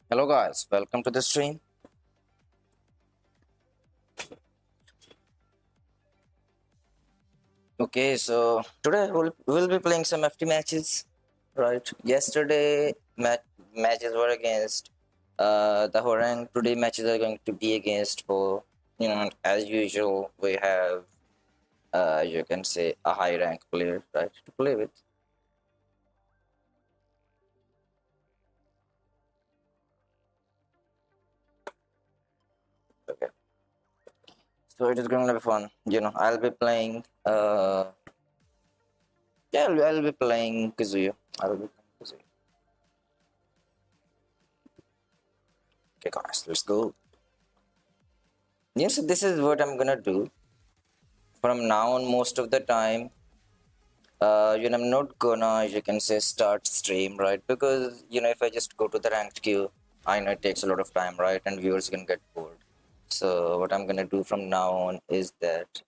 Hello guys, welcome to the stream. Okay, so today we'll be playing some FT matches, right? Yesterday matches were against the Horang. Today matches are going to be against for as usual we have you can say a high rank player, right, to play with. Okay, so it is going to be fun. I'll be playing I'll be playing Kazuya. I'll be playing Kazuya. Okay, guys, let's go. So this is what I'm gonna do from now on. Most of the time, I'm not gonna, you can say, start stream, right? Because if I just go to the ranked queue, I know it takes a lot of time, right? And viewers can get bored. So what I'm gonna do from now on is that,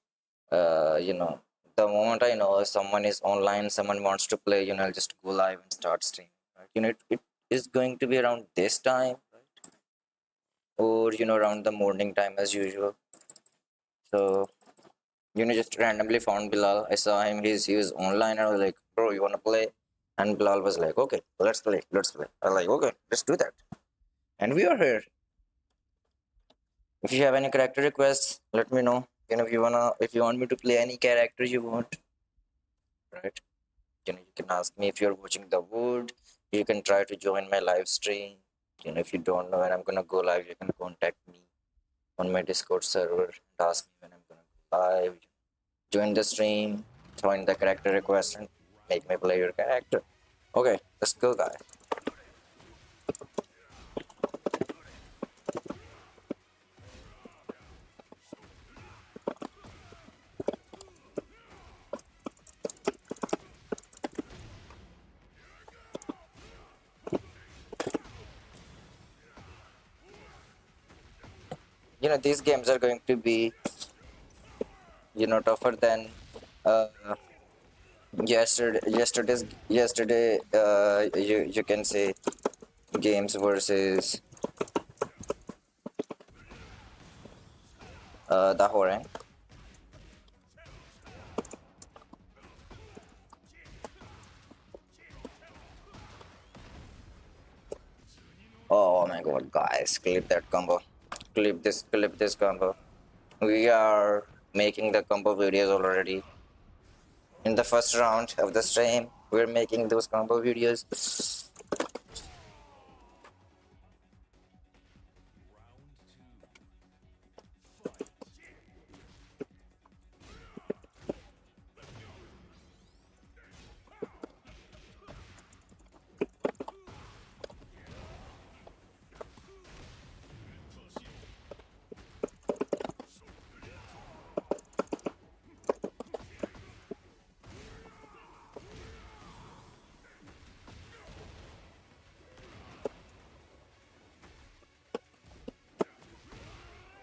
the moment I know someone is online, someone wants to play, I'll just go live and start stream, right? It is going to be around this time, right? Or around the morning time as usual. So just randomly found Bilal. I saw him. He was online, and I was like, "Bro, you wanna play?" And Bilal was like, "Okay, let's play. Let's play." I was like, "Okay, let's do that." And we are here. If you have any character requests, let me know. If you want me to play any character you want, right? You can ask me. If you're watching the wood, you can try to join my live stream. If you don't know when I'm gonna go live, you can contact me on my Discord server and ask me when I'm gonna go live. Join the stream, throw in the character request, and make me play your character. Okay, let's go, guys. These games are going to be, tougher than uh, yesterday. You can say games versus the Horang. Oh my god, guys, clip that combo. Clip this combo. We are making the combo videos already. In the first round of the stream, we're making those combo videos.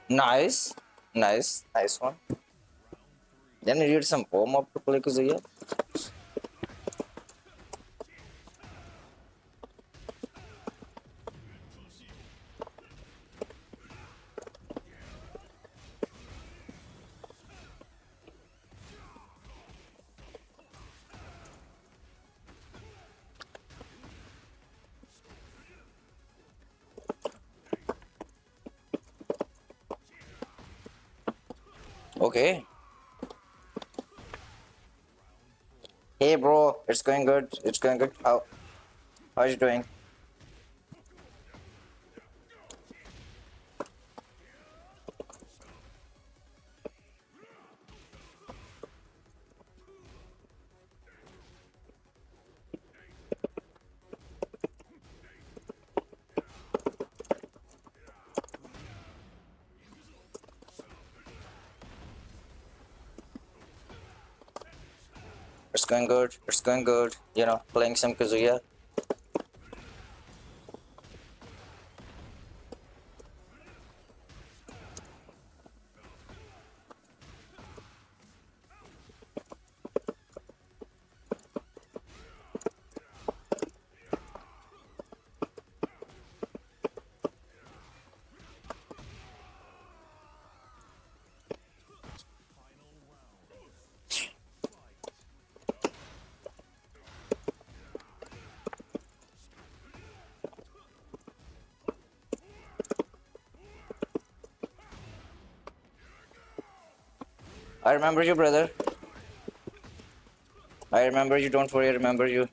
Nice, nice one. Then you need some warm up to play Kazuya. Okay. Hey, bro, it's going good. It's going good. How you doing? It's going good. It's going good. Playing some Kazuya. I remember you, brother. I remember you. Don't worry, I remember you.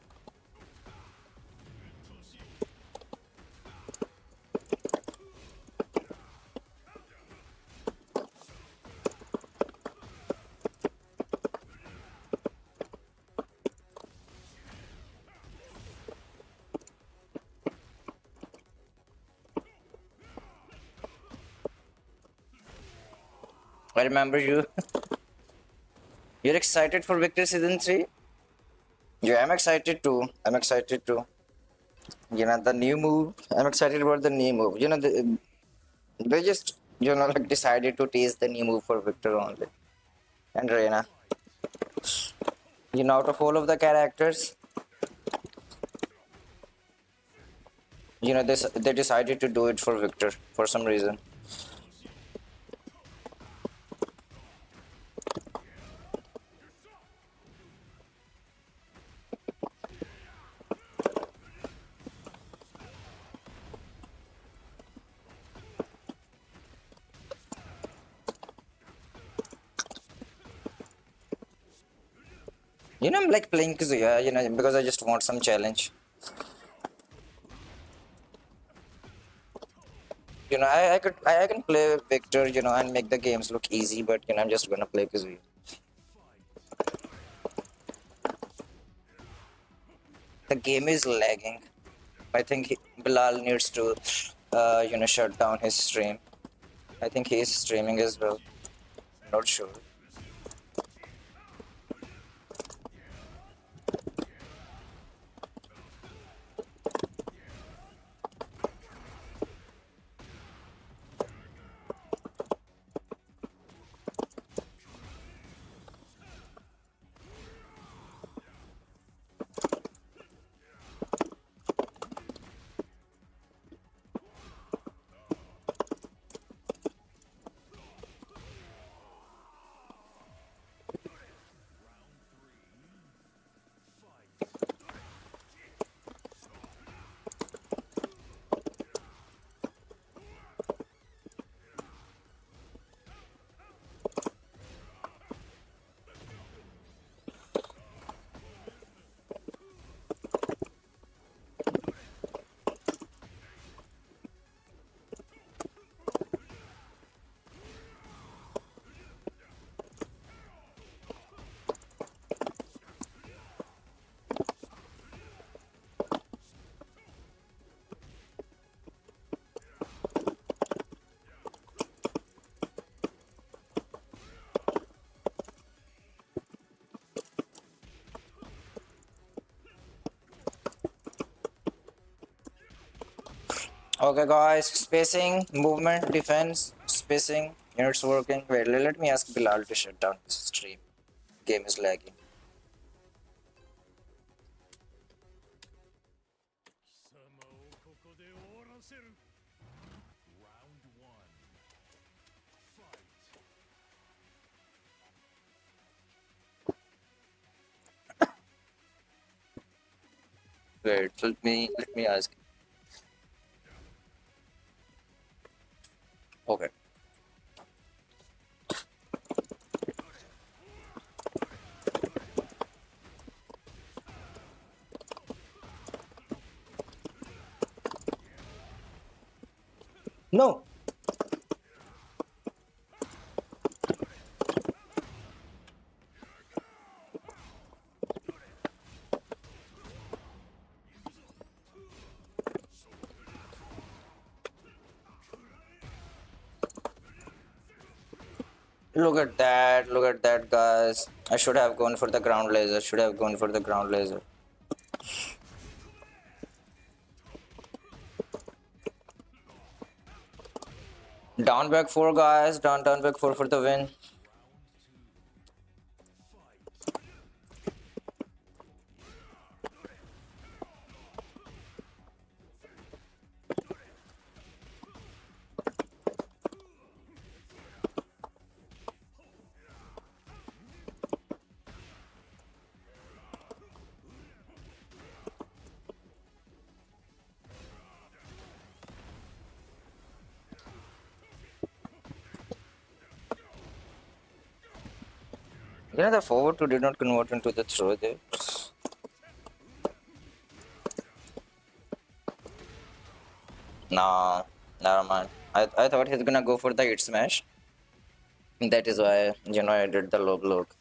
I remember you. You're excited for Victor Season 3? Yeah, I'm excited too. I'm excited too. The new move. I'm excited about the new move. They just, like decided to tease the new move for Victor only. And Reina. Out of all of the characters, they decided to do it for Victor for some reason. I'm like playing Kazuya, because I just want some challenge. I can play Victor, and make the games look easy, but I'm just gonna play Kazuya. The game is lagging. I think Bilal needs to, shut down his stream. I think he is streaming as well. Not sure. Okay, guys, spacing, movement, defense, spacing, it's working. Wait, let me ask Bilal to shut down his stream. Game is lagging. Wait, let me ask. Okay. No. Look at that, guys. I should have gone for the ground laser. Should have gone for the ground laser. Down back 4, guys. Down back 4 for the win. The forward two did not convert into the throw there. Nah, never mind. I thought he's gonna go for the hit smash. That is why, I did the low block.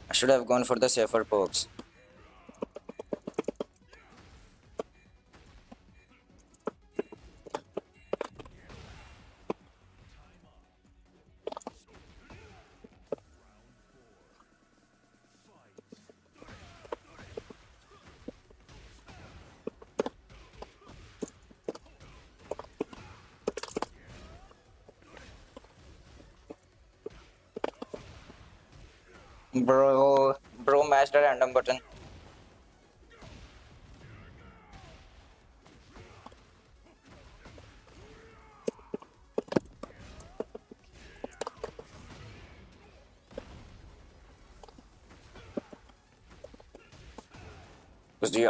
I should have gone for the safer pokes. Bro matched a random button. Yeah.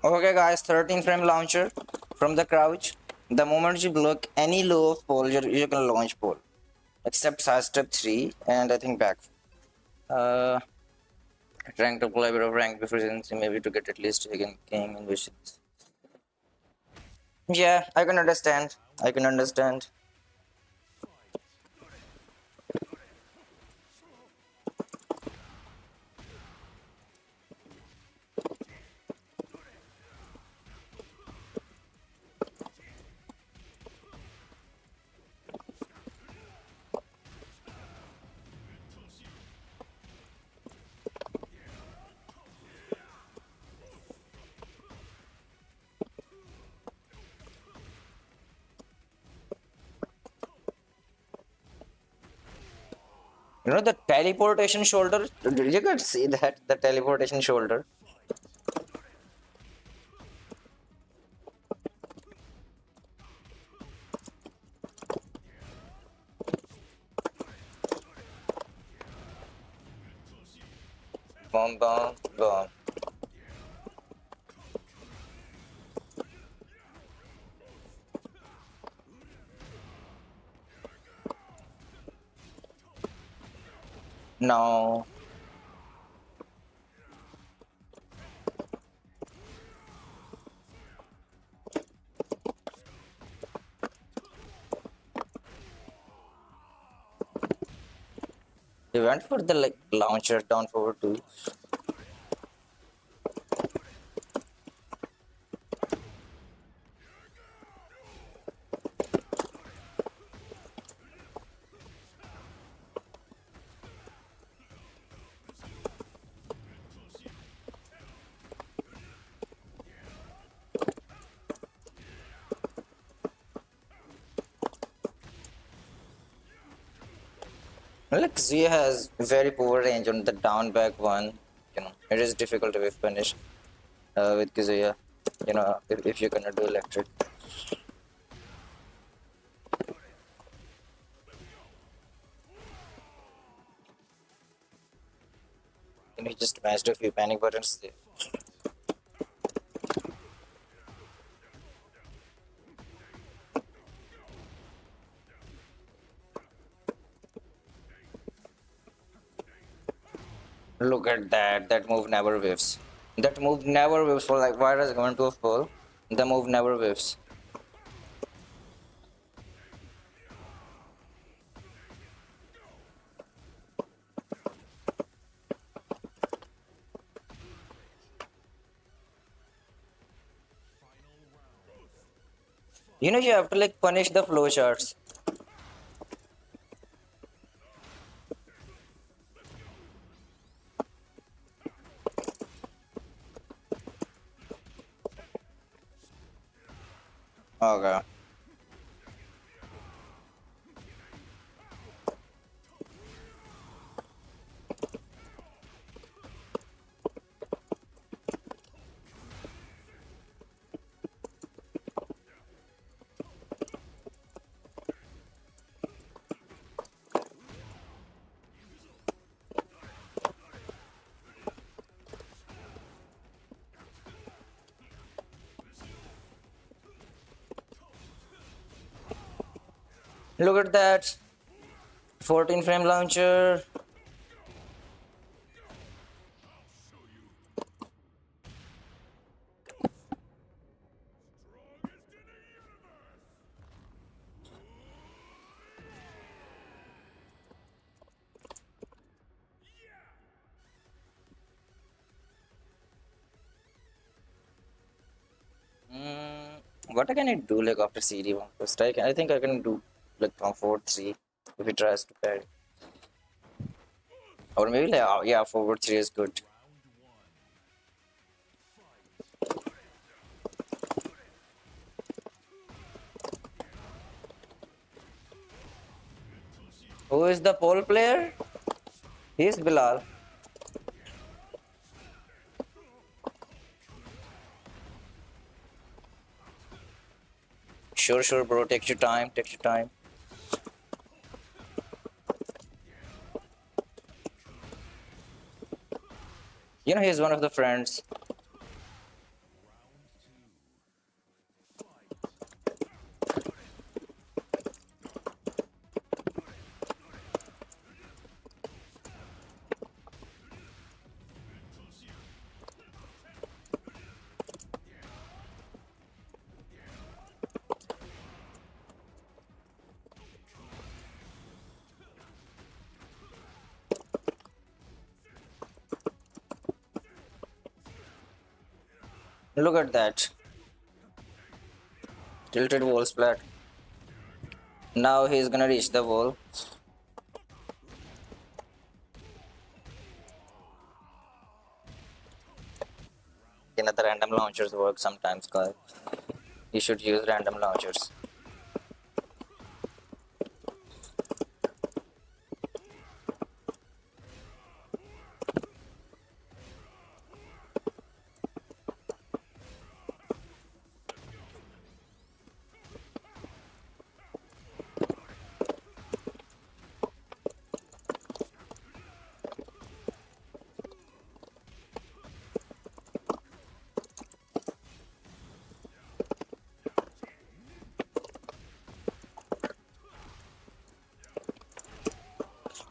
Okay, guys, 13 frame launcher from the crouch. The moment you block any low of pole, you can launch pole. Except side step 3 and I think back. Uh, Trying to play a bit of rank efficiency, maybe to get at least again game in wishes. Yeah, I can understand. I can understand. The teleportation shoulder. Did you guys see that? The teleportation shoulder. Boom, boom, boom. No. He went for the launcher down forward too. Like Zia has very poor range on the down back one. It is difficult to be punished with Kazuya. If you're gonna do electric. He just mashed a few panic buttons there. Look at that. That move never whiffs. That move never whiffs for like why does it go into a full? The move never whiffs. You have to like punish the flow charts. Okay. Look at that. 14 frame launcher. What can I do like after CD1 first? I think I can do like from 4-3 if he tries to parry. Or maybe like yeah, forward 3 is good. Who is the pole player? He's Bilal. Sure, bro. Take your time. Take your time. He's one of the friends. Look at that. Tilted wall splat. Now he's gonna reach the wall. The random launchers work sometimes, guys. You should use random launchers.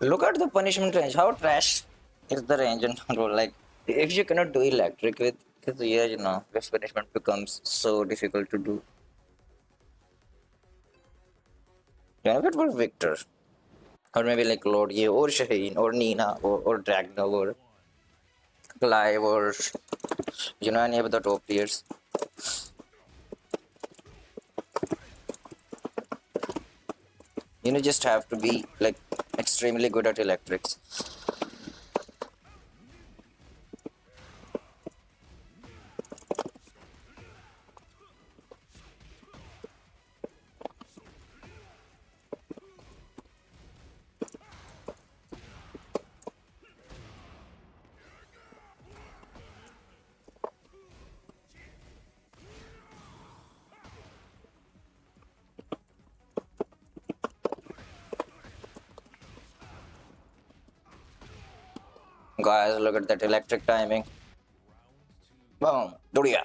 Look at the punishment range. How trash is the range and control? Like, if you cannot do electric with Kazuya, this punishment becomes so difficult to do. If it were Victor, or maybe like Lord Ye, or Shaheen, or Nina, or Dragna, or Clive, or any of the top players. Just have to be like extremely good at electrics. Guys, look at that electric timing. Boom. Duria.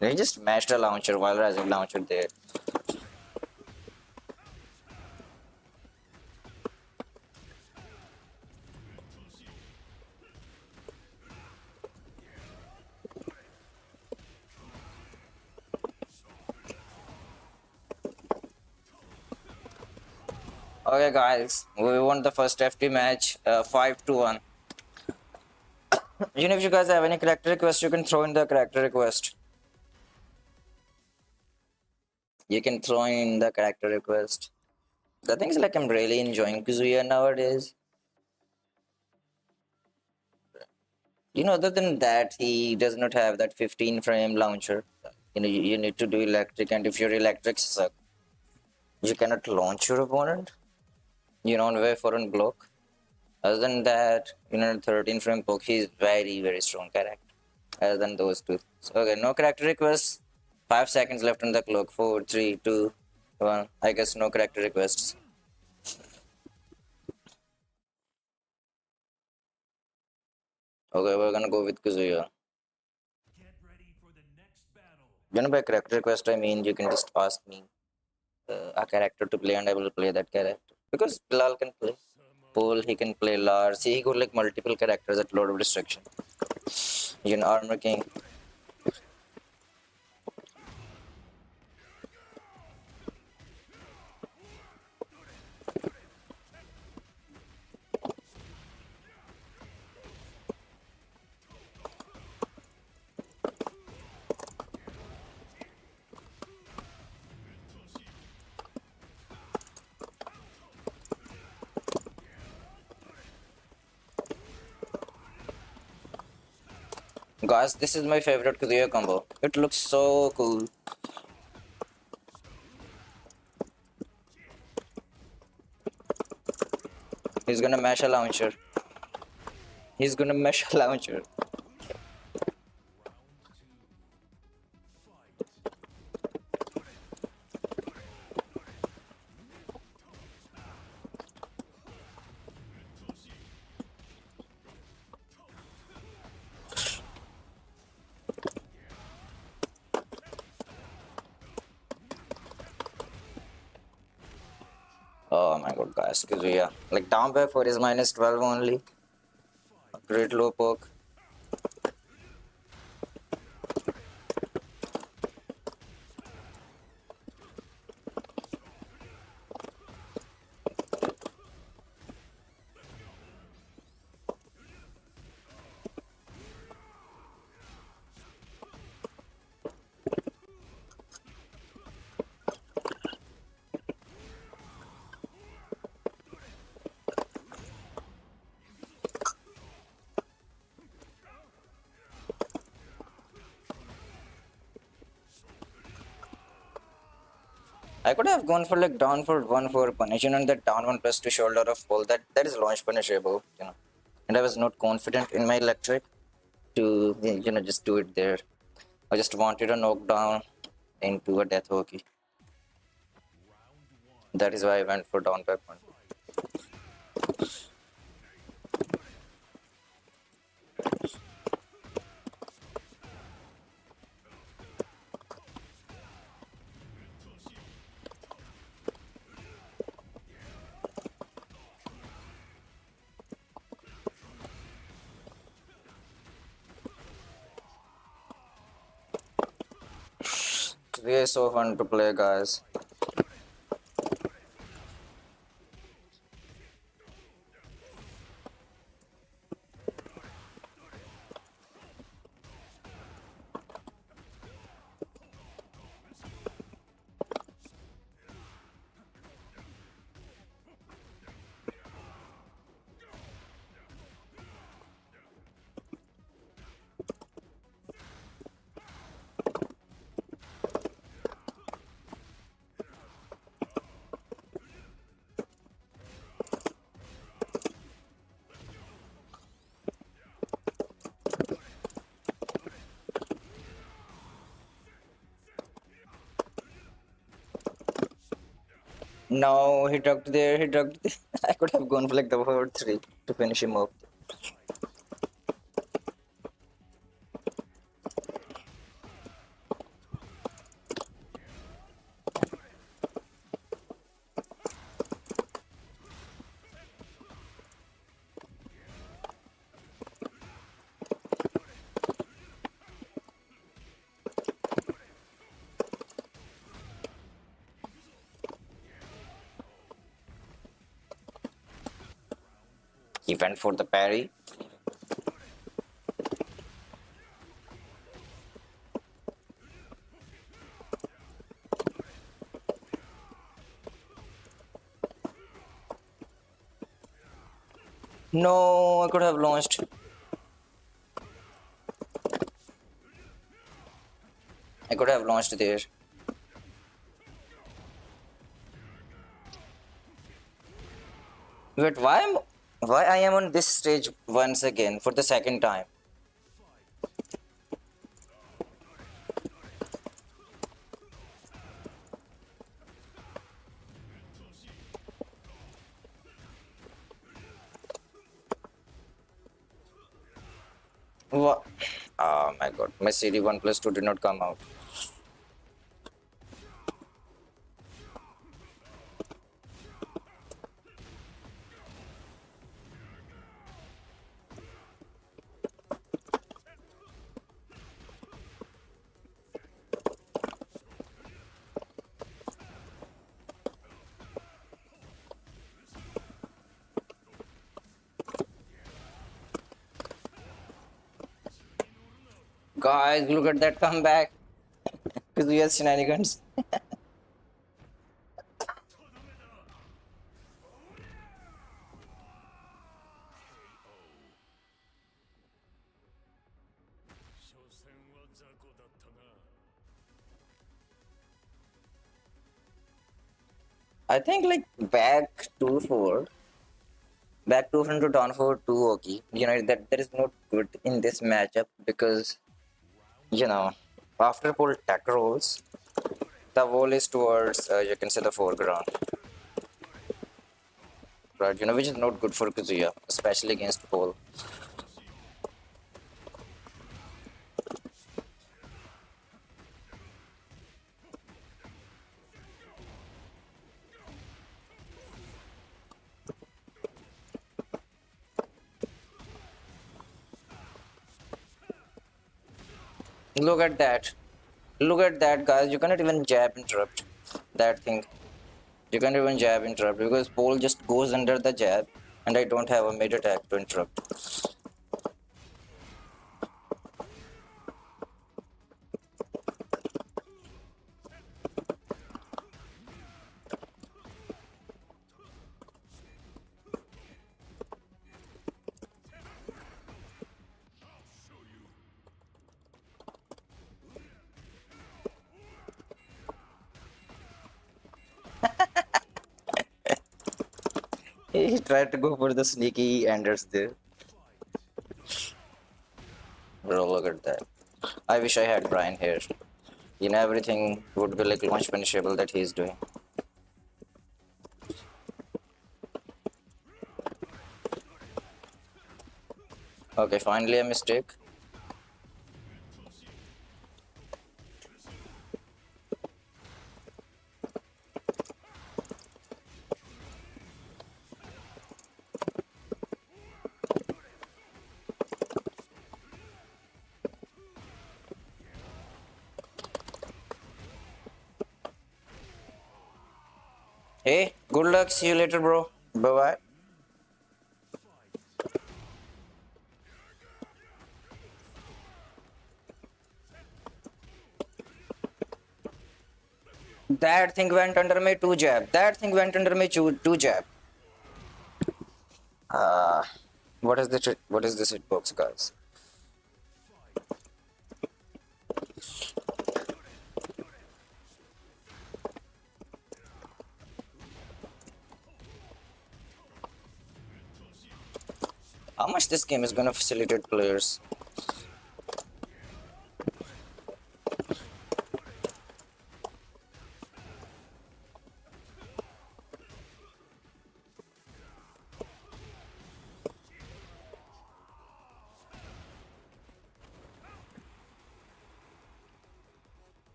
He just mashed a launcher while rising launcher there. Okay, guys, we won the first FT match, 5-1. If you guys have any character request, you can throw in the character request. You can throw in the character request. The thing is, like, I'm really enjoying Kazuya nowadays. Other than that, he does not have that 15 frame launcher. You need to do electric, and if your electric suck, you cannot launch your opponent. On way for on block. Other than that, 13 frame poke, he's very, very strong character. Other than those two. So, okay, no character requests. 5 seconds left on the clock. 4, 3, 2, 1. I guess no character requests. Okay, we're gonna go with Kazuya. By character request, I mean you can just ask me a character to play and I will play that character. Because Bilal can play. Paul, he can play Lars. He got like multiple characters at Lord of Destruction. Armor King. Guys, this is my favorite Kazuya combo. It looks so cool. He's gonna mash a launcher. He's gonna mash a launcher. Oh my god, guys, Kazuya. Like down by 4 is minus 12 only. Great low poke. I could have gone for like down for 1-4 punish, and that down 1 plus 2 shoulder of fall. That is launch punishable. And I was not confident in my electric to just do it there. I just wanted a knockdown into a death hockey. That is why I went for down by 1. Really so fun to play, guys. No, he ducked there, he ducked there. I could have gone for like the forward three to finish him off. He went for the parry. No, I could have launched. I could have launched there. Wait, why I am on this stage once again for the second time? What? Oh my god, my CD 1+2 did not come out. Guys, look at that comeback. Because we have shenanigans. I think like back 2-4. Back 2 to down 4 2 okay. That is not good in this matchup because you know after pull tech rolls, the wall is towards you can say the foreground. Right, which is not good for Kazuya, especially against Paul. Look at that. Look at that, guys. You cannot even jab interrupt that thing. You can't even jab interrupt because Paul just goes under the jab and I don't have a mid attack to interrupt. He tried to go for the sneaky enders there. Bro, look at that. I wish I had Brian here. Everything would be like launch punishable that he's doing. Okay, finally a mistake. Hey, good luck. See you later, bro. Bye bye. That thing went under my two jab. That thing went under my two jab. Uh, what is this? What is this hitbox, guys? How much this game is gonna facilitate players?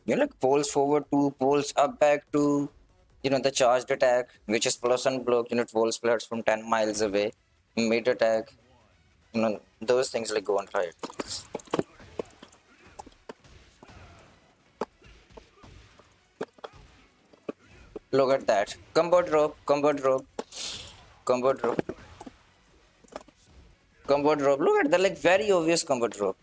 Like pulls forward two, pulls up back two. The charged attack, which is plus unblock. It pulls players from 10 miles away. Mid attack. Those things like go on right. Look at that. Combo drop, combo drop, combo drop, combo drop. Look at that, like very obvious combo drop.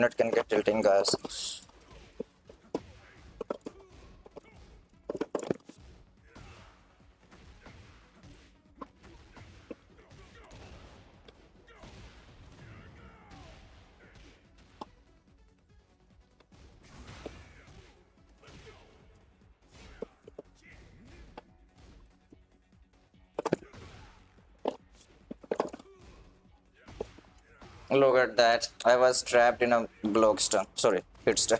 It can get tilting, guys. Look at that. I was trapped in a block stun. Sorry, hit stun.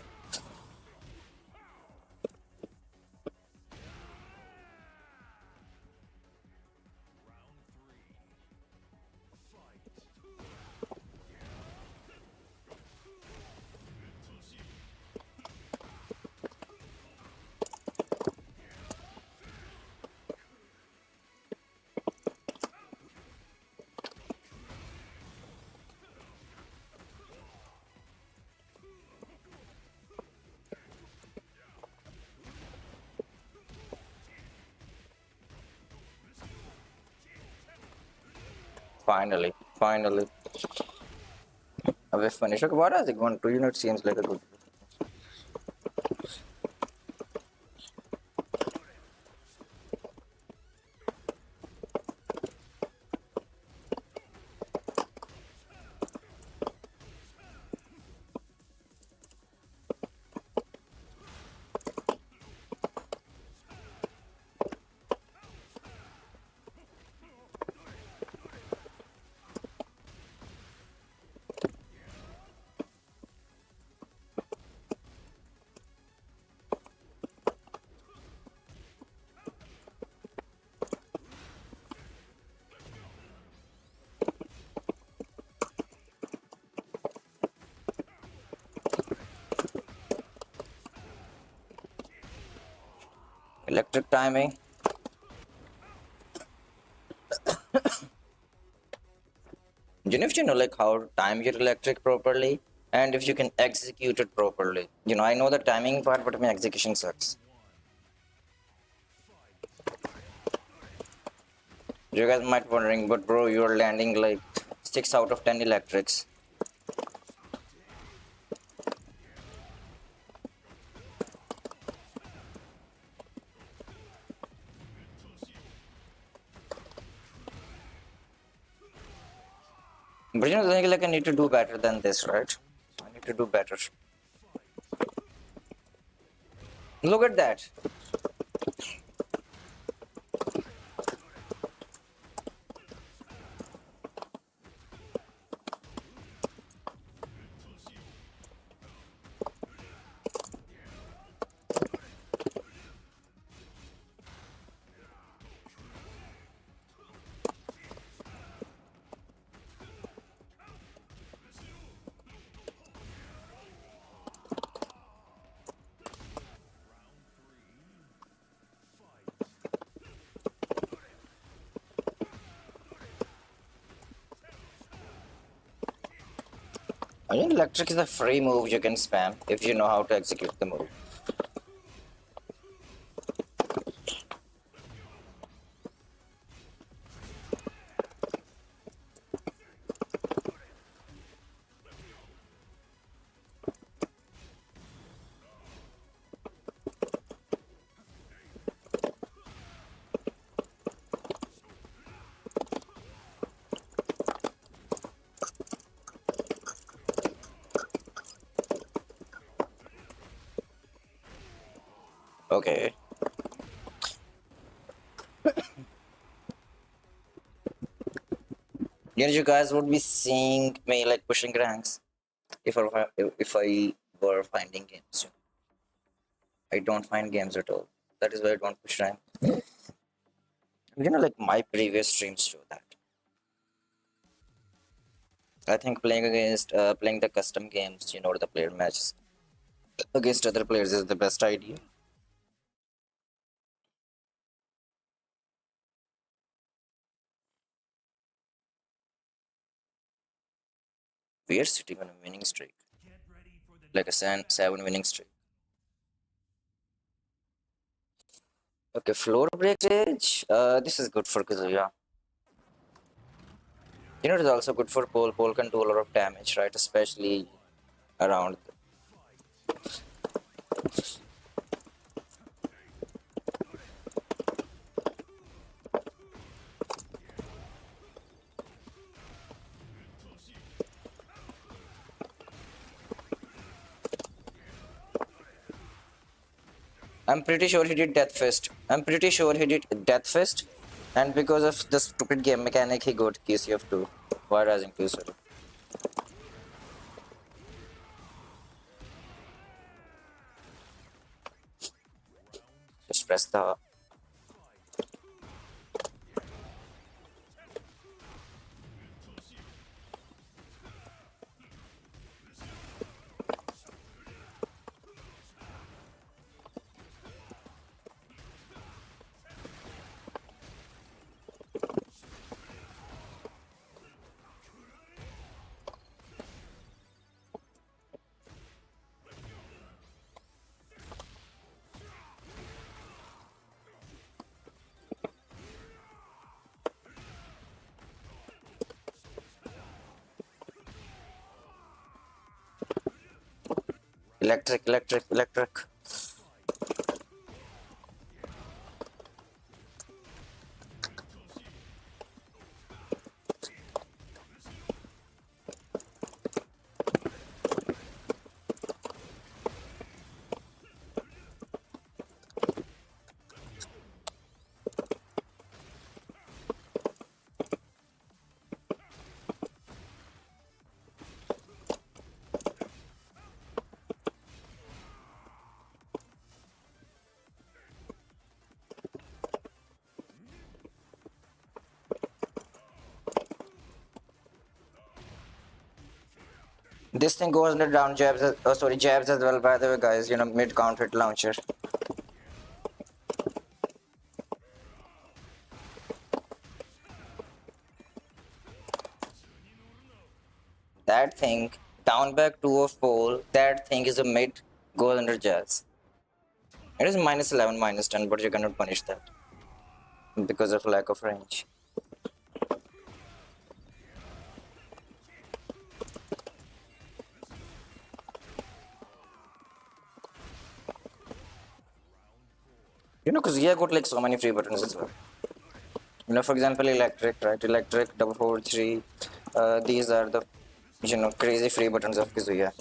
Finally, finally. We finished. Okay, what has it gone to? It seems like a good. Electric timing. If you know like how to time your electric properly and if you can execute it properly. I know the timing part, but my execution sucks. You guys might wondering, but bro, you're landing like 6 out of 10 electrics. But the thing like I need to do better than this, right? I need to do better. Look at that. Electric is a free move you can spam if you know how to execute the move. Okay. You guys would be seeing me like pushing ranks if I were finding games. I don't find games at all. That is why I don't push rank. Like my previous streams show that. I think playing the custom games, the player matches against other players is the best idea. We are sitting on a winning streak, like a seven winning streak. Okay, floor breakage. This is good for Kazuya. It's also good for Pole. Pole can do a lot of damage, right? Especially around. I'm pretty sure he did Death Fist. I'm pretty sure he did Death Fist, and because of the stupid game mechanic, he got KCF 2. Why Rising 2, sorry. Just press the. Electric. This thing goes under down jabs, jabs as well, by the way, guys. Mid counter hit launcher. That thing, down back 2 of pole, that thing is a mid, goes under jabs. It is minus 11, minus 10, but you cannot punish that because of lack of range. Because he got like so many free buttons as well. For example, electric, right? Electric, 443. These are the, crazy free buttons of Kazuya.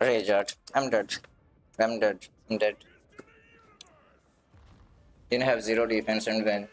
Rage art. I'm dead. I'm dead. I'm dead. Didn't have zero defense and win.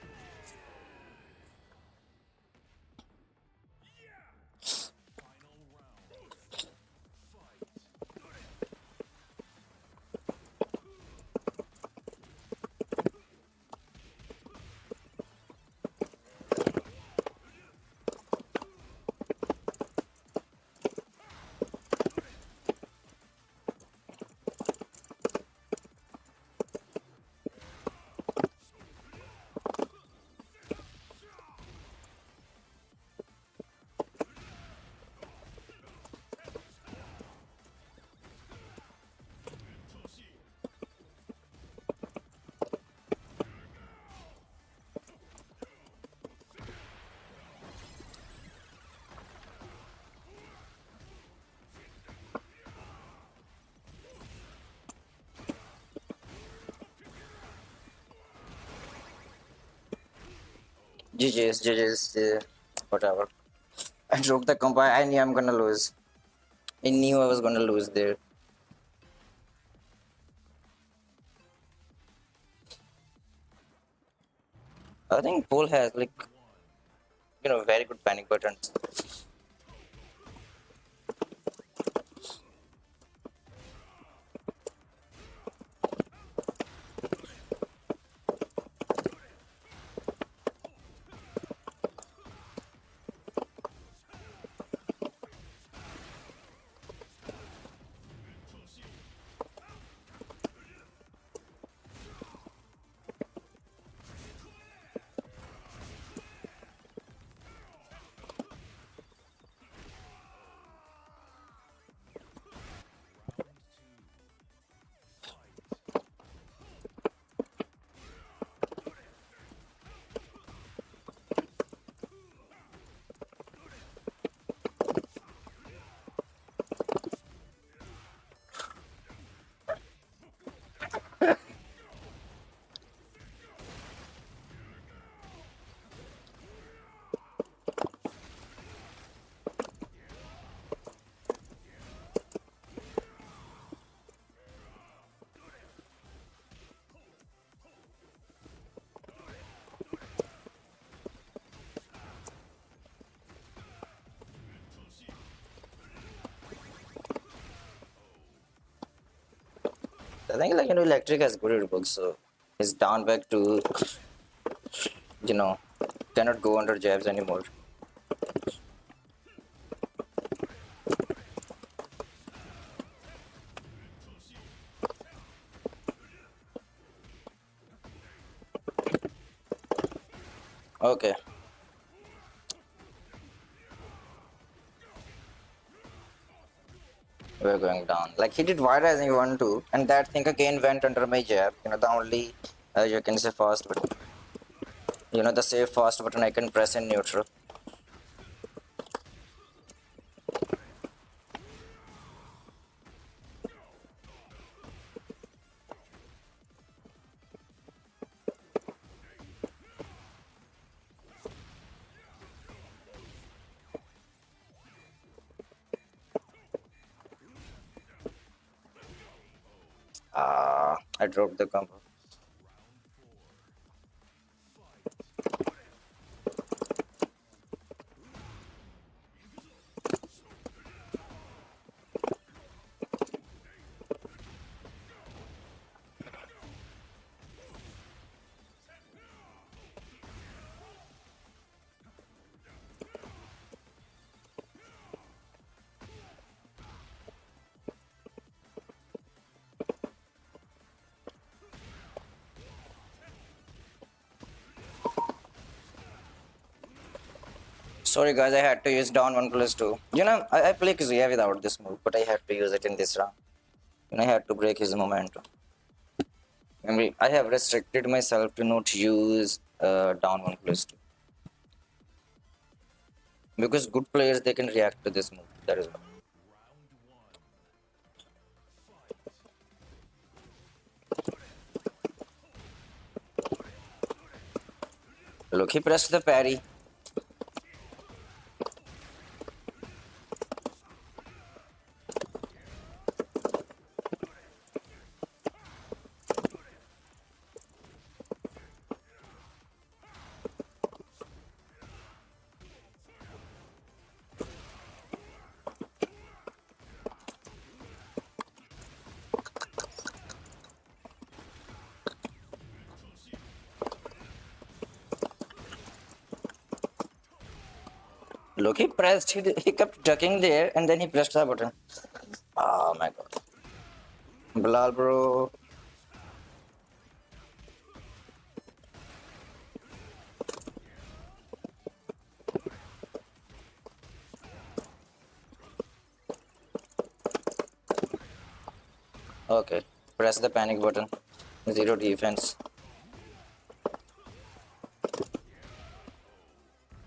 GG's, GG's, whatever. I broke the comp. I knew I'm gonna lose. I knew I was gonna lose there. I think Paul has like very good panic buttons. I think Electric has good books, so he's down back to you know cannot go under jabs anymore. Okay. We're going down. Like he did wide rising 1 2, and that thing again went under my jab. The only you can say fast button. The save fast button I can press in neutral. I dropped the combo. Sorry guys, I had to use down 1+2. I play Kazuya without this move, but I had to use it in this round. I had to break his momentum. I have restricted myself to not use down 1+2. Because good players, they can react to this move. That is why. Look, he pressed the parry. Look, he pressed, he kept ducking there and then he pressed the button. Oh my god. Bilal, bro. Okay, press the panic button. Zero defense.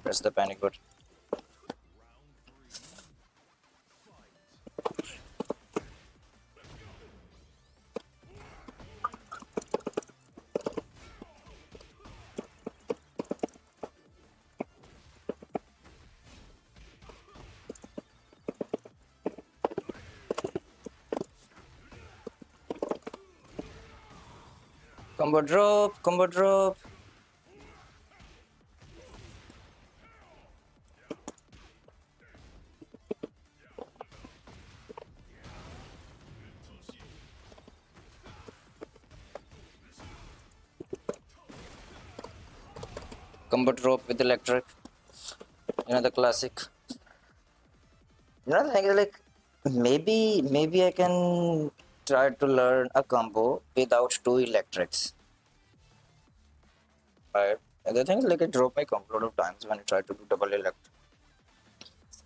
Press the panic button. Combo drop, combo drop. Combo drop with electric. The classic. The thing is like maybe I can try to learn a combo without two electrics. Right? And the thing is like I drop my combo a lot of times when I try to do double electric.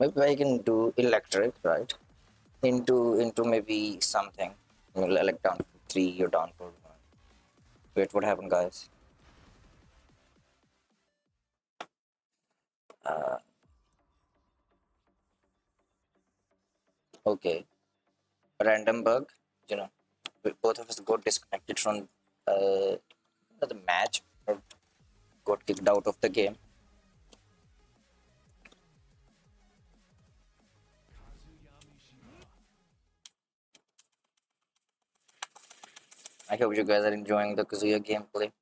Maybe I can do electric, right? Into maybe something. Like down for 3 or down for 1. Wait, what happened guys? Uh, okay. Random bug, you know. Both of us got disconnected from the match or got kicked out of the game. I hope you guys are enjoying the Kazuya gameplay.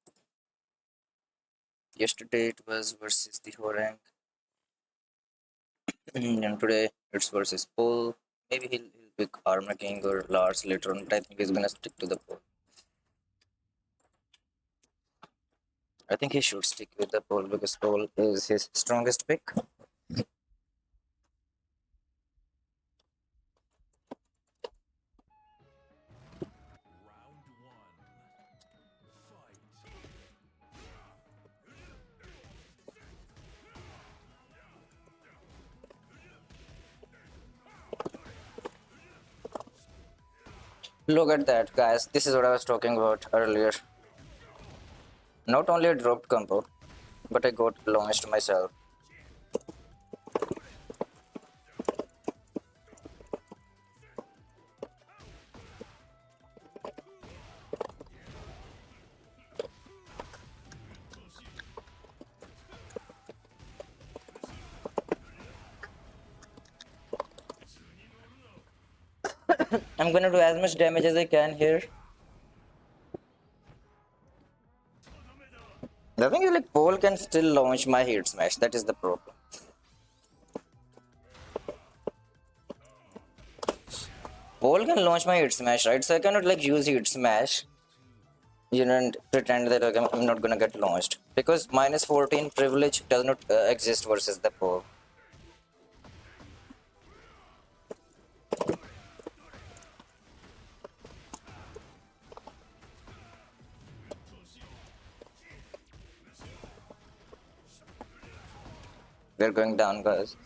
Yesterday it was versus the Horang, and today it's versus Paul. Maybe he'll pick Armor King or Lars later on, but I think he's gonna stick to the Paul. I think he should stick with the Paul because Paul is his strongest pick. Look at that, guys. This is what I was talking about earlier. Not only I dropped combo, but I got launched myself. I'm gonna do as much damage as I can here. The thing is, like, Paul can still launch my hit smash. That is the problem. Paul can launch my hit smash, right? So I cannot like use hit smash, and pretend that okay, I'm not gonna get launched because minus 14 privilege does not exist versus the Paul. We're going down, guys.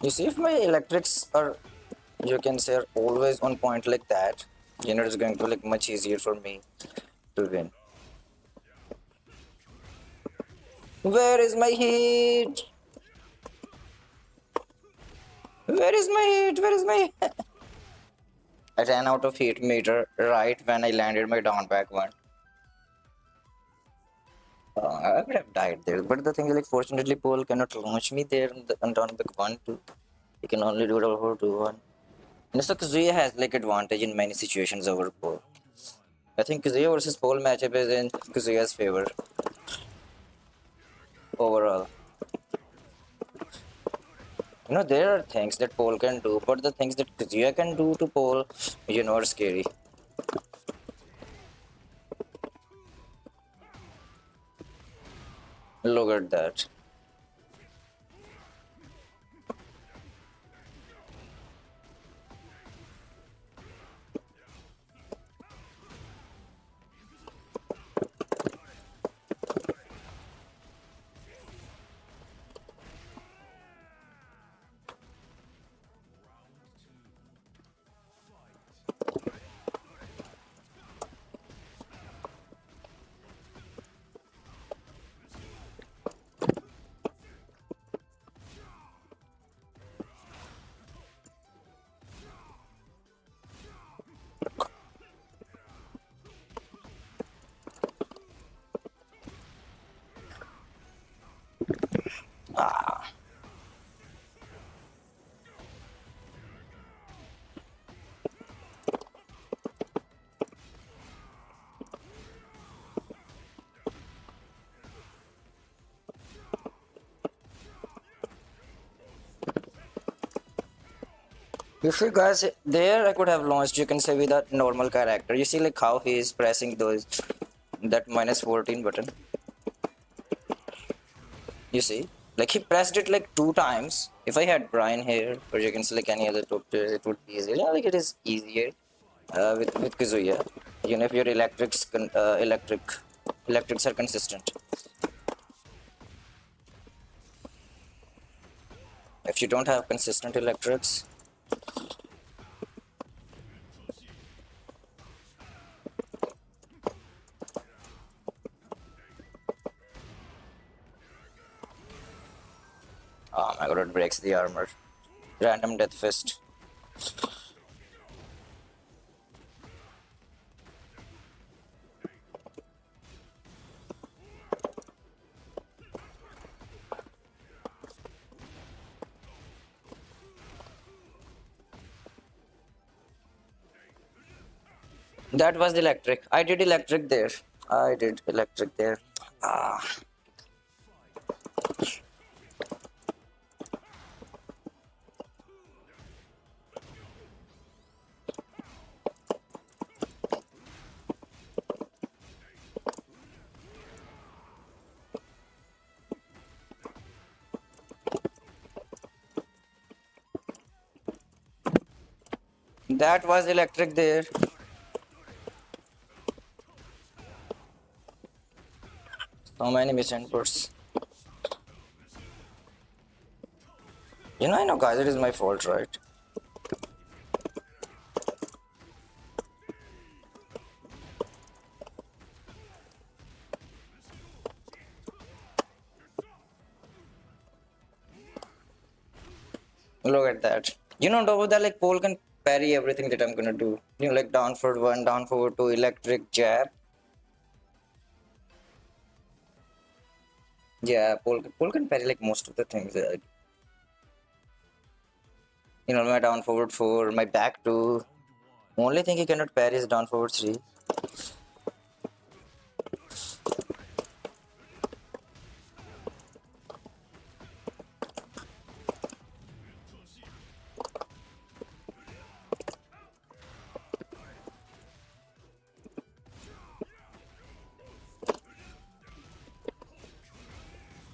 You see, if my electrics are, you can say, are always on point like that, it's going to like much easier for me to win. Where is my hit? Where is my hit? Where is my hit? I ran out of hit meter right when I landed my down back one. I would have died there, but the thing is, like, fortunately, Paul cannot launch me there on down back 1-2. He can only do it over 2-1. And so Kazuya has like advantage in many situations over Paul. I think Kazuya versus Paul matchup is in Kazuya's favor overall. There are things that Paul can do, but the things that Kazuya can do to Paul, are scary. Look at that. You see, guys, there I could have launched, you can say, with a normal character. You see, like how he is pressing those that -14 button. You see, like he pressed it like 2 times. If I had Brian here, or you can say like any other top tier, it would be easier. Yeah, like it is easier with Kazuya. You know, if your electrics are consistent. If you don't have consistent electrics, oh my god, it breaks the armor. Random death fist. That was electric. I did electric there. I did electric there. Ah, that was electric there. So many misinputs. I know, guys, it is my fault, right? Look at that. On top of that, like Paul can parry everything that I'm gonna do. Like down forward one, down forward two, electric jab. Yeah, Paul can parry like most of the things. My down forward four, my back two. Only thing he cannot parry is down forward three.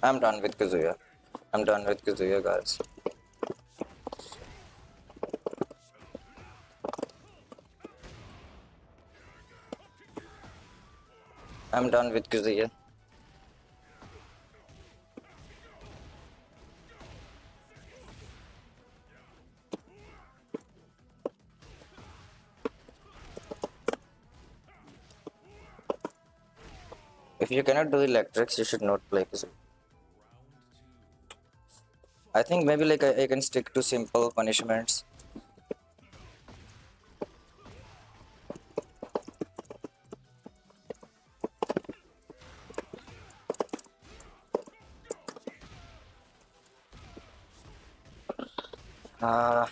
I'm done with Kazuya. I'm done with Kazuya, guys. I'm done with Kazuya. If you cannot do electrics, you should not play Kazuya. I think maybe like I can stick to simple punishments. Uh,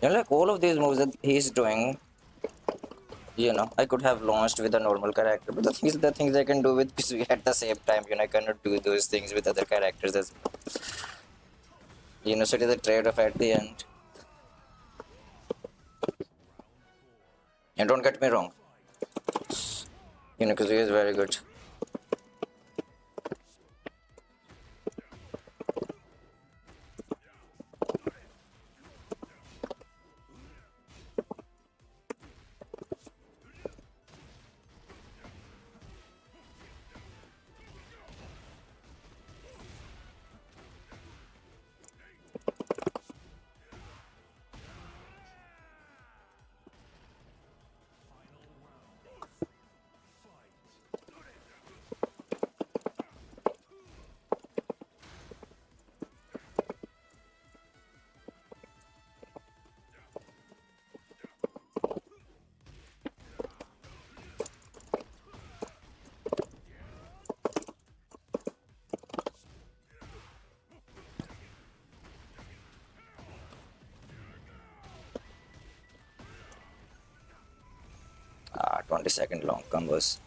like all of these moves that he's doing, I could have launched with a normal character, but the things I can do with Kazuya at the same time, I cannot do those things with other characters as well. So it is a trade-off at the end. And don't get me wrong, Kazuya is very good. 20-second long combos.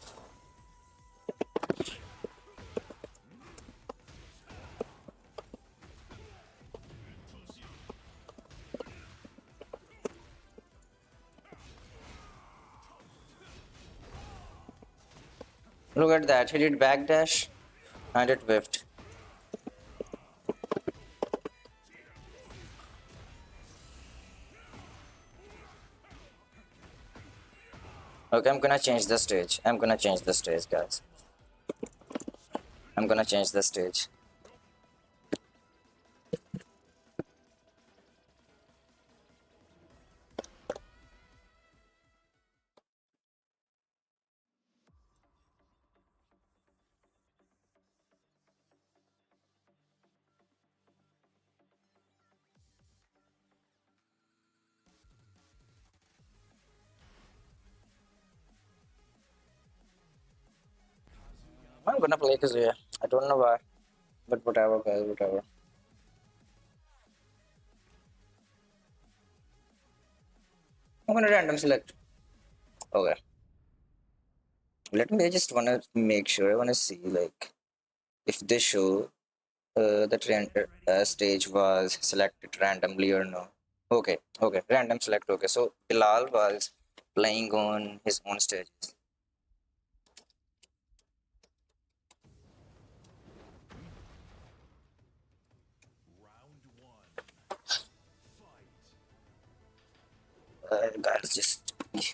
Look at that, he did backdash and it whiffed. Okay, I'm gonna change the stage. I'm gonna change the stage, guys. I'm gonna change the stage. I'm gonna play Kazuya. I don't know why, but whatever, guys, whatever. I'm gonna random select. Okay. Let me. I just wanna make sure. I wanna see like if they show that stage was selected randomly or no. Okay. Okay. Random select. Okay. So Bilal was playing on his own stages. Guys, just. Okay.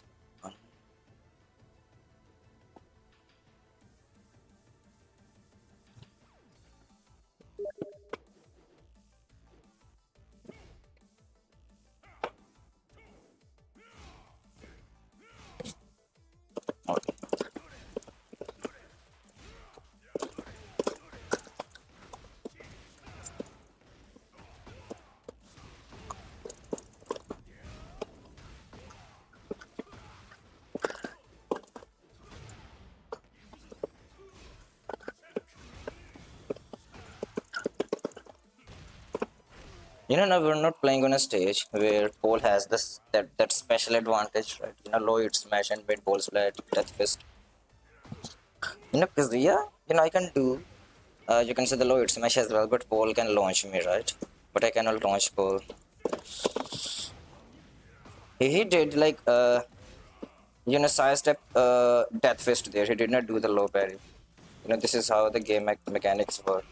Now we're not playing on a stage where Paul has this that special advantage, right? Low hit smash and mid ball splat, death fist. Kazuya, I can do. You can say the low hit smash as well, but Paul can launch me, right? But I cannot launch Paul. He did like side step death fist there. He did not do the low parry. This is how the game mechanics work.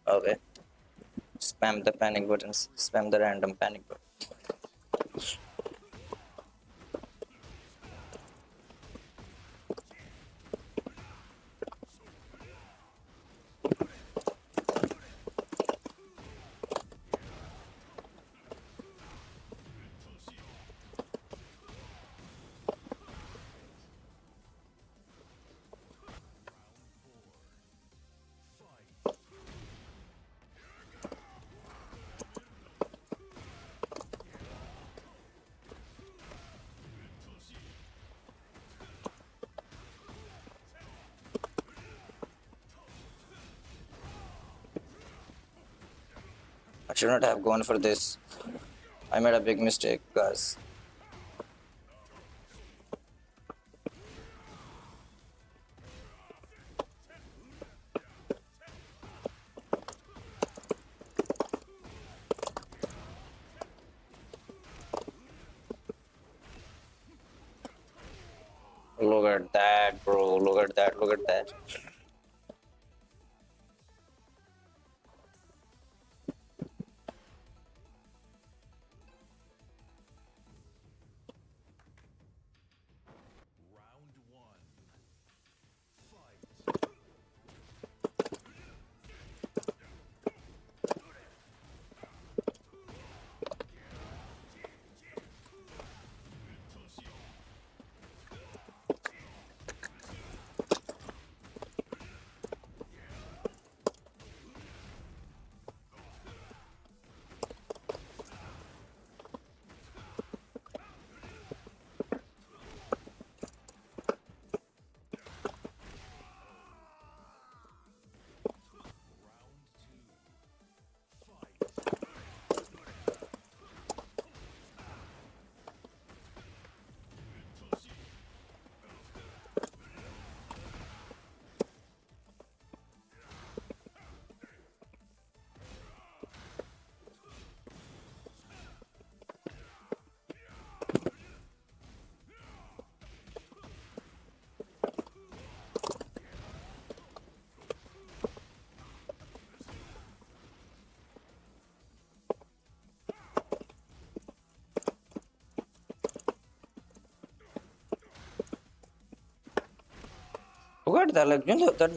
Okay. Spam the panic buttons. Spam the random panic button. I should not have gone for this. I made a big mistake, guys. Look at that, bro. Look at that. Look at that. Look at that, like,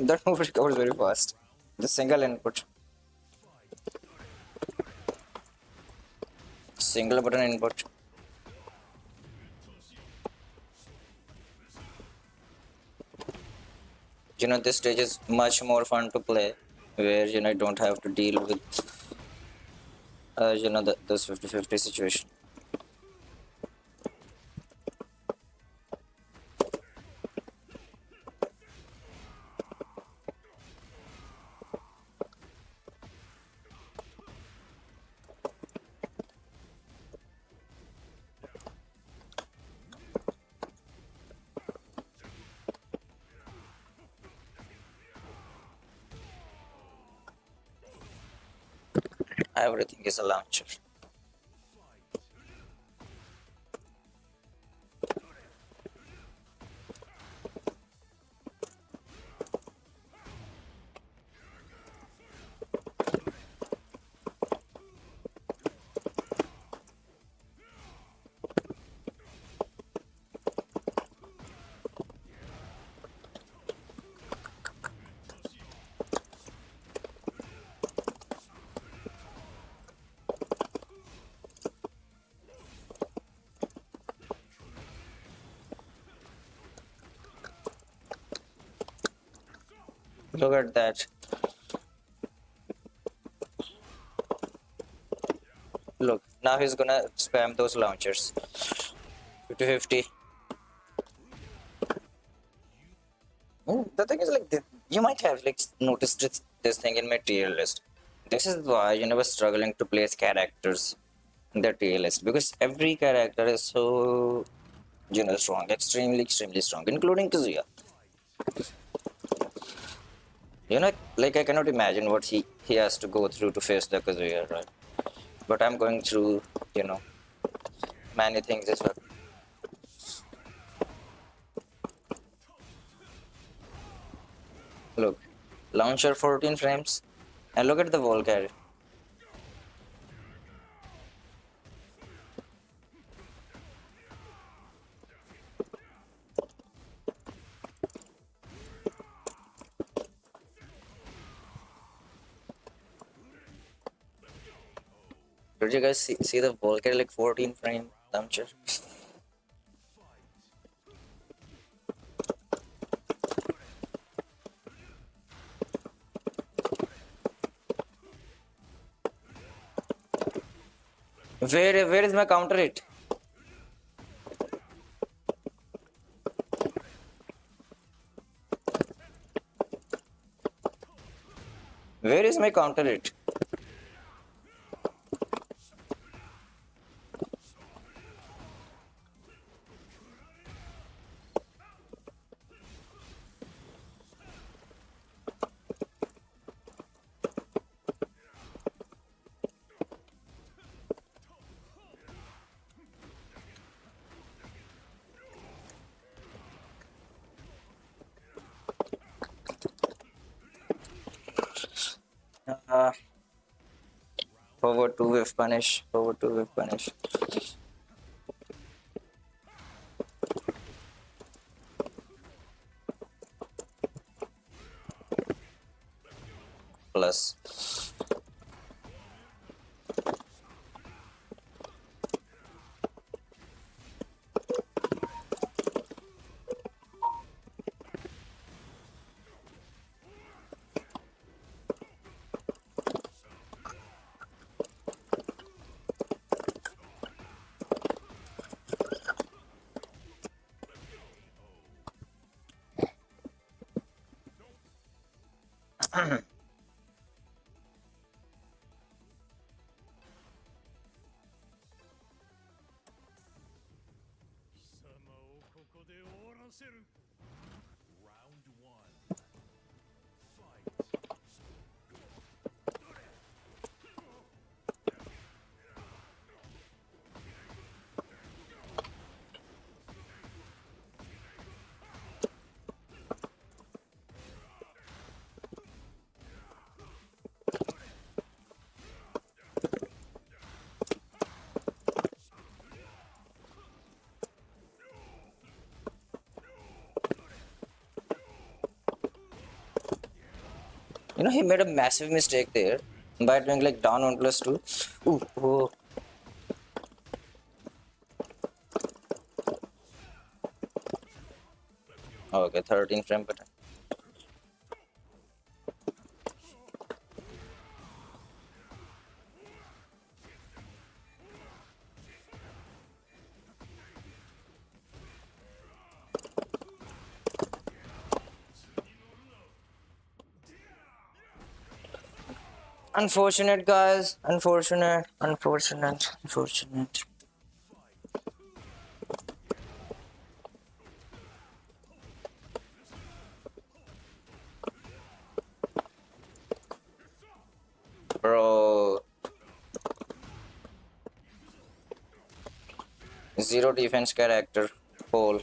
that move recovers very fast. The single input. Single button input. This stage is much more fun to play, where you don't have to deal with this 50-50 situation. Everything is a launcher. Look at that. Look, now he's gonna spam those launchers. 50-50. The thing is, like, you might have like noticed this thing in my tier list. This is why I was struggling to place characters in the tier list, because every character is so strong, extremely strong, including Kazuya. Like, I cannot imagine what he has to go through to face the Kazuya, right? But I'm going through, you know, many things as well. Look, launcher 14 frames, and look at the wall carry. Did you guys see the wall carry, like 14 frame launcher? Where is my counter hit? Where is my counter hit? Uh, Forward 2 whiff punish. Forward 2 whiff punish. Plus. He made a massive mistake there by doing like down 1+2. Ooh, oh. Okay, 13 frame button. Unfortunate, guys. Unfortunate. Unfortunate. Unfortunate. Bro. Zero defense character. Pole.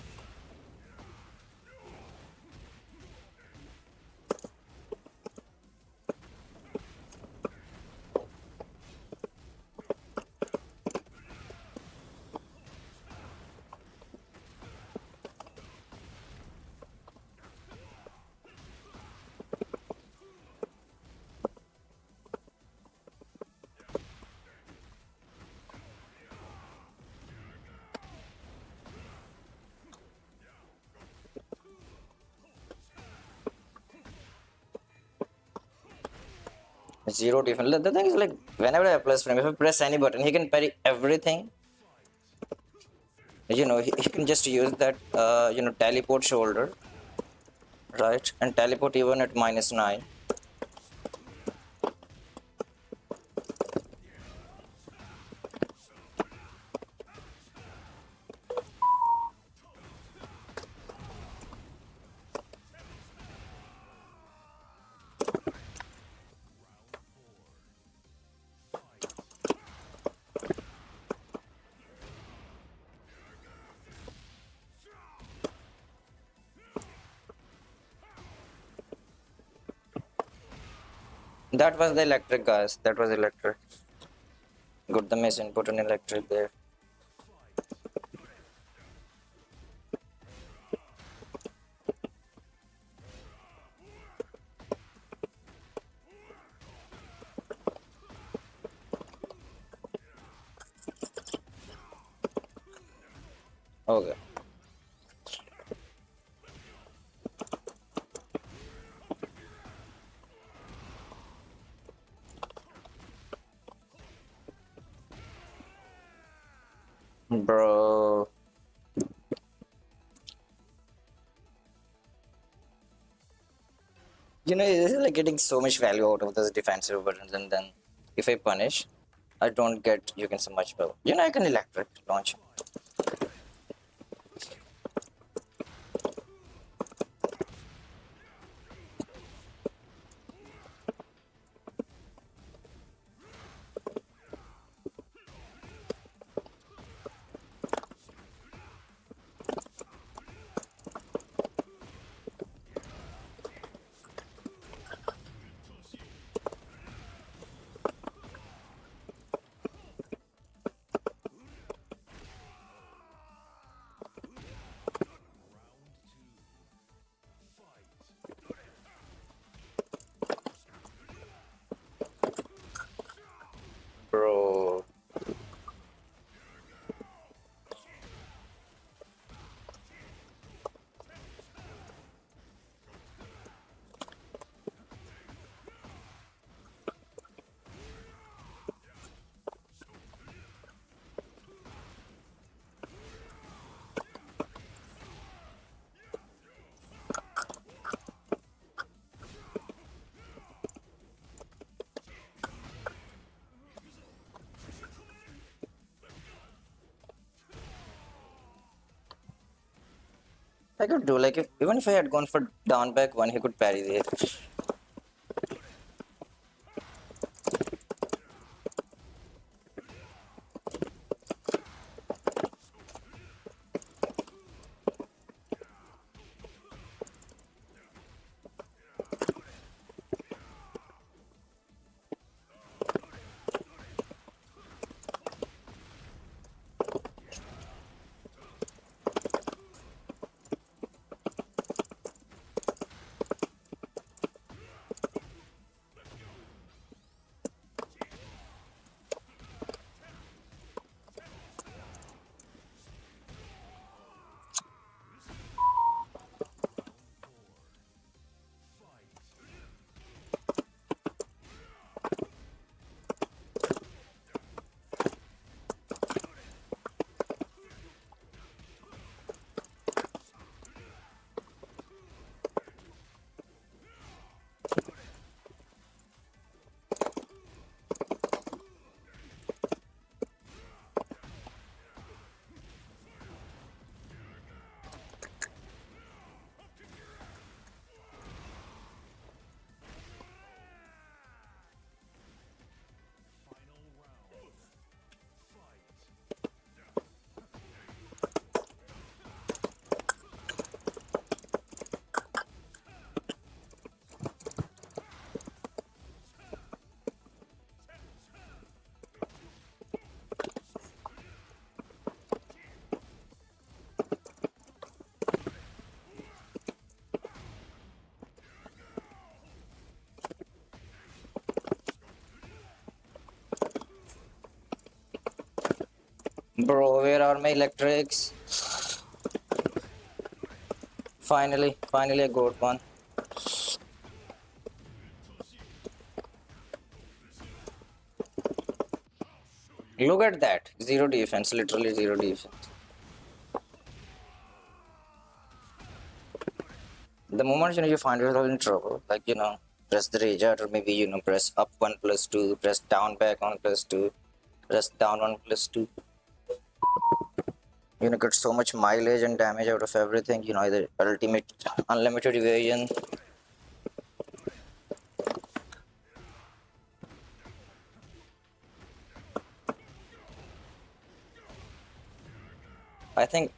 Zero defense. The thing is like whenever I plus frame, if I press any button, he can parry everything. He can just use that teleport shoulder, right? And teleport even at -9. That was the electric, guys. That was electric. Got the miss input on electric there. Okay. Bro. It's like getting so much value out of those defensive buttons, and then if I punish, I don't get so much power. I can electric launch. Bro. I could do like even if I had gone for down back one, he could parry there. Bro, where are my electrics? Finally I got one. Look at that. Zero defense, literally zero defense. The moment you find yourself in trouble, like press the rage out, or maybe press up one plus two, press down back one plus two, press down one plus two. Get so much mileage and damage out of everything. Either ultimate unlimited evasion. I think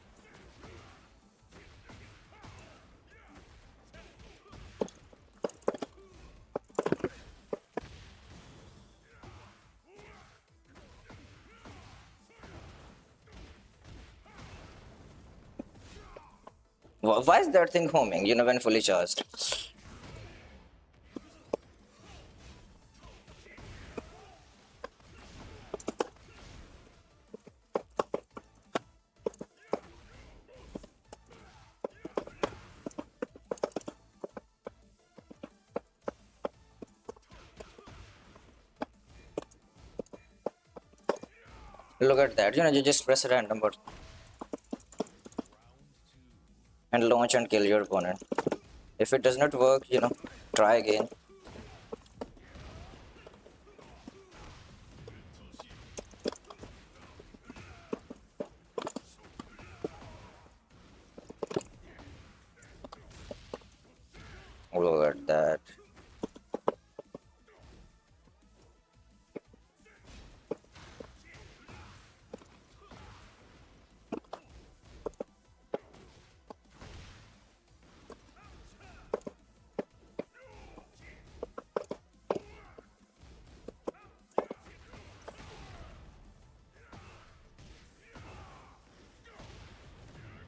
why is that thing homing? When fully charged. Look at that. You just press a random button and launch and kill your opponent. If it does not work, try again. Look at that.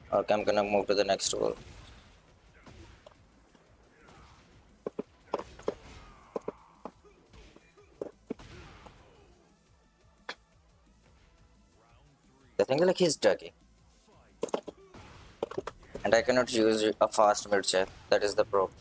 Okay, I'm gonna move to the next wall. I think like he's ducking. And I cannot use a fast mid check. That is the problem.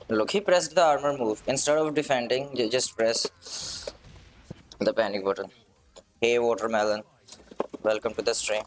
Look, he pressed the armor move. Instead of defending, you just press the panic button. Hey, Watermelon. Welcome to the stream.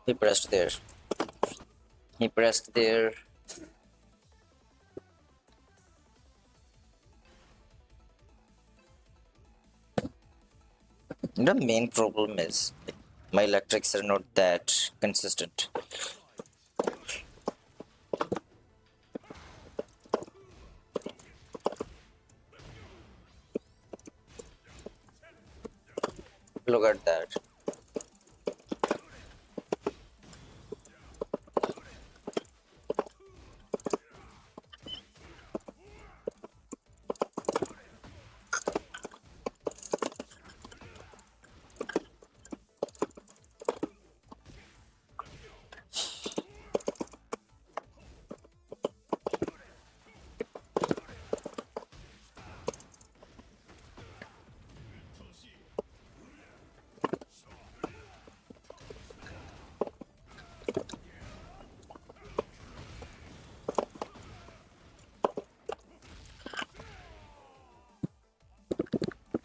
He pressed there. He pressed there. The main problem is my electrics are not that consistent. Look at that.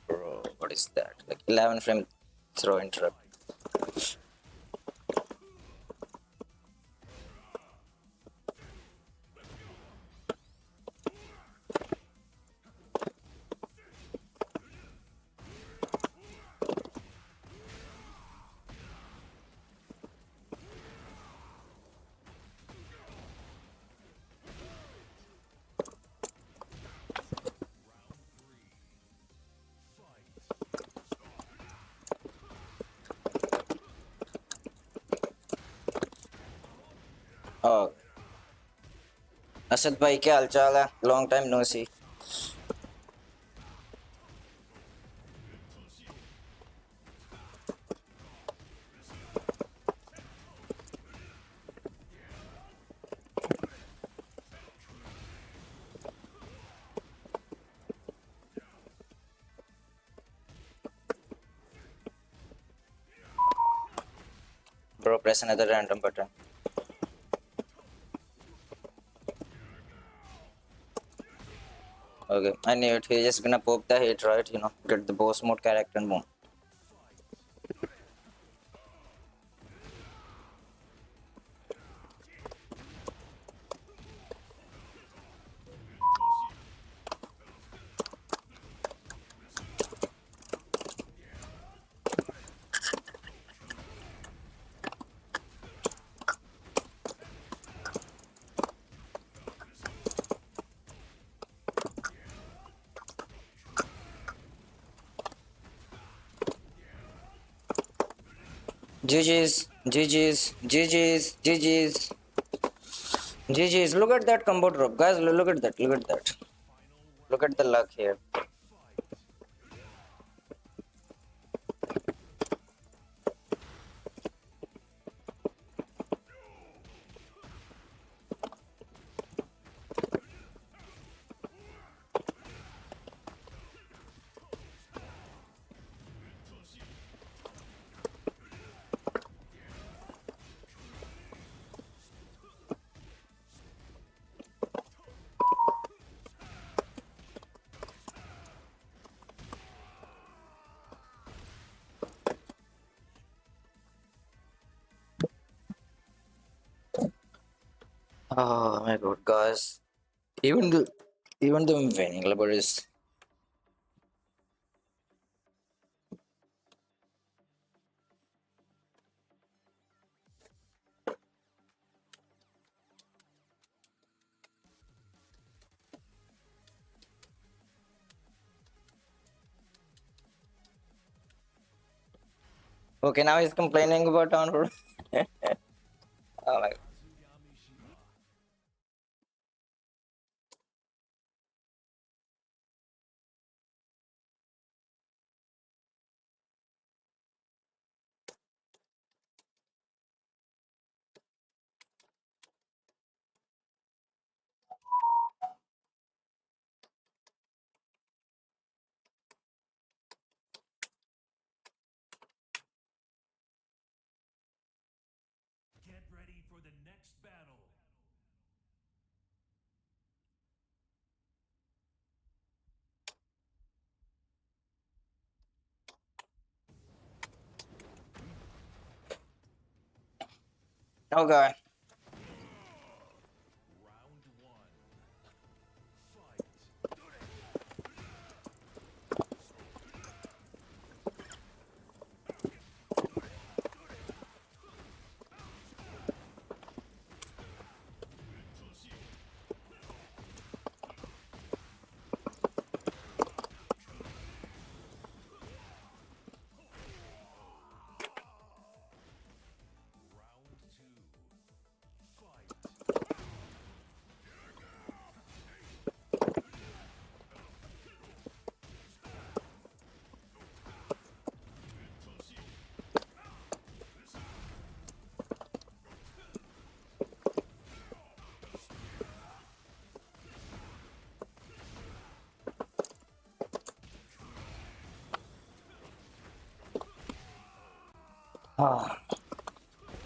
Bro, what is that? Like 11 frame throw interrupt. Asad भाई क्या हाल चाल है? Long time no C. Bro, press another random button. Okay, I knew it. He's just gonna poke the hit, right? Get the boss mode character and boom. GG's, GG's, GG's, GG's, GG's. Look at that combo drop, guys. Look at that. Look at that. Look at the luck here. Oh my god, guys. Even the even though I'm winning, but is okay. Now he's complaining about download. Oh my god. Get ready for the next battle. Okay. Round one. Round two. Fight. Ah,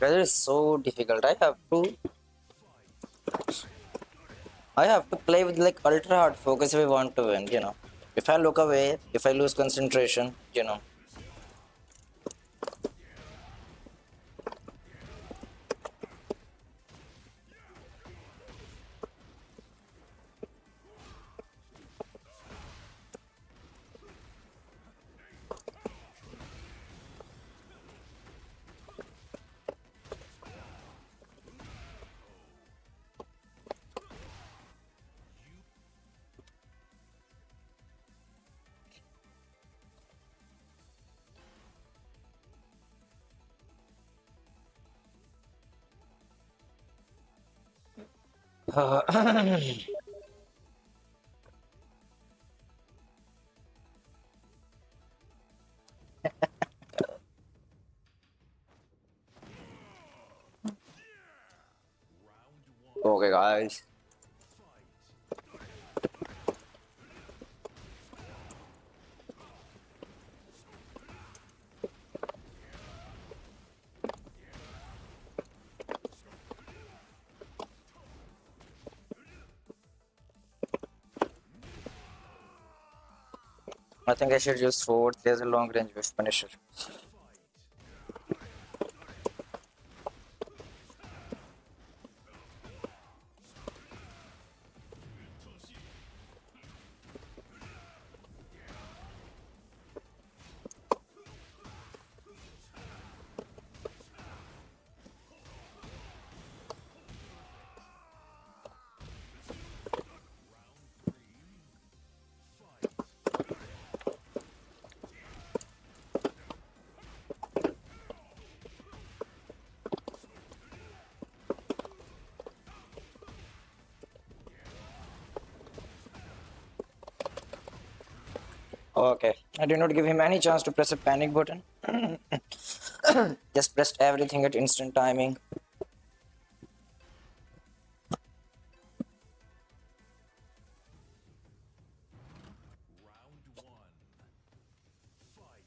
that is so difficult. I have to play with like ultra hard focus if I want to win. If I look away, if I lose concentration. Round one. Okay, guys. I think I should use forward. There's a long range with Punisher. Okay, I did not give him any chance to press a panic button. Just pressed everything at instant timing. Round one. Fight.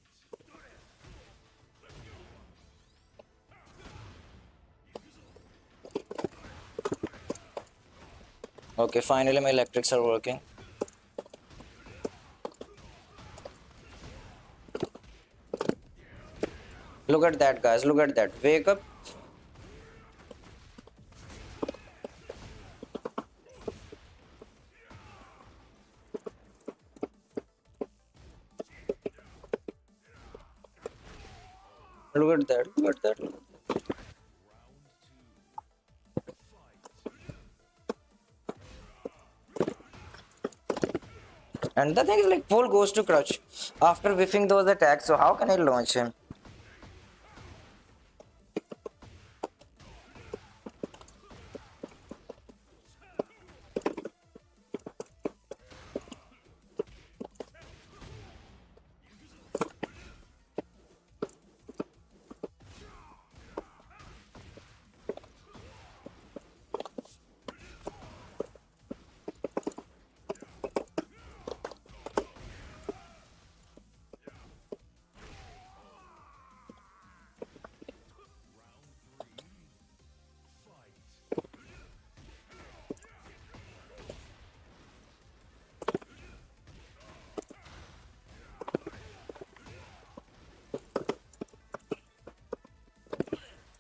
Okay, finally my electrics are working. Look at that, guys. Look at that. Wake up. Look at that. Look at that. And the thing is, like, Paul goes to crouch after whiffing those attacks. So how can I launch him?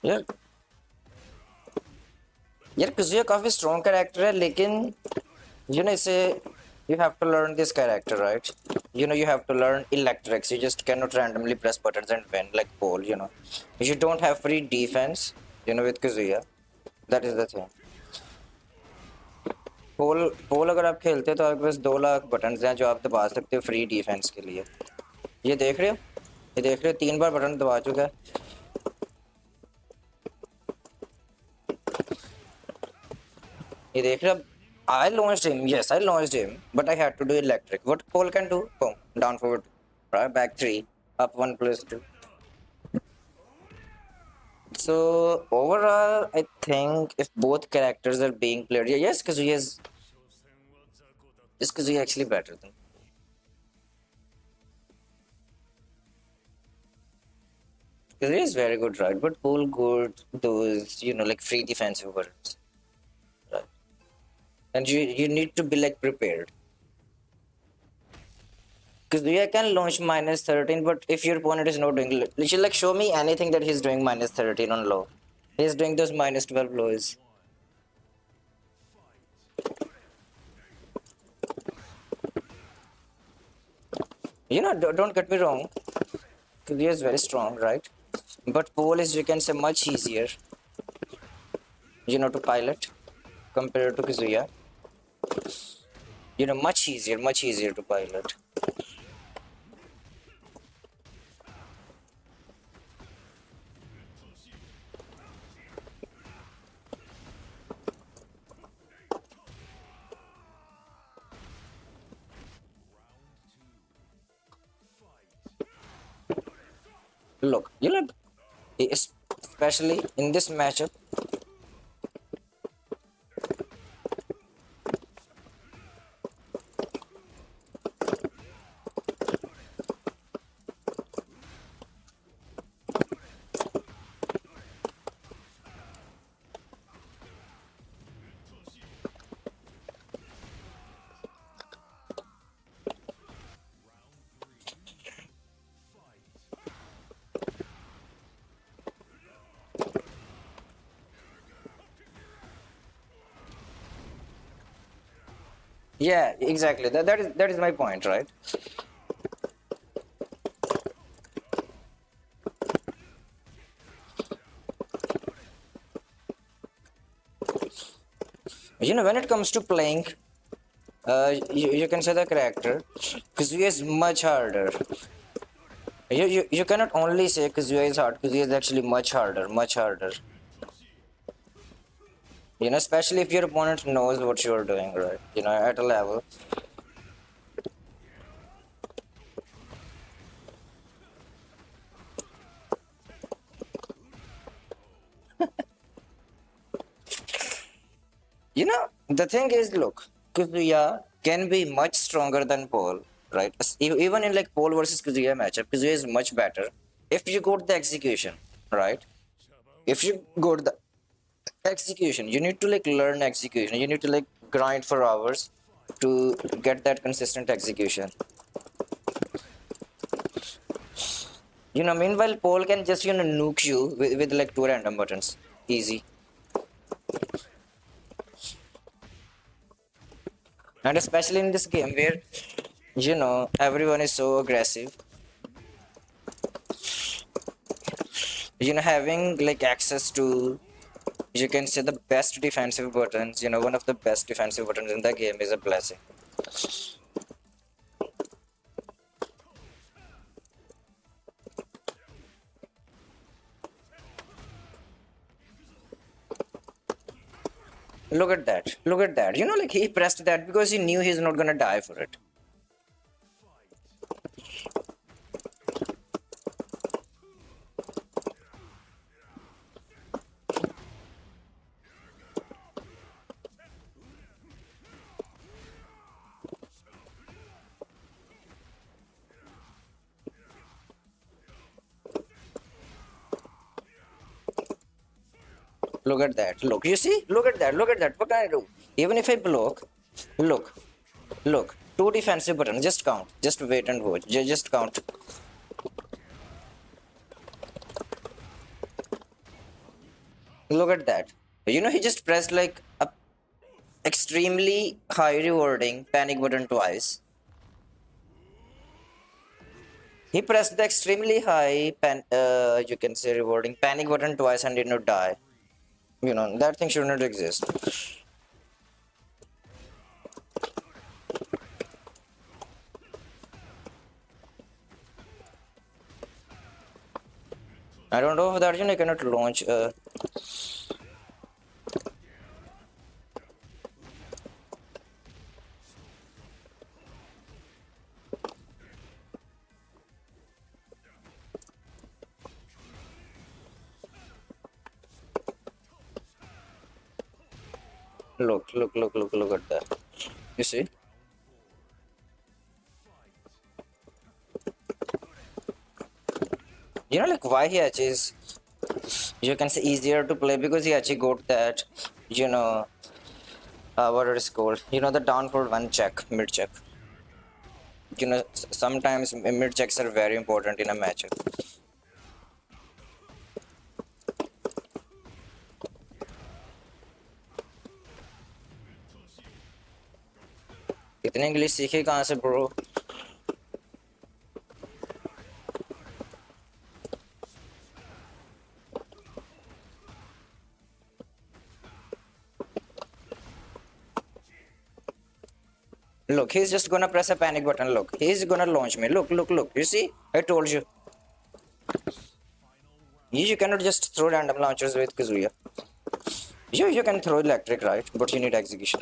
यार यार Kazuya काफी strong character है लेकिन इसे you have to learn this character, right? You have to learn electrics. You just cannot randomly press buttons and win like Paul. You don't have free defense. With Kazuya, that is the thing. पोल अगर आप खेलते तो आपके पास 2 lakh buttons हैं जो आप दबा सकते हो फ्री डिफेंस के लिए। ये देख रहे हो, 3 बार बटन दबा चुका है। ये देख रहे हो, I launched him. Yes, I launched him, but I had to do electric. What Paul can do? Boom, down forward, right back 3, up 1+2. So overall, I think if both characters are being played, yeah, Kazuya actually better than. Kazuya is very good, right? But Paul good those like free defensive buttons, right? And you need to be like prepared. Kazuya can launch -13, but if your opponent is not doing, you should like show me anything that he's doing -13 on low. He's doing those -12 lows. Don't get me wrong. Kazuya is very strong, right? But Paul is, you can say, much easier, to pilot compared to Kazuya. Much easier to pilot. Look, you look, especially in this matchup. Yeah, exactly. That is my point, right? When it comes to playing, you can say the character, Kazuya is much harder. You cannot only say Kazuya is hard. Kazuya is actually much harder, much harder. Especially if your opponent knows what you're doing, right? At a level. The thing is, look, Kazuya can be much stronger than Paul, right? Even in like Paul versus Kazuya matchup, Kazuya is much better if you got the execution, right? If you got the execution, you need to like learn execution. You need to like grind for hours to get that consistent execution. Meanwhile, Paul can just nuke you with like two random buttons, easy. And especially in this game where everyone is so aggressive, having like access to, you can say, the best defensive buttons, one of the best defensive buttons in the game is a blessing. Look at that, like he pressed that because he knew he's not gonna die for it. Look at that. Look, you see? Look at that. What can I do? Even if I block, look, look. Two defensive buttons. Just count. Just wait and watch. Just count. Look at that. He just pressed like a extremely high rewarding panic button twice. He pressed the extremely high you can say rewarding panic button twice and did not die. That thing should not exist. I don't know if that I cannot launch. Look at that. You see? Like why he is, you can say, easier to play because he actually got that, what it is called, the down for one check, mid check. Sometimes mid checks are very important in a matchup. इतने English सीखे कहाँ से bro? Look, he's just gonna press a panic button. Look, he's gonna launch me. Look. You see? I told you. You cannot just throw random launchers with Kazuya. You can throw electric, right? But you need execution.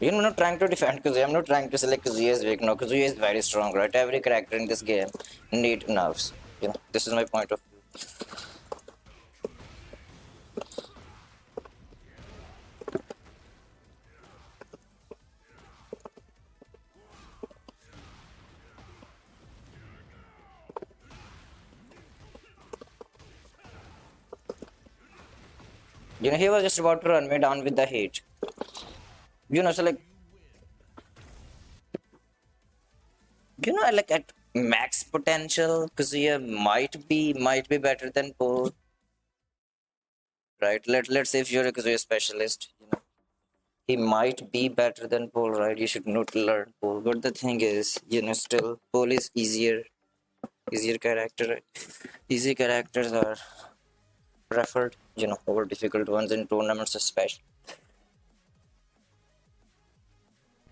You know, I'm not trying to defend Kazuya. I'm not trying to say like Kazuya is weak. No, Kazuya is very strong, right? Every character in this game need nerfs. You know, this is my point of view. You know, he was just about to run me down with the heat. You know, so like, you know, like at max potential, Kazuya might be better than Paul, right? Let's say if you're a Kazuya specialist, you know, he might be better than Paul, right? You should not learn Paul. But the thing is, you know, still Paul is easier character, right? Easy characters are preferred, you know, over difficult ones in tournaments, especially.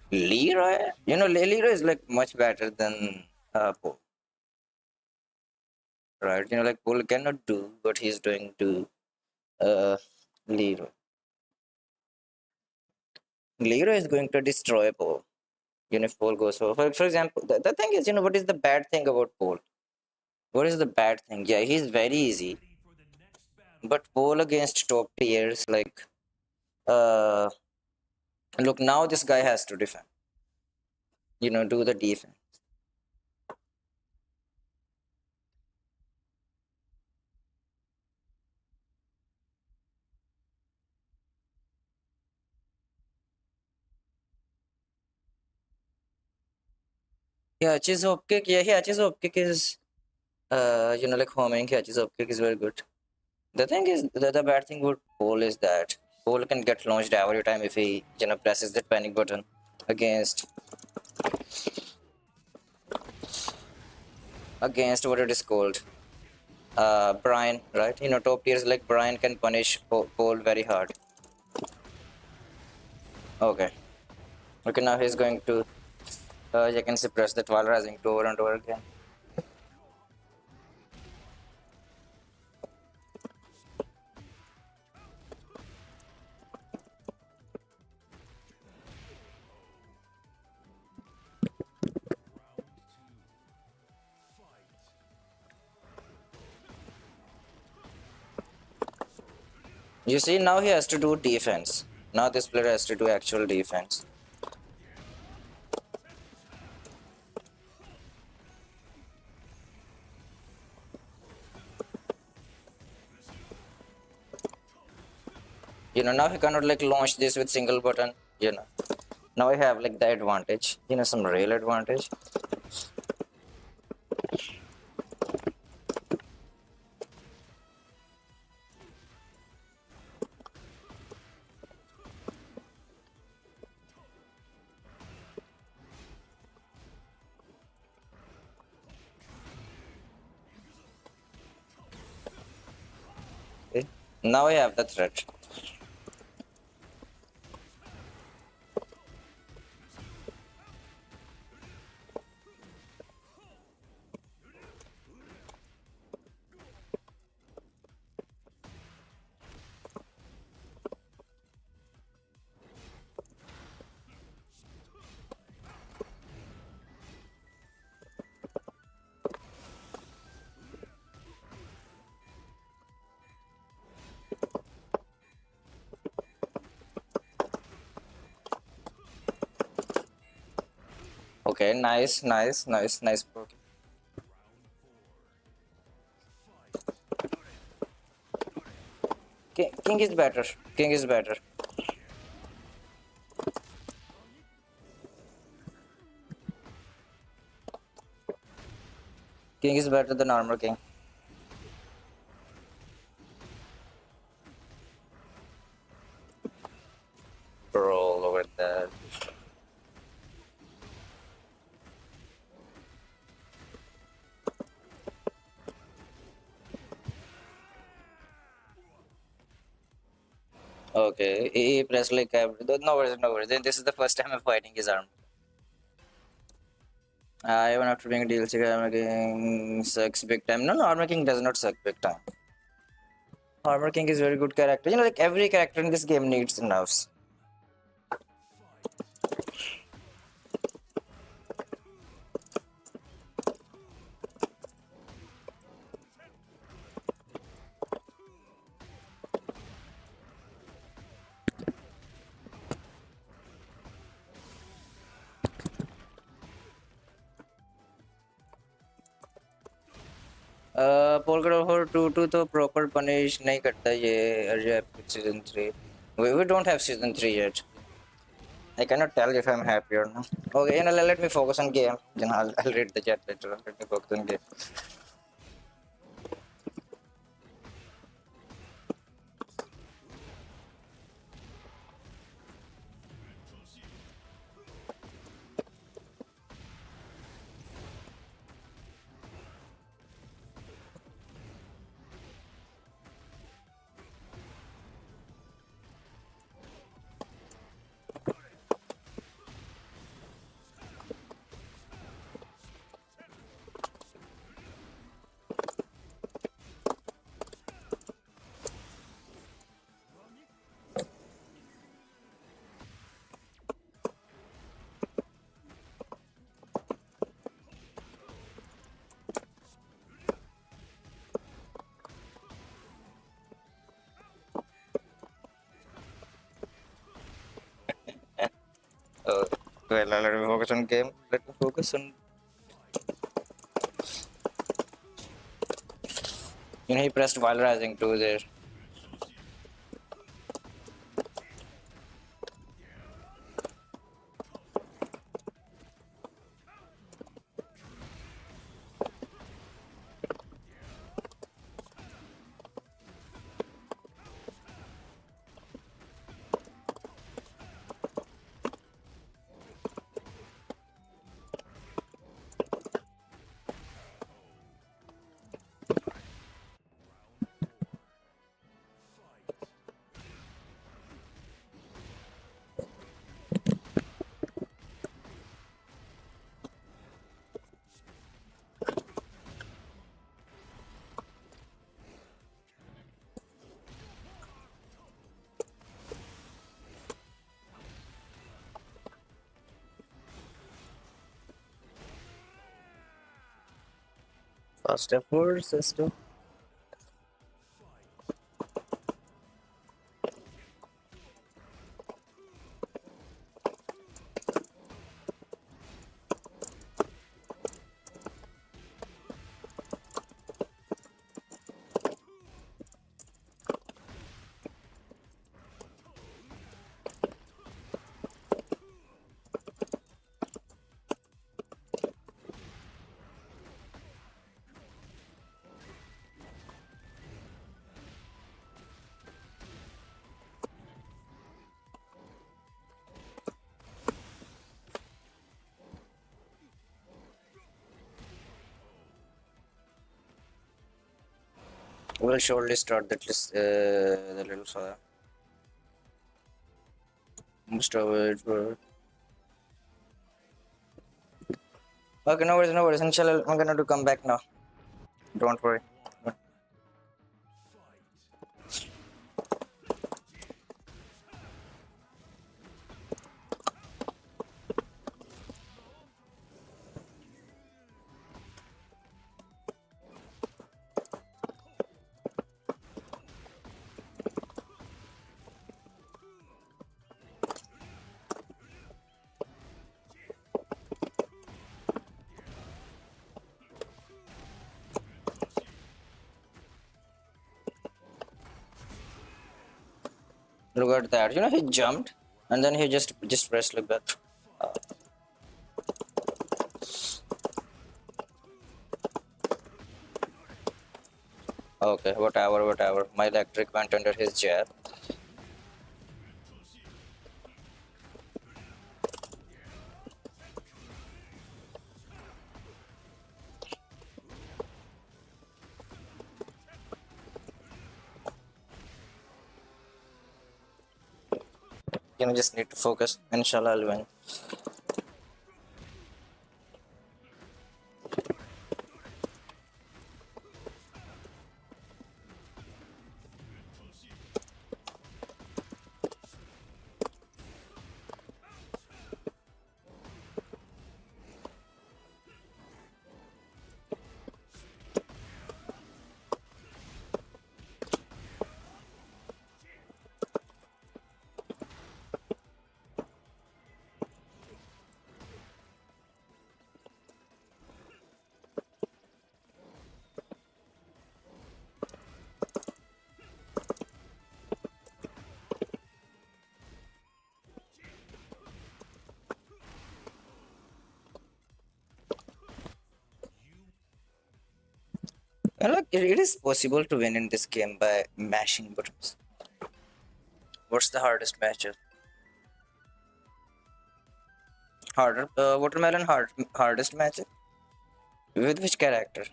Leroy, you know, Leroy is like much better than Paul, right? You know, like Paul cannot do what he's doing to Leroy. Leroy is going to destroy Paul. You know, if Paul goes for example, the thing is, you know, what is the bad thing about Paul? What is the bad thing? Yeah, he's very easy, but Paul against top tiers, like, uh, look, now this guy has to defend. You know, do the defense. Yeah, Chase Hope Kick. Yeah, Chase Hope Kick is, you know, like homing. Yeah, Chase Hope Kick is very good. The thing is, the bad thing with Paul is that Paul can get launched every time if he, you know, presses that panic button against what it is called. Brian, right? You know, top tiers like Brian can punish Paul very hard. Okay. Okay, now he's going to, you can suppress that while rising to over and over again. You see, now he has to do defense. Now this player has to do actual defense. You know, now he cannot like launch this with single button. You know, now I have like the advantage. You know, some real advantage. Okay. Now I have the threat. Okay, nice. King is better. King is better. King is better than Armor King. Roll over there. Okay, he pressed like no worries. Then this is the first time I'm fighting his arm. Even after being a DLC, Armor King sucks big time. No, Armor King does not suck big time. Armor King is very good character. You know, like every character in this game needs nerfs. Polkar और 2 तो proper punish नहीं करता ये अर्जे season 3. We don't have season 3 yet. I cannot tell if I'm happy or not. Okay, let me focus on game. Then I'll read the chat later. Let me focus on game. Uh, well, let me focus on game. Let me focus on. He pressed while rising too there. Fast F4 system. We'll surely start that list, the little fire. Most of it. Okay, no worries, no worries. Inshallah, I'm gonna come back now. Don't worry. Look at that. He jumped and then he just pressed like that. Okay, whatever. My electric went under his jab. Just need to focus. Inshallah, I'll win. And look, it is possible to win in this game by mashing buttons. What's the hardest matchup? Hardest matchup? With which character?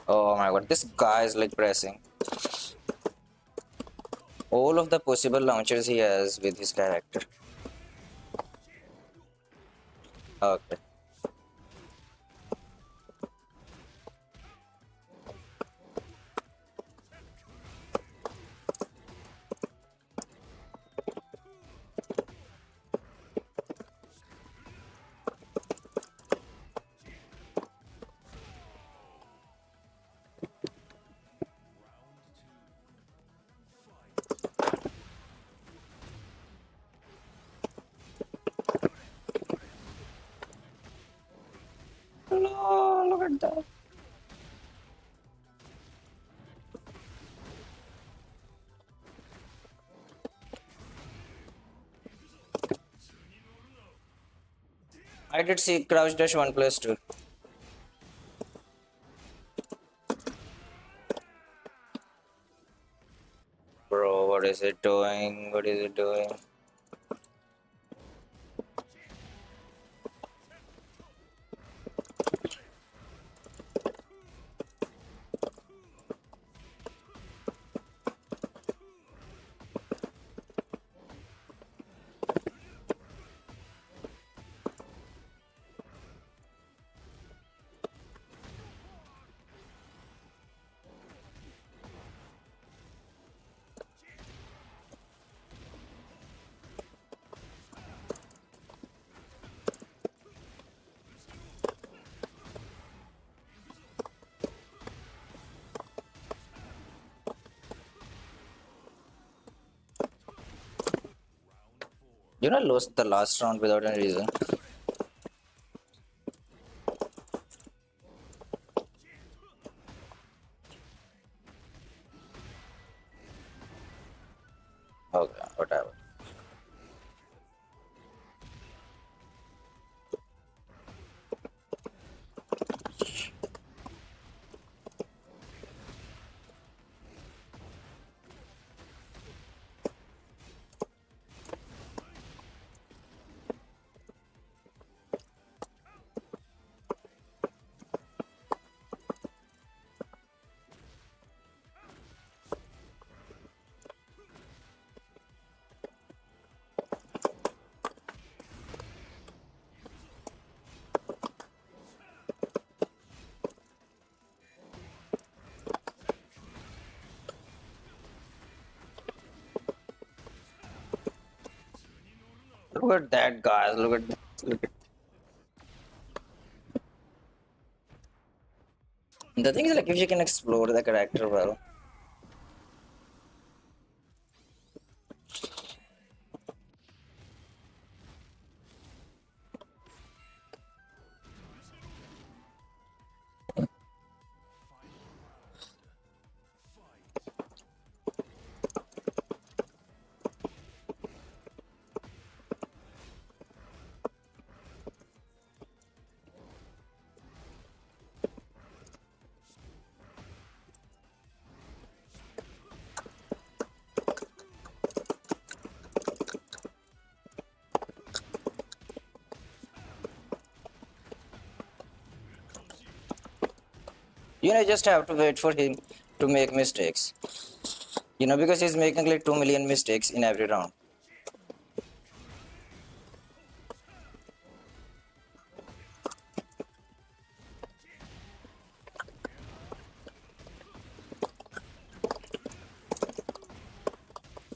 Oh my god, this guy is like pressing all of the possible launchers he has with his character. Okay. No, look at that. I did see crouch dash 1+2. Bro, what is it doing? What is it doing? You know, I lost the last round without any reason. Okay, whatever. Look at that, guys. Look at that. Look at. The thing is, like, if you can explore the character well, you know, you just have to wait for him to make mistakes. You know, because he's making like 2 million mistakes in every round.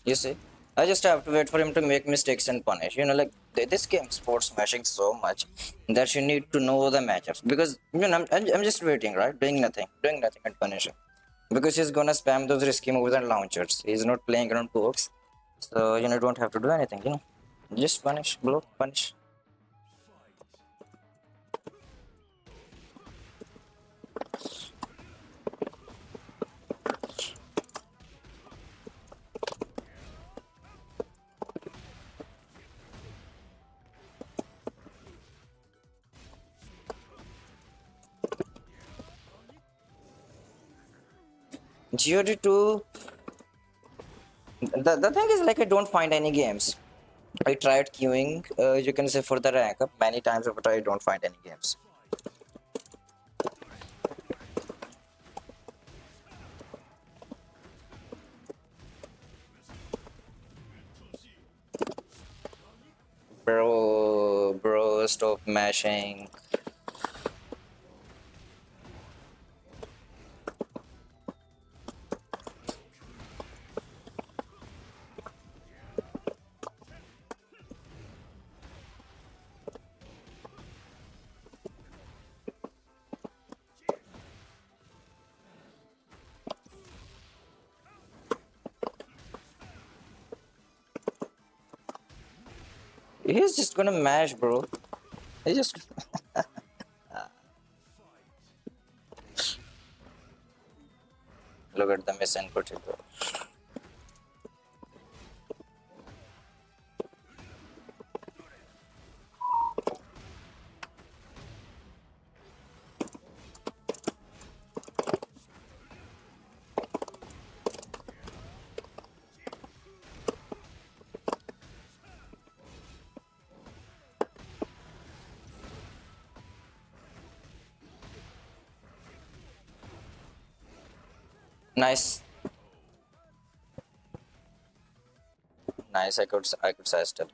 You see, I just have to wait for him to make mistakes and punish. You know, like this game sports smashing so much that you need to know the matchups because you know I'm just waiting, right, doing nothing and punishing because he's gonna spam those risky moves and launchers. He's not playing around pokes, so you know, don't have to do anything. You know, just punish, block, punish. GOD2, the thing is like I don't find any games. I tried queuing, you can say for the rank up many times, but I don't find any games. Bro, stop mashing. He's just gonna mash, bro. He just look at the miss input, bro. Nice, nice. I could say still.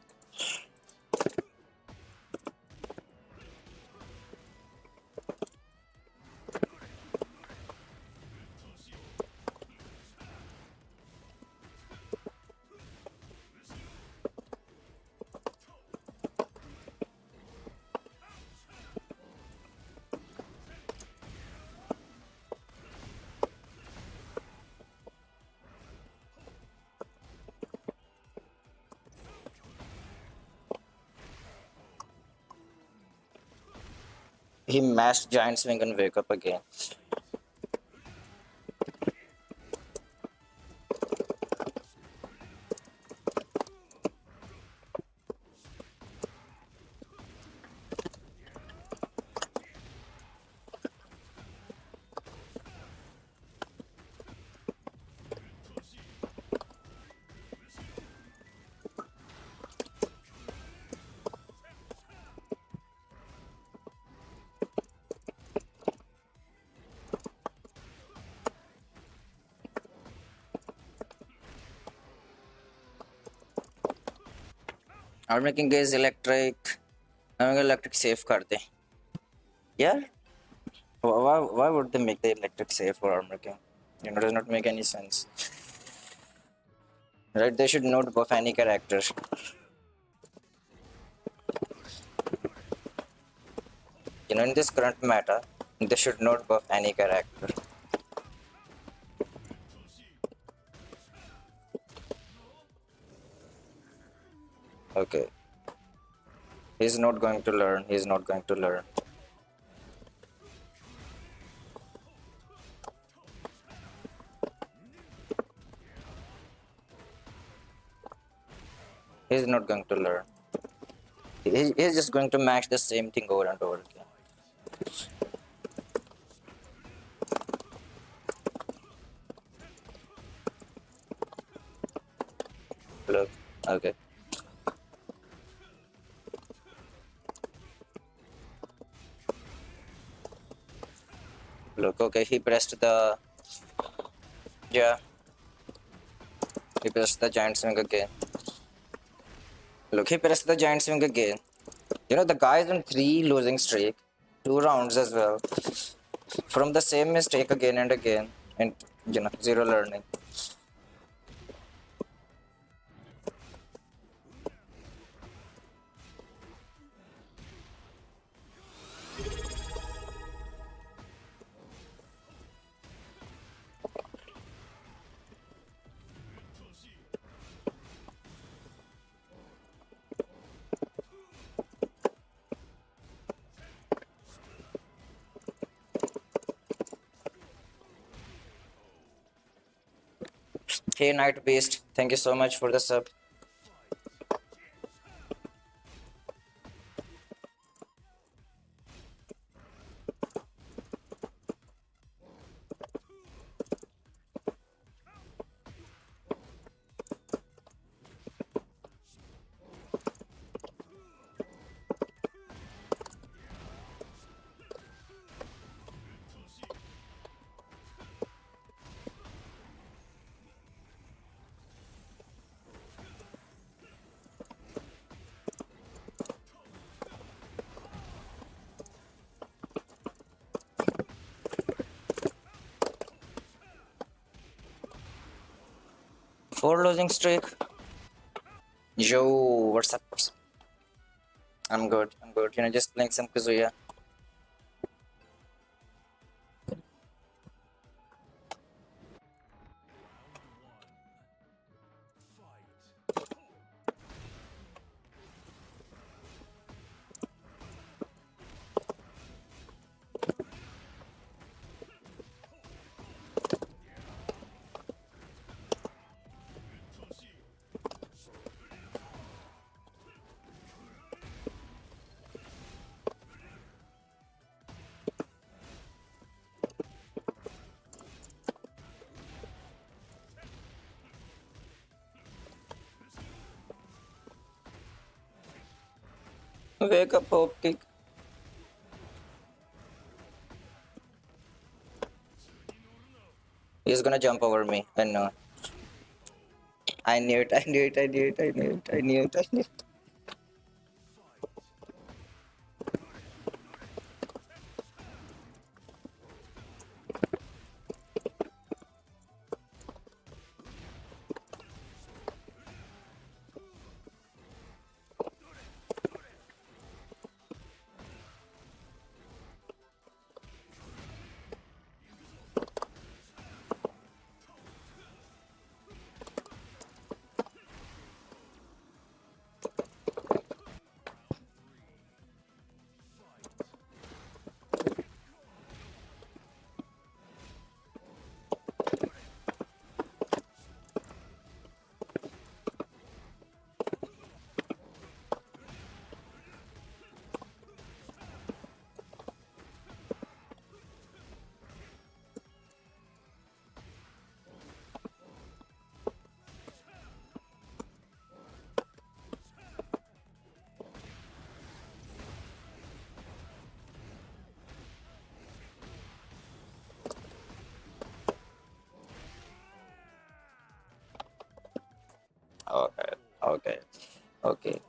He mashed giant swing and wake up again. Are making guys electric. I'm electric safe कर दे. Yeah. Why would they make the electric safe for armor king? Does not make any sense. Right? They should not buff any character. In this current meta, they should not buff any character. Okay. He's not going to learn. He's not going to learn. He's not going to learn. He's just going to match the same thing over and over again. Look. Okay. Look, okay, he pressed the... Yeah. He pressed the giant swing again. Look, he pressed the giant swing again. The guy is on 3 losing streak. 2 rounds as well. From the same mistake again and again. And, 0 learning. Hey, Night Beast. Thank you so much for the sub. 4 losing streak. Yo, what's up? I'm good. I'm good. Just playing some Kazuya. Wake up, Hope Kick. He's gonna jump over me. I know. I knew it. I knew it. I knew it. I knew it. I knew it. I knew it. Okay. Okay. Okay.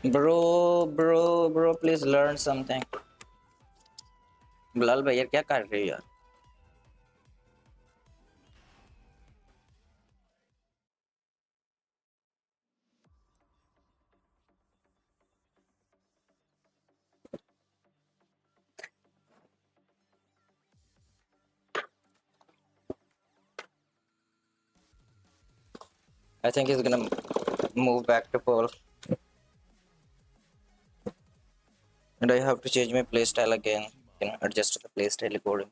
Bro, please learn something. Bilal भैया क्या कर रही है यार? I think he's gonna move back to Pearl. And I have to change my playstyle again. Adjust the playstyle according.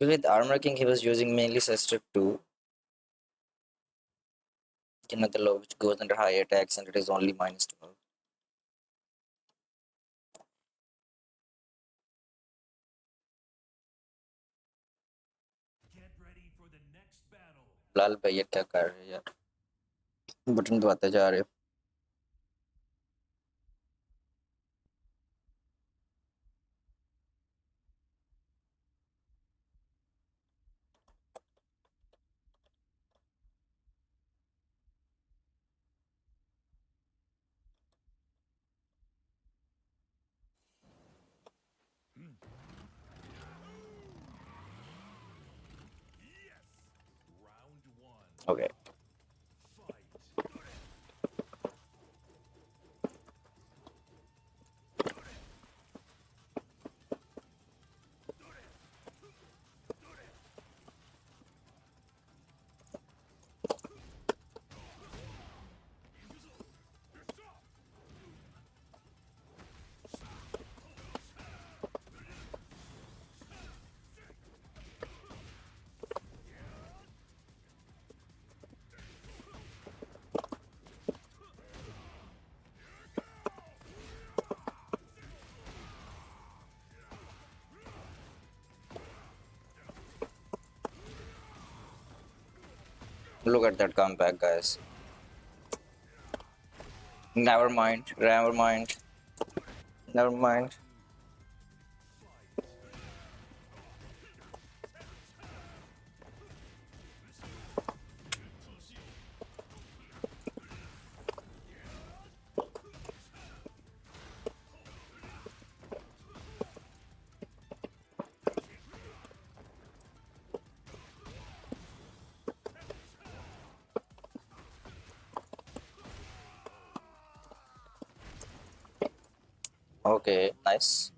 With Armor King, he was using mainly Sestrip 2. The low which goes under high attacks and it is only -12. लाल भैया क्या कर रहे हैं यार? Button दबाते जा रहे हो. Okay. Look at that comeback, guys. Never mind. Never mind. Never mind. Okay, nice.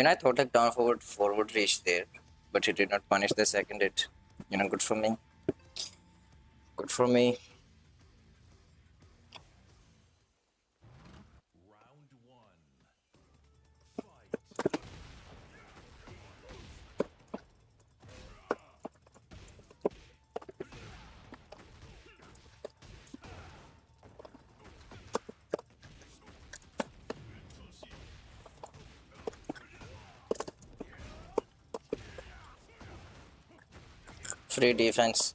I thought like down forward reach there, but he did not punish the second hit. Good for me. Good for me. Round one. Fight. 3 defense.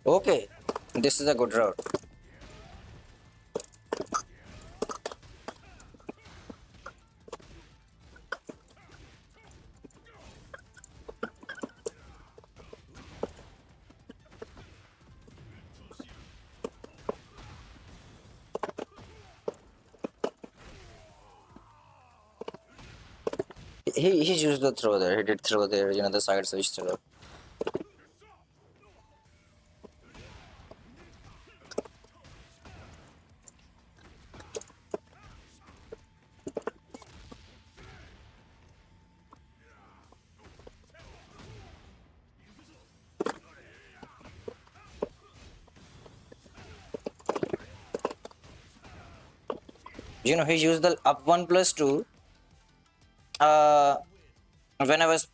Okay, this is a good route. He used the throw there. He did throw there. The side switch throw. He used the up 1+2. Uh, when I was,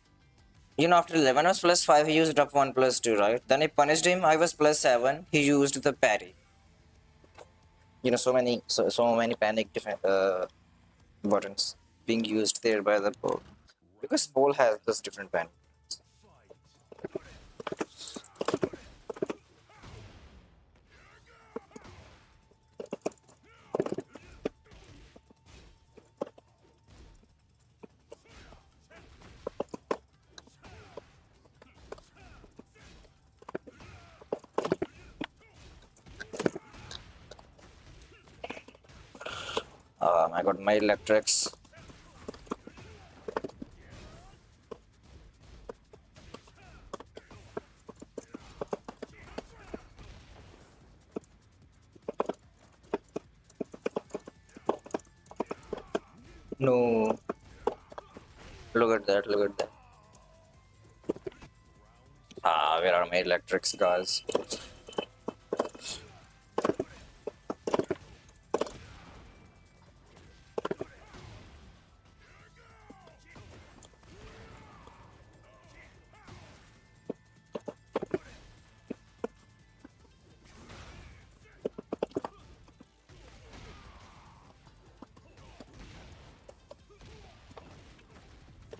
after 11 I was +5, he used up 1+2, right? Then I punished him. I was +7. He used the parry. So many panic buttons being used there by the Paul, because Paul has this different panic. I got my electrics. No, look at that, look at that. Ah, where are my electrics, guys?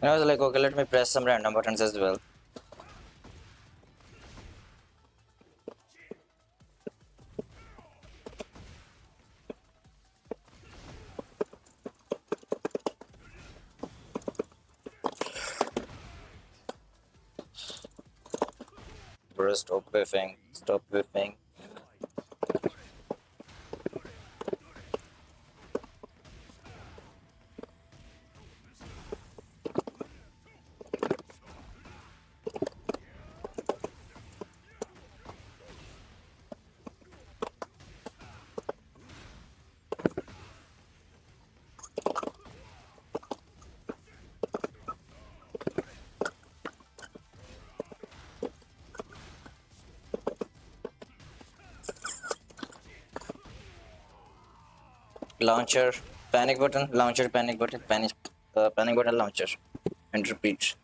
And I was like, okay, let me press some random buttons as well. Bro, stop whiffing, stop whiffing. Launcher, panic button, launcher, panic button, launcher, and repeat.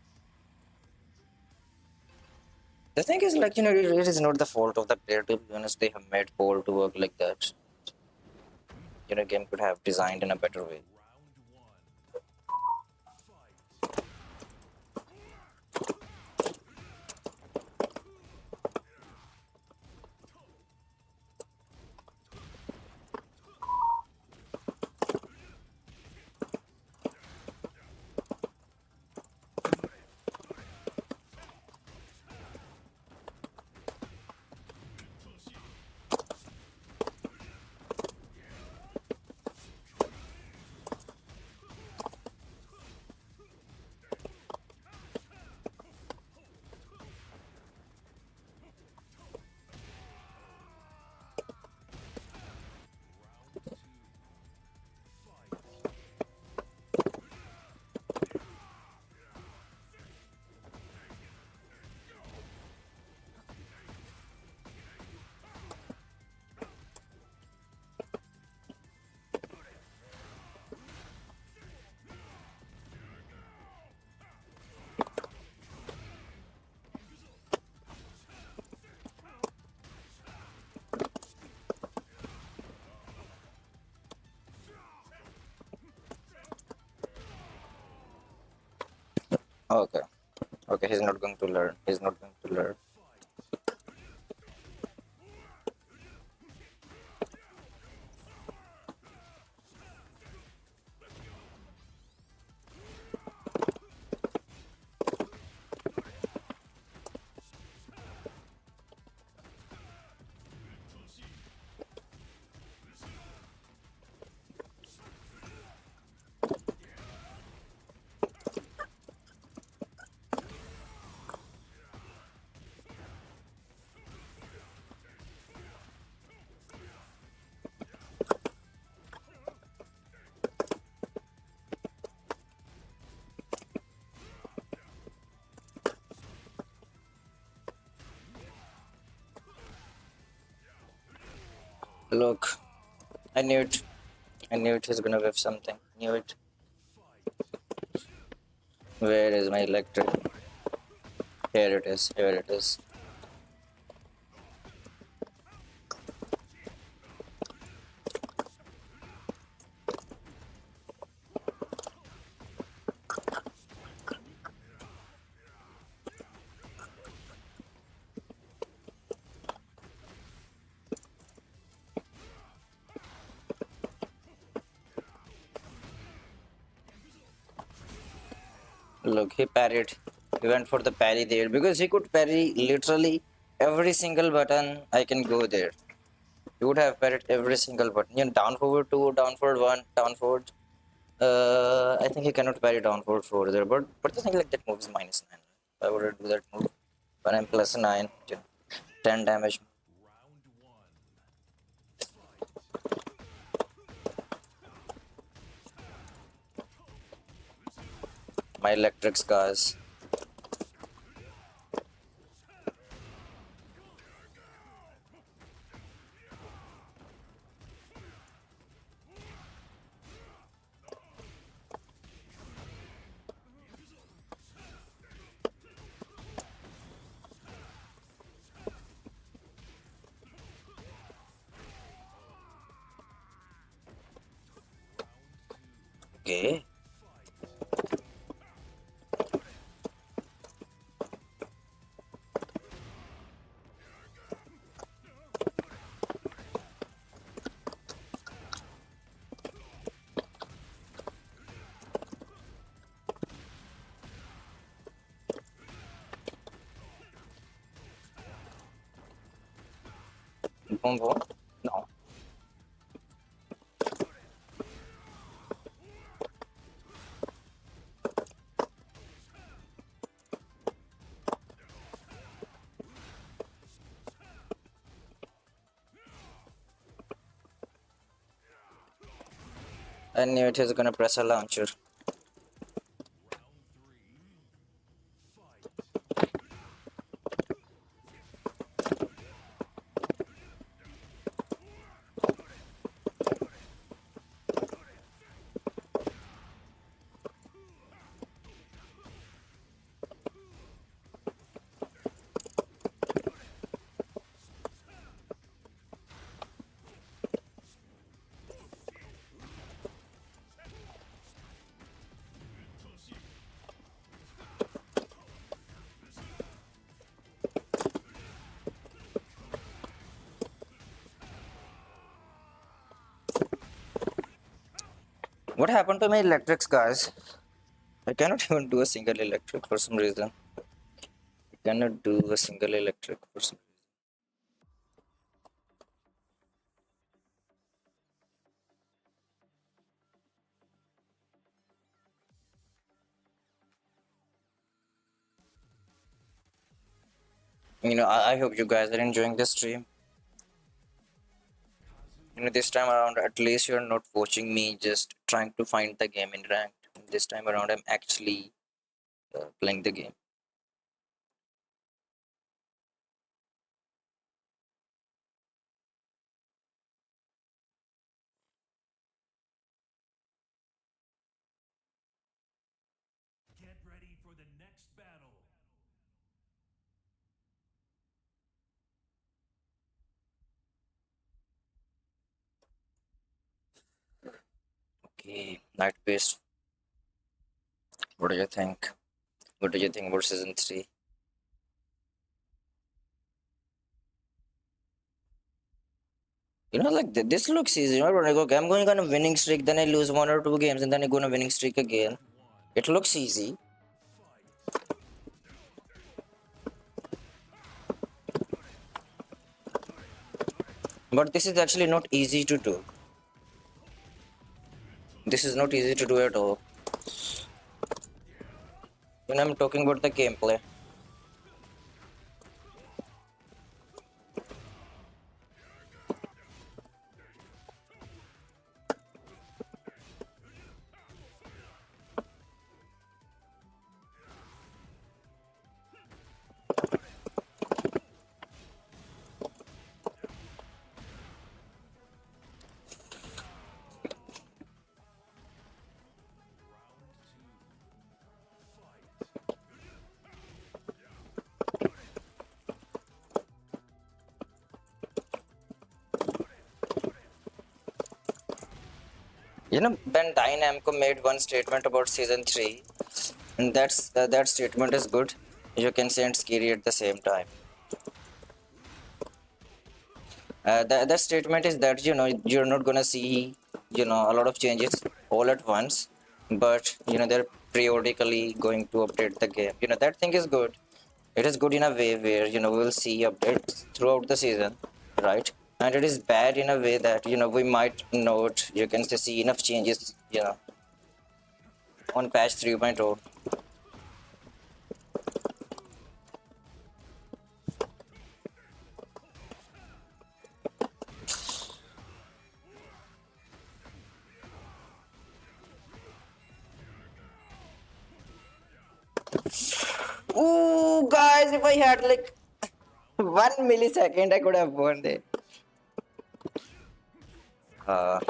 The thing is, like, it is not the fault of the player, to be honest. They have made Paul to work like that. Game could have designed in a better way. Okay. Okay, he's not going to learn. He's not going to learn. Look, I knew it. I knew it. He's gonna whiff something. Knew it. Where is my electric? Here it is. Here it is. Look, he parried. He went for the parry there because he could parry literally every single button. I can go there. He would have parried every single button. Down forward 2, down forward 1, down forward. I think he cannot parry down forward 4 there. But the thing like that move is -9. Why would I do that move? When I'm +9, 10 damage. My electric scars. Okay. Boom, boom. No. I knew it was gonna press a launcher. What happened to my electric scars? I cannot even do a single electric for some reason. I cannot do a single electric for some I hope you guys are enjoying this stream. This time around, at least you're not watching me just trying to find the game in ranked. This time around, I'm actually playing the game. Get ready for the next battle. Okay, Night Beast. What do you think? What do you think about season 3? Like this looks easy. When I go, okay, I'm going on a winning streak, then I lose 1 or 2 games, and then I go on a winning streak again. It looks easy. But this is actually not easy to do. This is not easy to do at all. I'm talking about the gameplay. Bandai Namco made one statement about season 3, and that statement is good. You can say it's scary at the same time. That statement is that you're not gonna see a lot of changes all at once, but they're periodically going to update the game. That thing is good. It is good in a way where we will see updates throughout the season, right? And it is bad in a way that we might not you can say see enough changes on patch 3.0. Ooh, guys, if I had like 1 millisecond, I could have won it. Uh,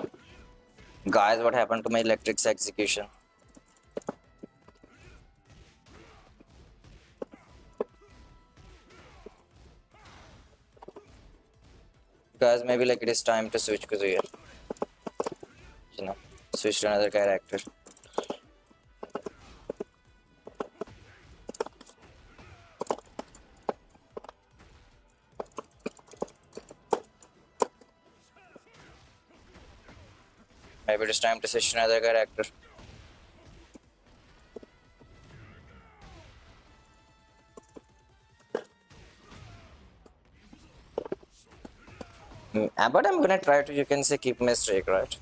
guys, what happened to my electric's execution? Guys, maybe like it is time to switch Kazuya. You know, switch to another character. Maybe it is time to switch to another character. But I'm gonna try to, you can say, keep my streak, right?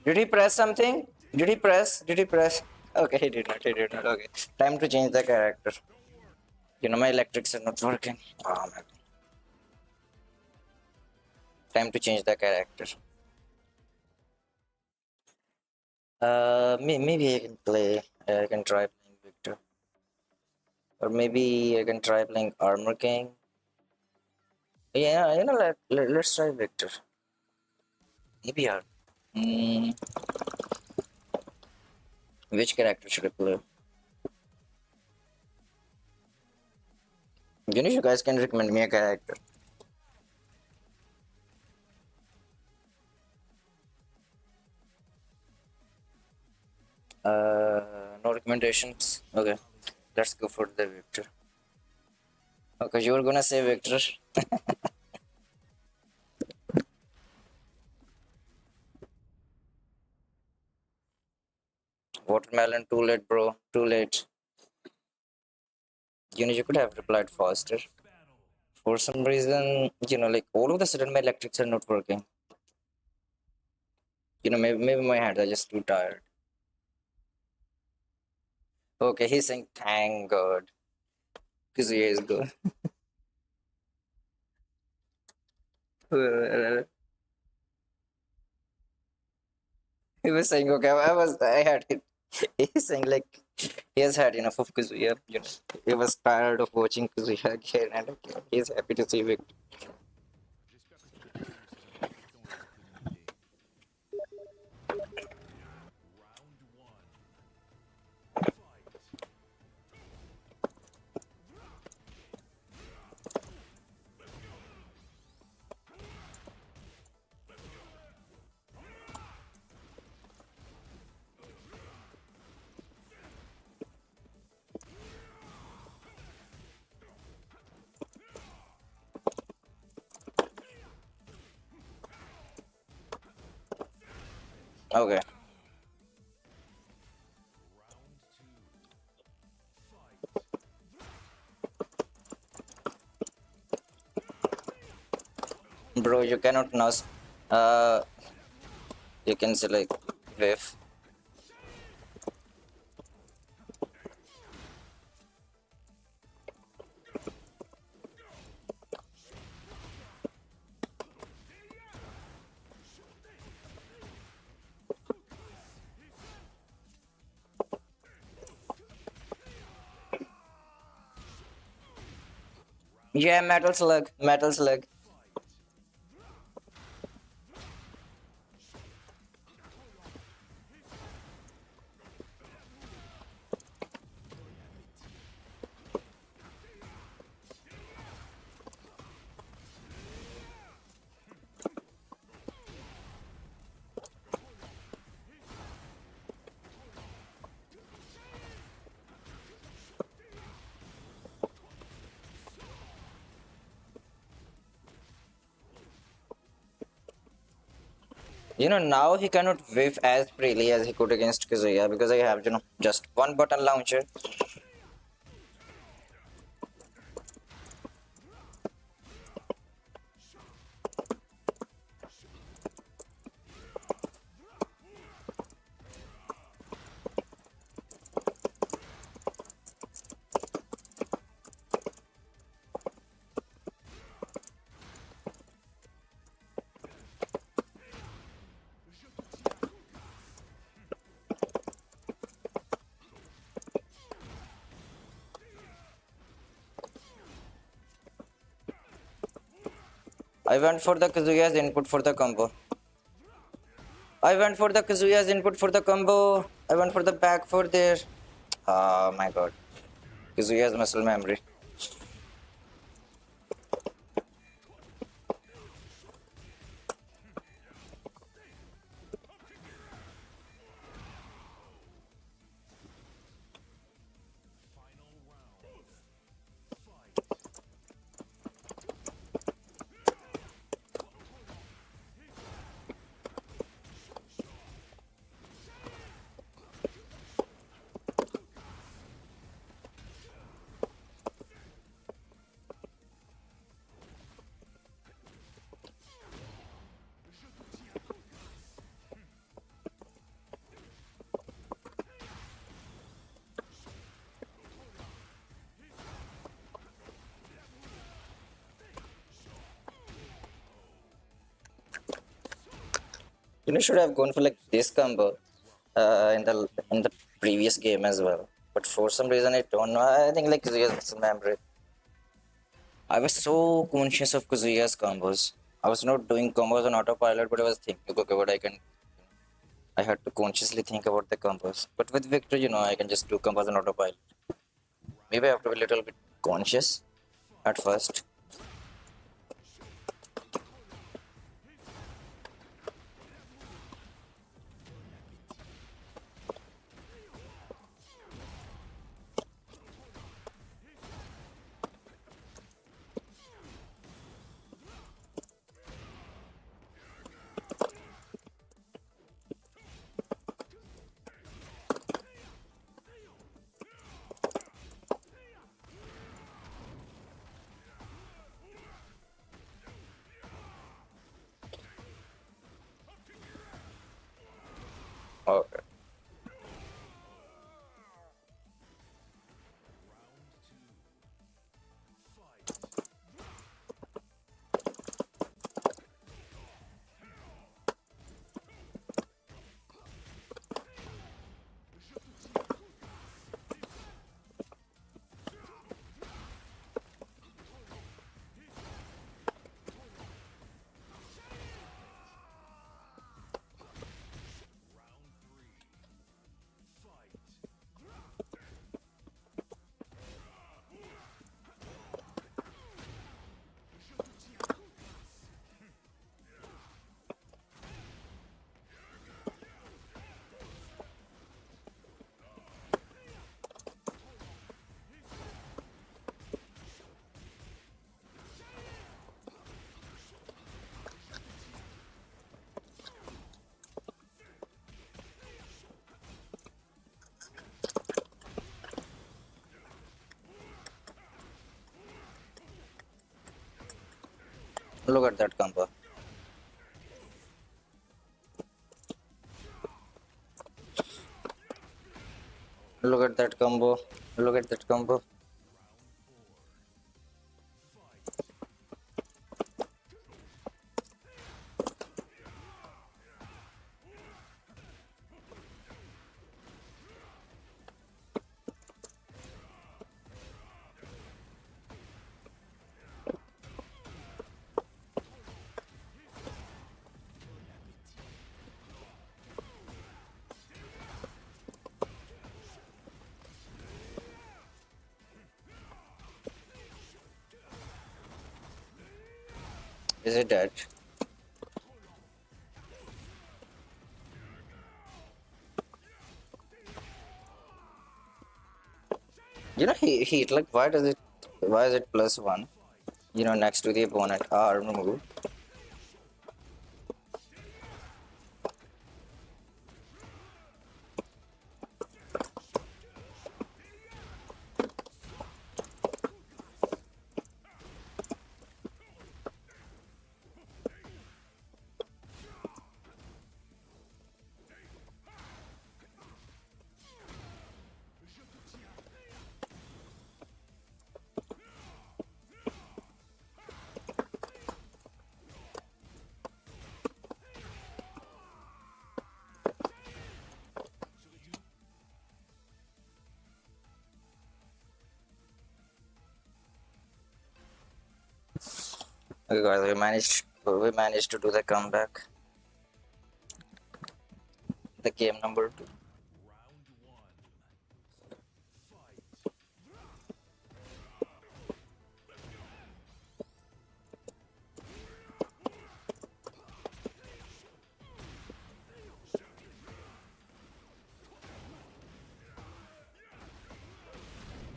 Did he press something? Did he press? Did he press? Okay, he did not. He did not. Okay. Time to change the character. You know, my electrics are not working. Oh my. Time to change the character. Maybe I can play. I can try playing Victor. Or maybe I can try playing Armor King. Yeah, you know, let's try Victor. Maybe Armor. Mm, which character should I play? You know, you guys can recommend me a character. No recommendations. Okay, let's go for the Victor. Okay, you were gonna say Victor. Watermelon, too late, bro. Too late. You know, you could have replied faster. For some reason, you know, like all of the sudden my electrics are not working. You know, maybe my hands are just too tired. Okay, he's saying thank God. Kazuya is good. He was saying, okay, I had it. He's saying like he has had enough of Kazuya. You know, he was tired of watching Kazuya again and again. He's happy to see Victor. Okay. Bro, you cannot now. Uh, you can say like wave. Yeah, metal slug, metal slug. You know, now he cannot whiff as freely as he could against Kazuya because I have, you know, just one button launcher. I went for the Kazuya's input for the combo. I went for the Kazuya's input for the combo. I went for the back for there. Oh my god. Kazuya's muscle memory. You know, should have gone for like this combo in the previous game as well. But for some reason, I don't know. I think like Kazuya's muscle memory. I was so conscious of Kazuya's combos. I was not doing combos on autopilot, but I was thinking, okay, what I can. I had to consciously think about the combos. But with Victor, you know, I can just do combos on autopilot. Maybe I have to be a little bit conscious at first. Okay. Look at that combo. Look at that combo. Look at that combo. Is it dead? You know, he like why is it +1? You know, next to the opponent arm move. Okay, guys, we managed to do the comeback. The game number two. Round one. Fight.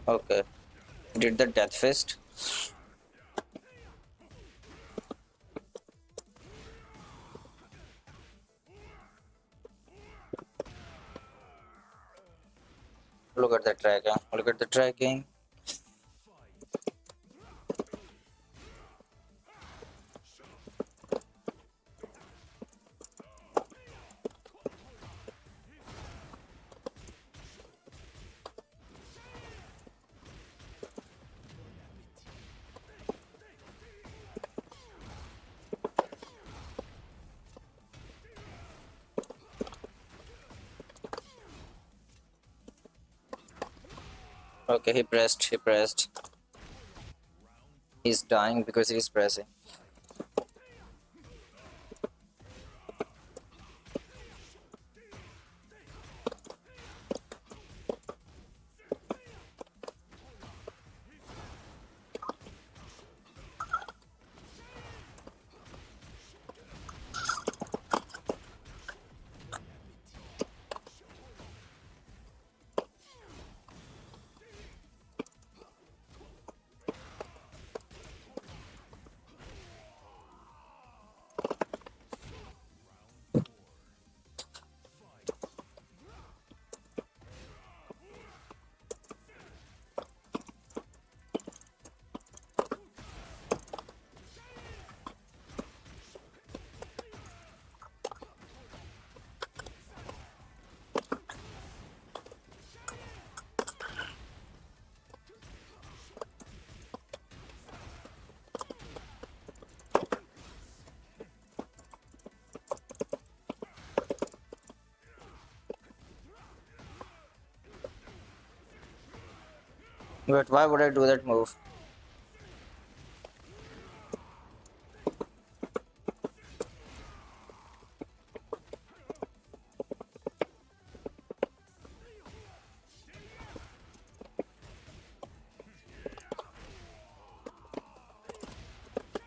Okay, did the death fist. Look at the tracking. Look at the tracking. Fight. Okay, he pressed. He pressed. Round He's three. dying because he's pressing. Round four. Fight. But why would I do that move?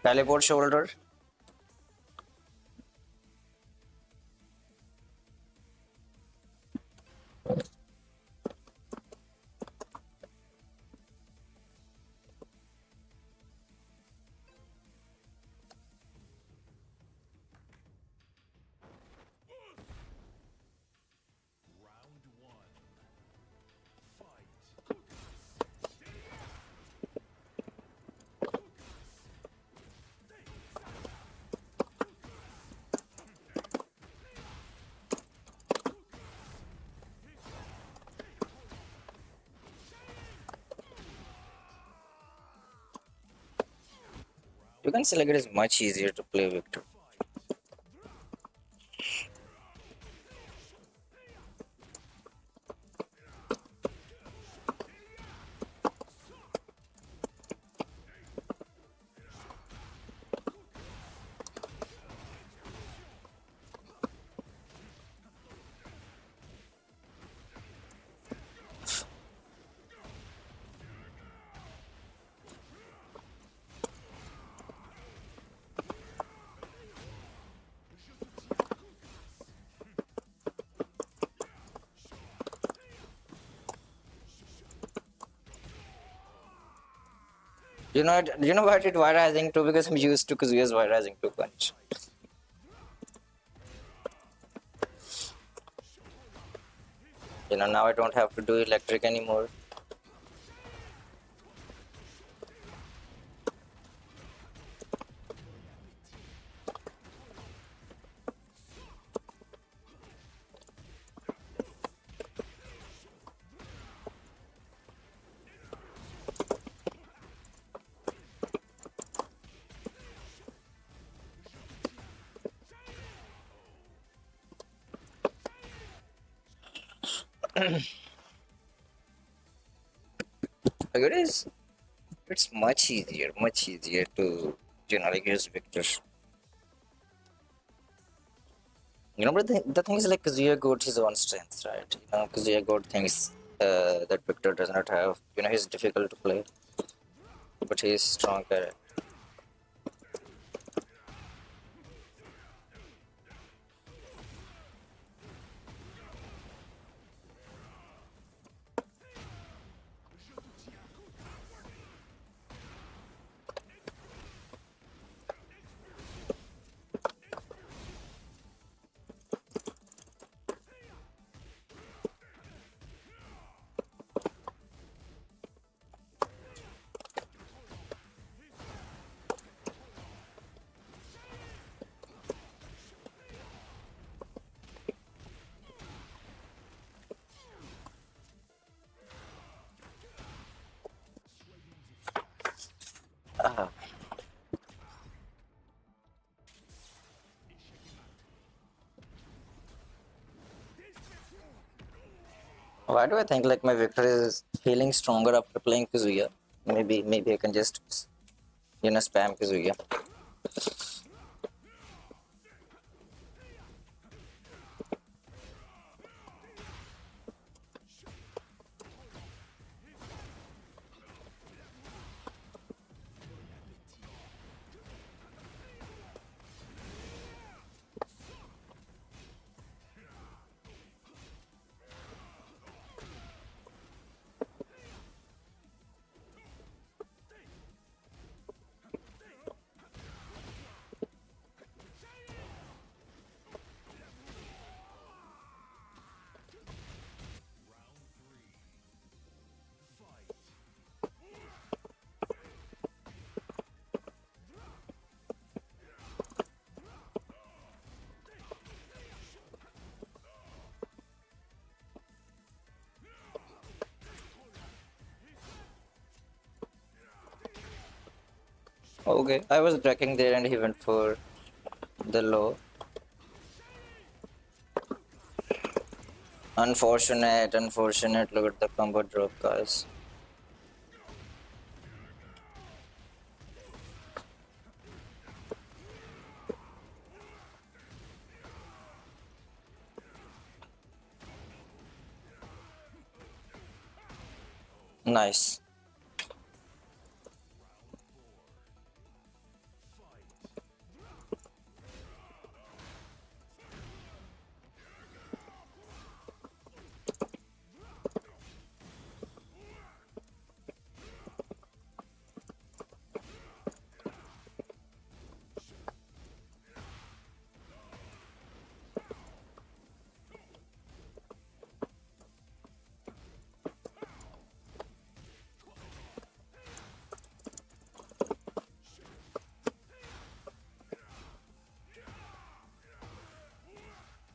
Teleport shoulder. Round one. Fight. You can see like it is much easier to play Victor. Fight. You know why I did Wire Rising 2? Because I'm used to Kazuya's Wire Rising 2 punch. Now I don't have to do electric anymore. Like it's much easier to like he's Victor. But the thing is, like, Kazuya got his own strengths, right? Kazuya got things that Victor does not have. He's difficult to play, but he's stronger. Ah. Why do I think like my Victor is feeling stronger after playing Kazuya? Maybe I can just spam Kazuya. Okay, I was tracking there and he went for the low. Unfortunate. Look at the combo drop, guys. Nice.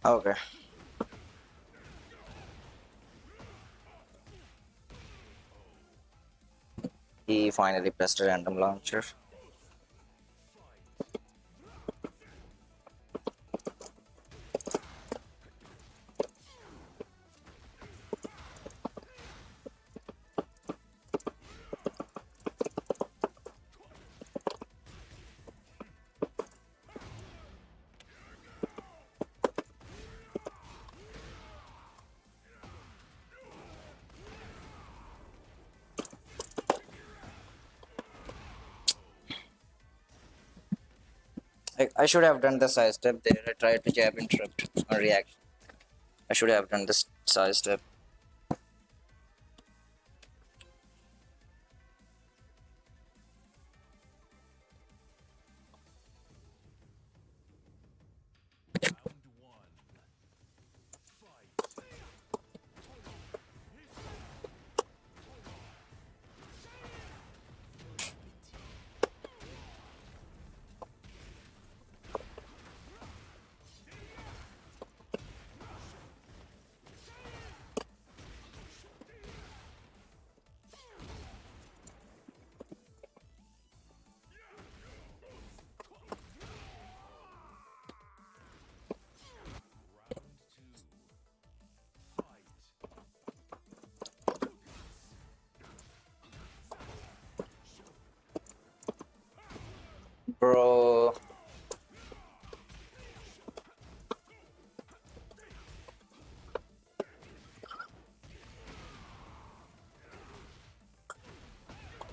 Okay. He finally pressed a random launcher. I should have done the side step there. I tried to jab interrupt on reaction. I should have done this side step. Bro.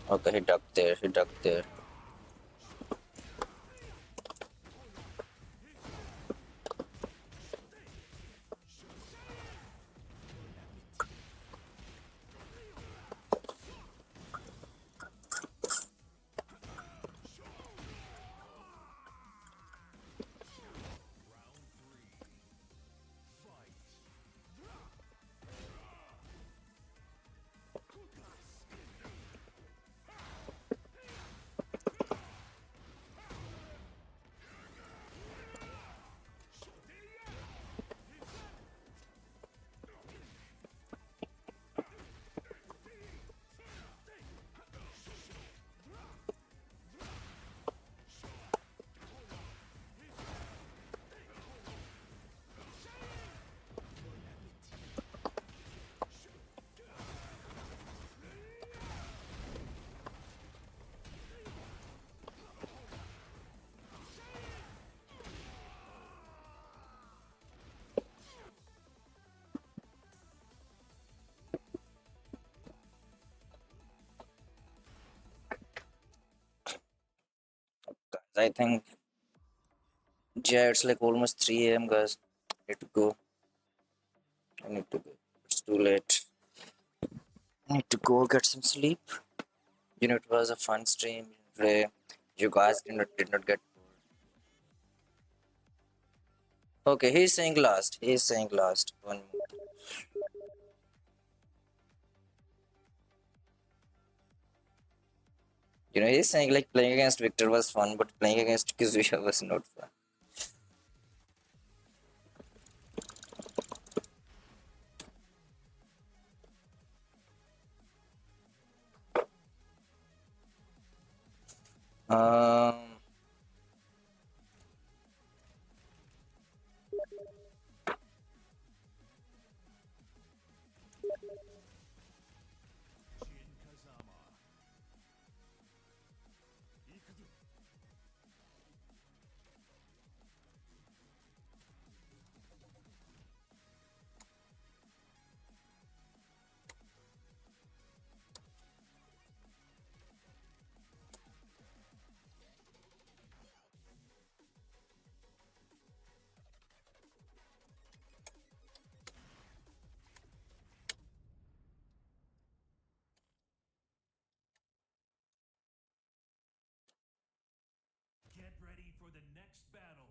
Okay, he ducked there. He ducked there. Guys, I think, yeah, it's like almost 3 a.m. guys. I need to go. I need to go. It's too late. I need to go get some sleep. It was a fun stream. Today. You guys did not get bored. Okay, he's saying last. He's saying last. One more. He's saying like playing against Victor was fun, but playing against Kazuya was not fun. Um, Shin Kazama. Ikuzu. Get ready for the next battle.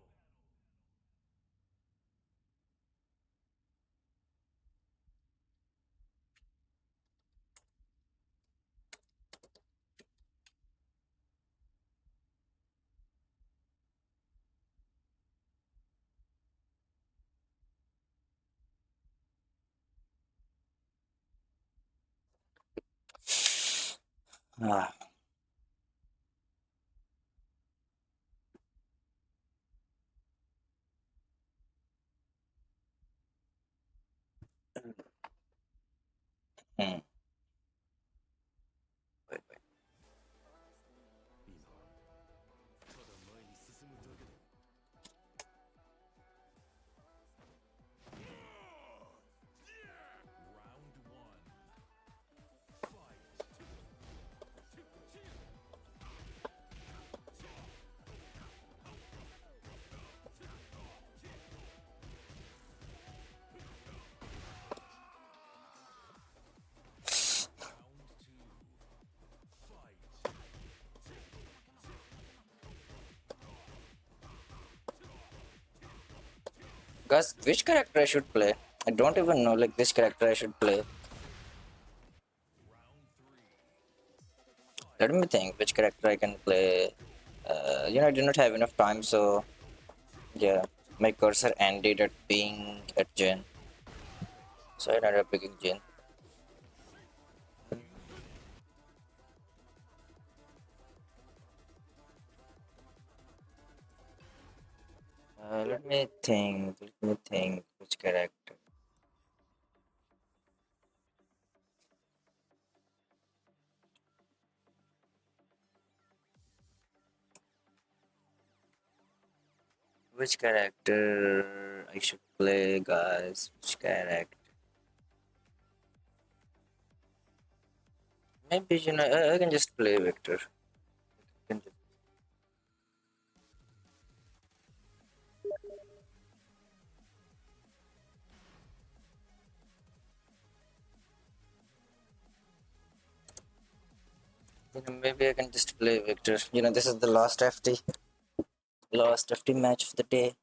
ah, hmm. Wait, wait. 今はただ前に進むだけだ。Round one. Fight. Round two. Fight. Guys, which character I should play? I don't even know like which character I should play. Round three. Let me think which character I can play. I did not have enough time, so yeah, my cursor ended at being at Jin, so I ended up picking Jin. Let me think. Let me think which character. Which character I should play, guys? Which character? Maybe I can just play Victor. I can just- maybe I can just play Victor. This is the last FT match of the day.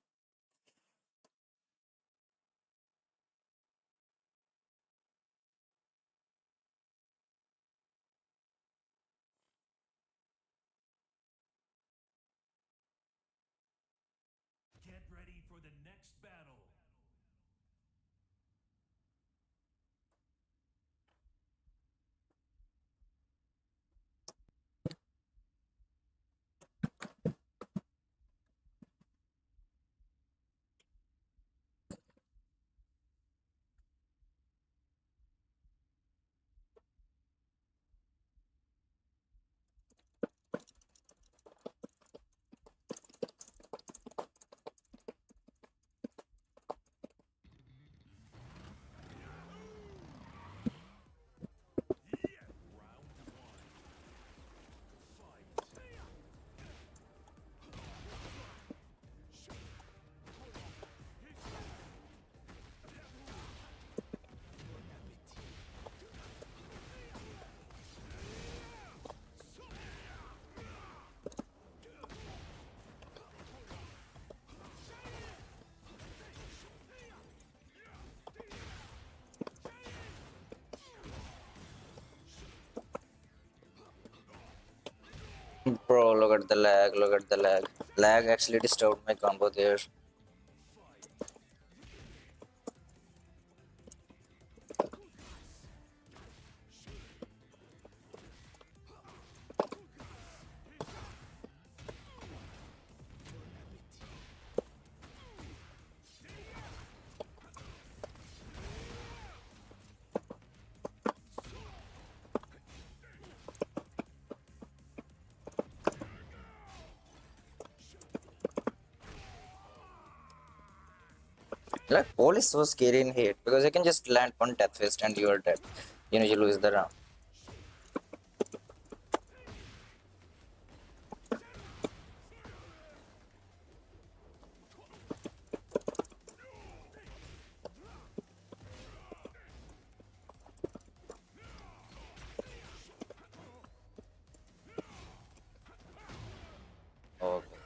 Get ready for the next battle. Bro, look at the lag. Look at the lag. Lag actually disturbed my combo there. Like, Paul is so scary in hate because you can just land one death fist and you're dead. You lose the round. Okay.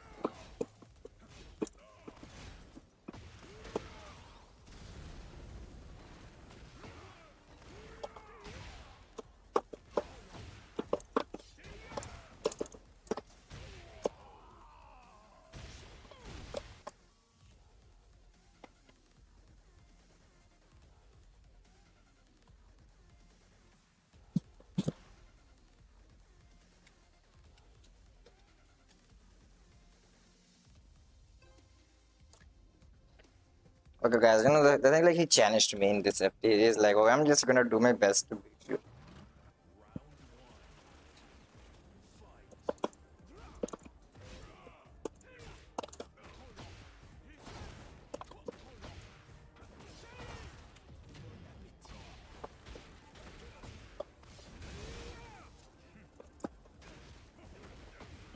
Okay, guys, the thing like he challenged me in this FT. He is like, okay, I'm just gonna do my best to beat you.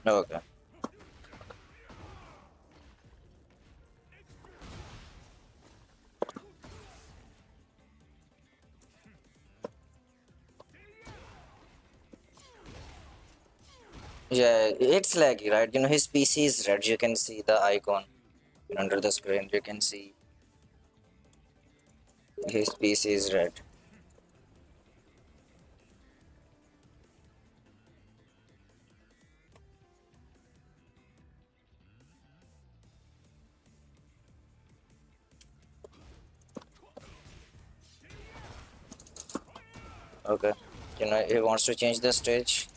Okay. Yeah, it's laggy, right? His PC is red. You can see the icon under the screen. You can see his PC is red. Okay. He wants to change the stage.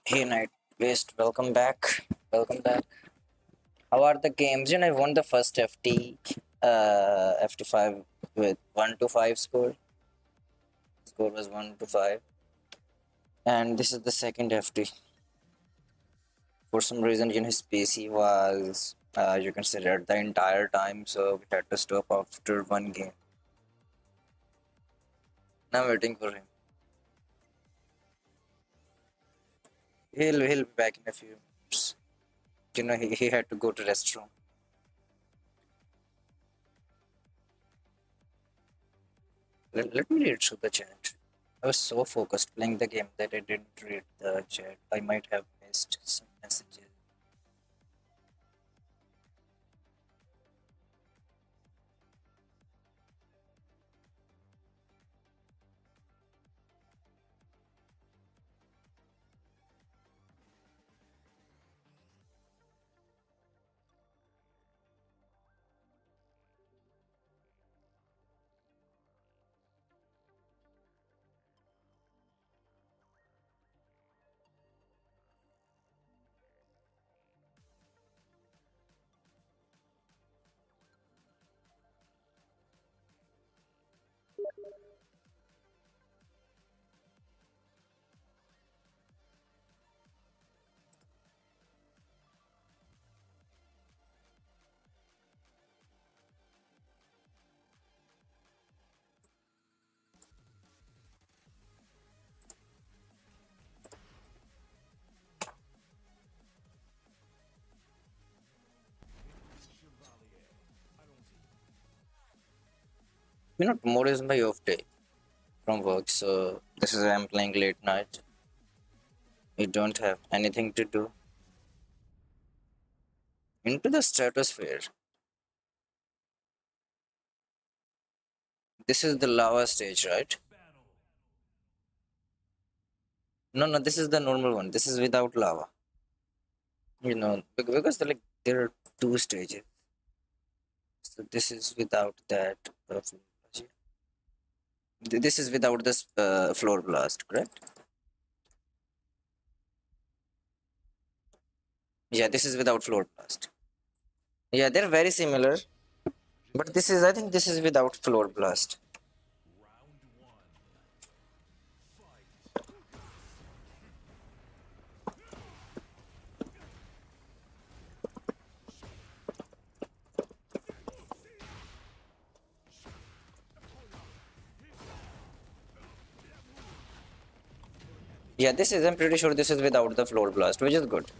Hey, Night Waste, welcome back. Welcome back. How are the games? I won the first FT5 with 1 to 5 score. Score was 1 to 5. And this is the second FT. For some reason, his PC was, you can say, red the entire time, so we had to stop after one game. Now I'm waiting for him. He'll be back in a few minutes. He had to go to restroom. Let me read through the chat. I was so focused playing the game that I didn't read the chat. I might have missed some messages. Tomorrow is my off day from work, so this is why I'm playing late night. We don't have anything to do. Into the stratosphere. This is the lava stage, right? No, this is the normal one. This is without lava. Because there are two stages. So this is without that. This is without this floor blast, correct? Yeah, this is without floor blast. Yeah, they're very similar, but I think this is without floor blast. Yeah, I'm pretty sure this is without the floor blast, which is good.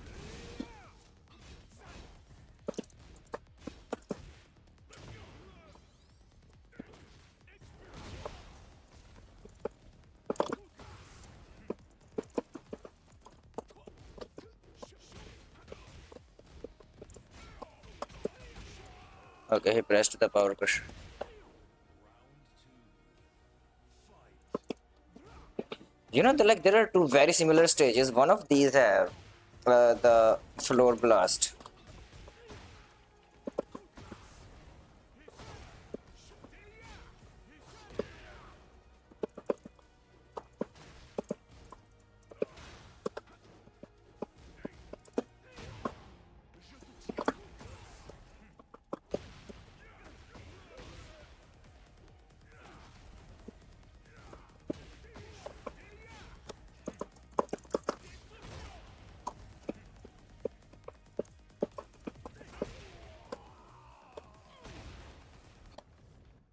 Okay, he pressed the power push. There are two very similar stages. One of these have the floor blast.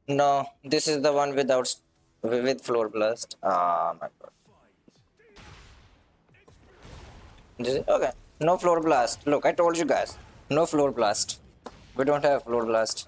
No, this is the one with floor blast. Ah, my god. Okay, no floor blast. Look, I told you guys, no floor blast. We don't have floor blast.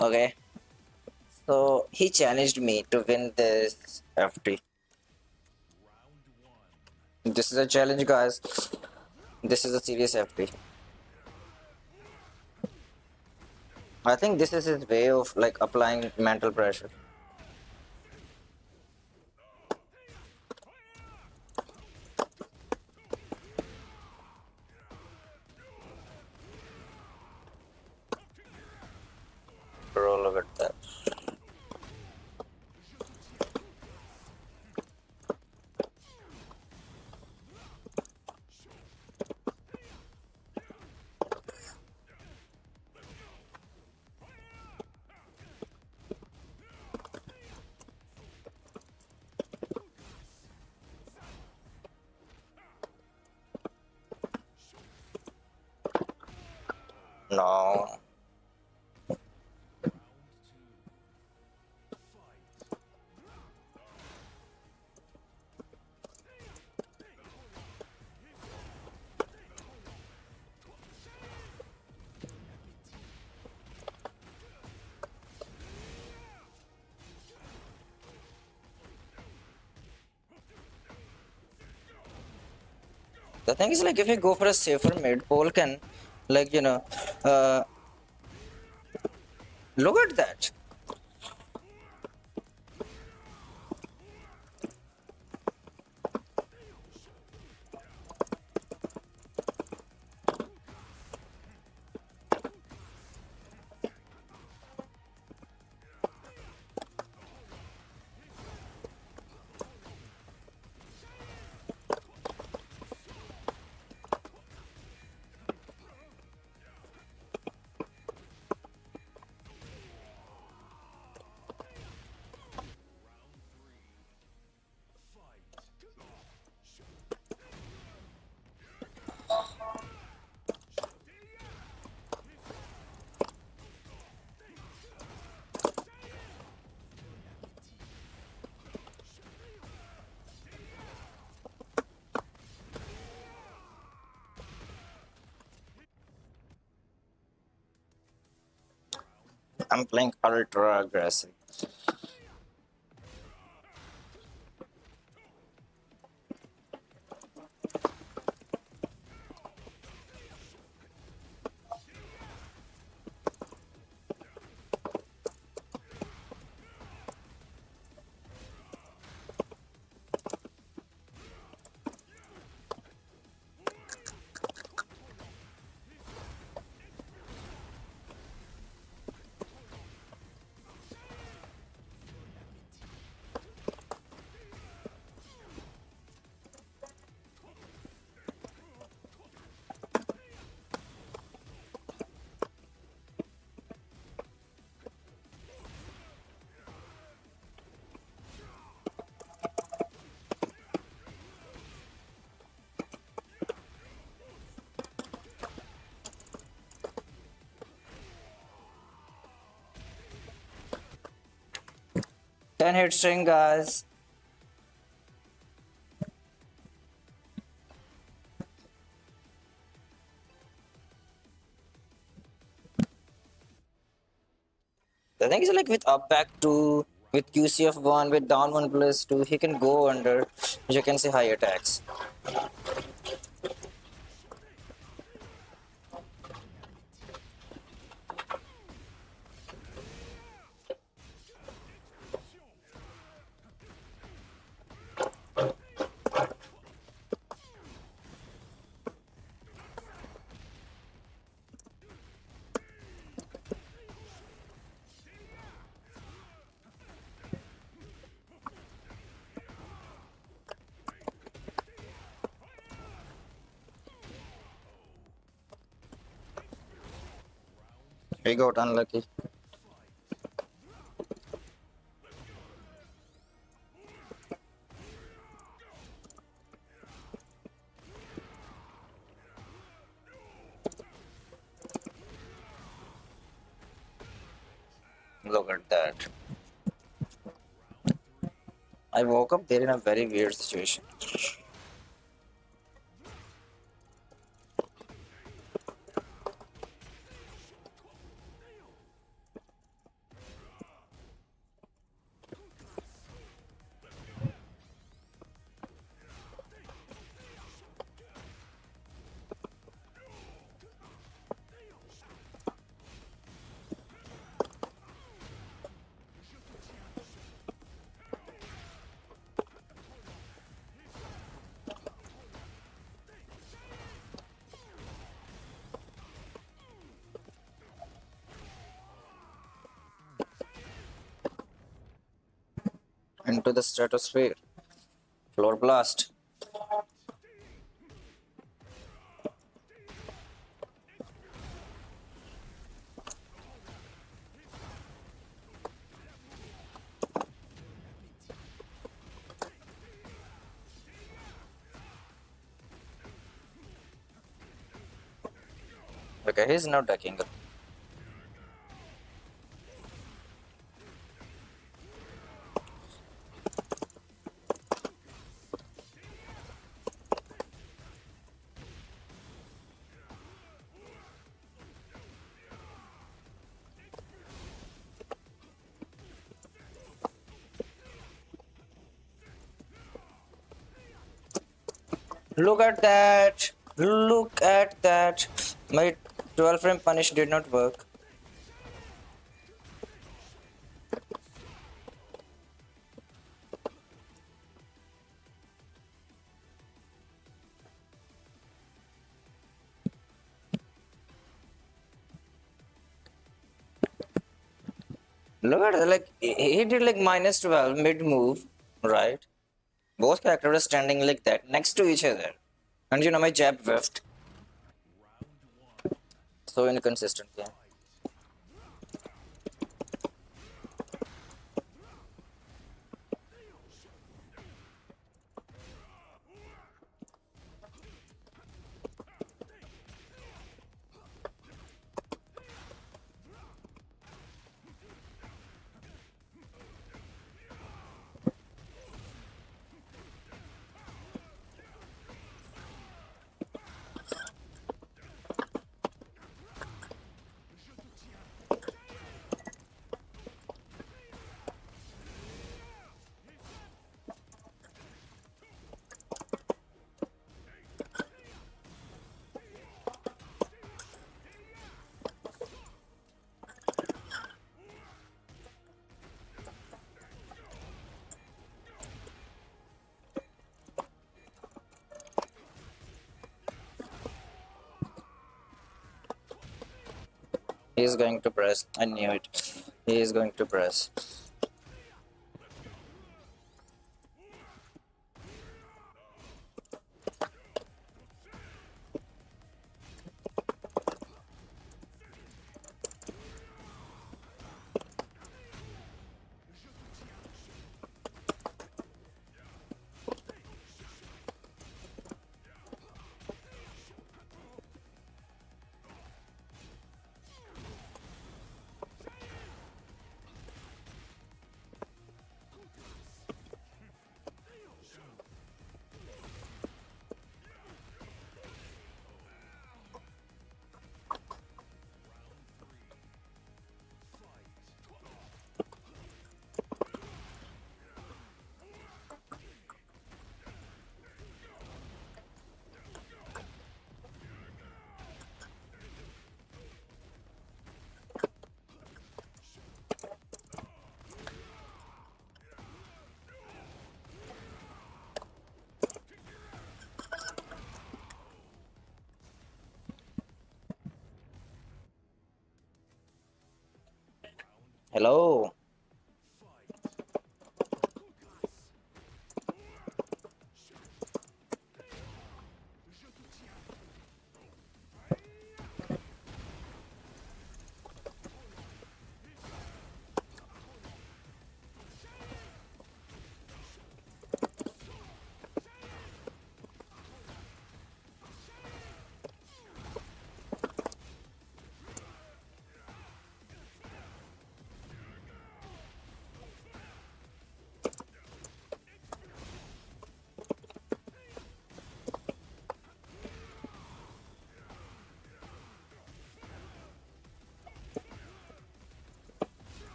Okay, so he challenged me to win this FT. This is a challenge, guys. This is a serious FT. I think this is his way of like applying mental pressure. Bro, look at that. No. The thing is like if you go for a safer mid, Paul can like uh look at that. I'm playing ultra aggressive. Ten hit string, guys. The thing is like with up back two, with QCF one, with down one plus two, he can go under, you can say, high attacks. He got unlucky. Look at that. I woke up there in a very weird situation. into the stratosphere. Floor blast. Okay, he's now ducking. Look at that! Look at that! My 12 frame punish did not work. Look at it, like he did like minus 12 mid move, right? Both characters are standing like that next to each other. And you know my jab whiffed. So inconsistent game. He is going to press. I knew it. He is going to press. Hello.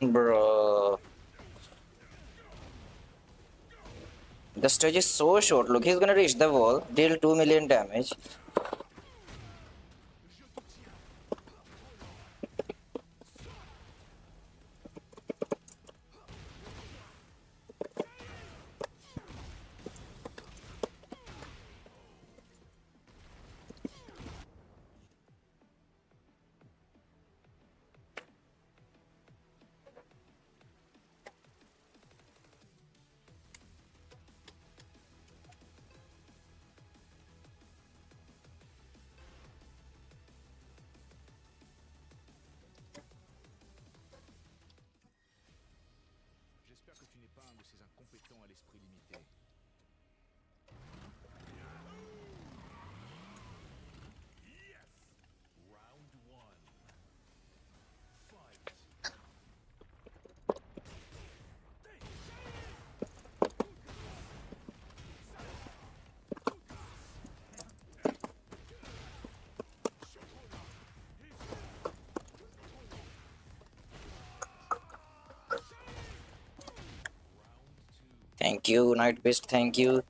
Bro. The stage is so short. Look, he's gonna reach the wall, deal 2 million damage. J'espère que tu n'es pas un de ces incompétents à l'esprit limité. Yes! Round one. Fight. Thank you, Night Beast. Thank you.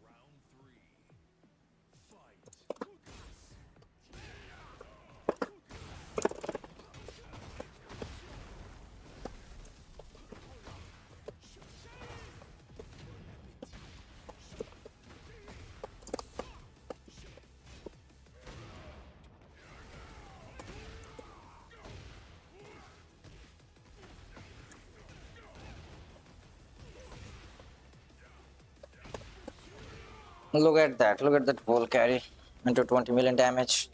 Round three. Fight. Look at that. Look at that wall carry into 20 million damage.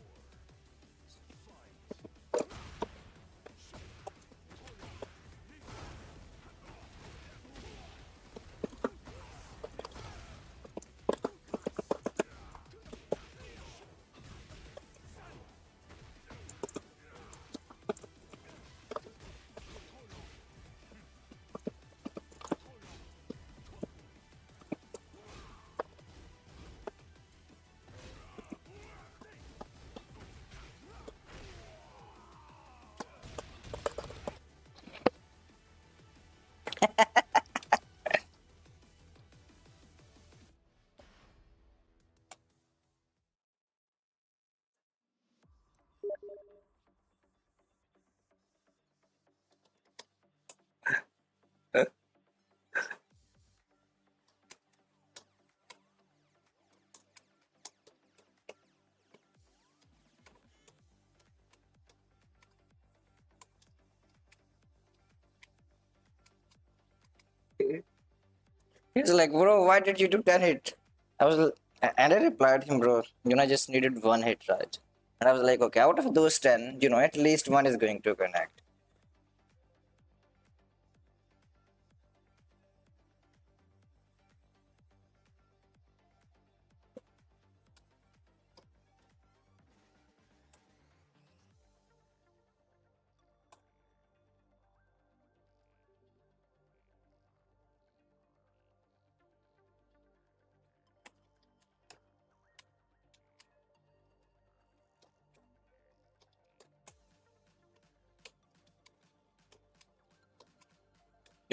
He's like, bro, why did you do 10 hit? And I replied him, bro, I just needed one hit, right? And I was like, okay, out of those 10, at least one is going to connect.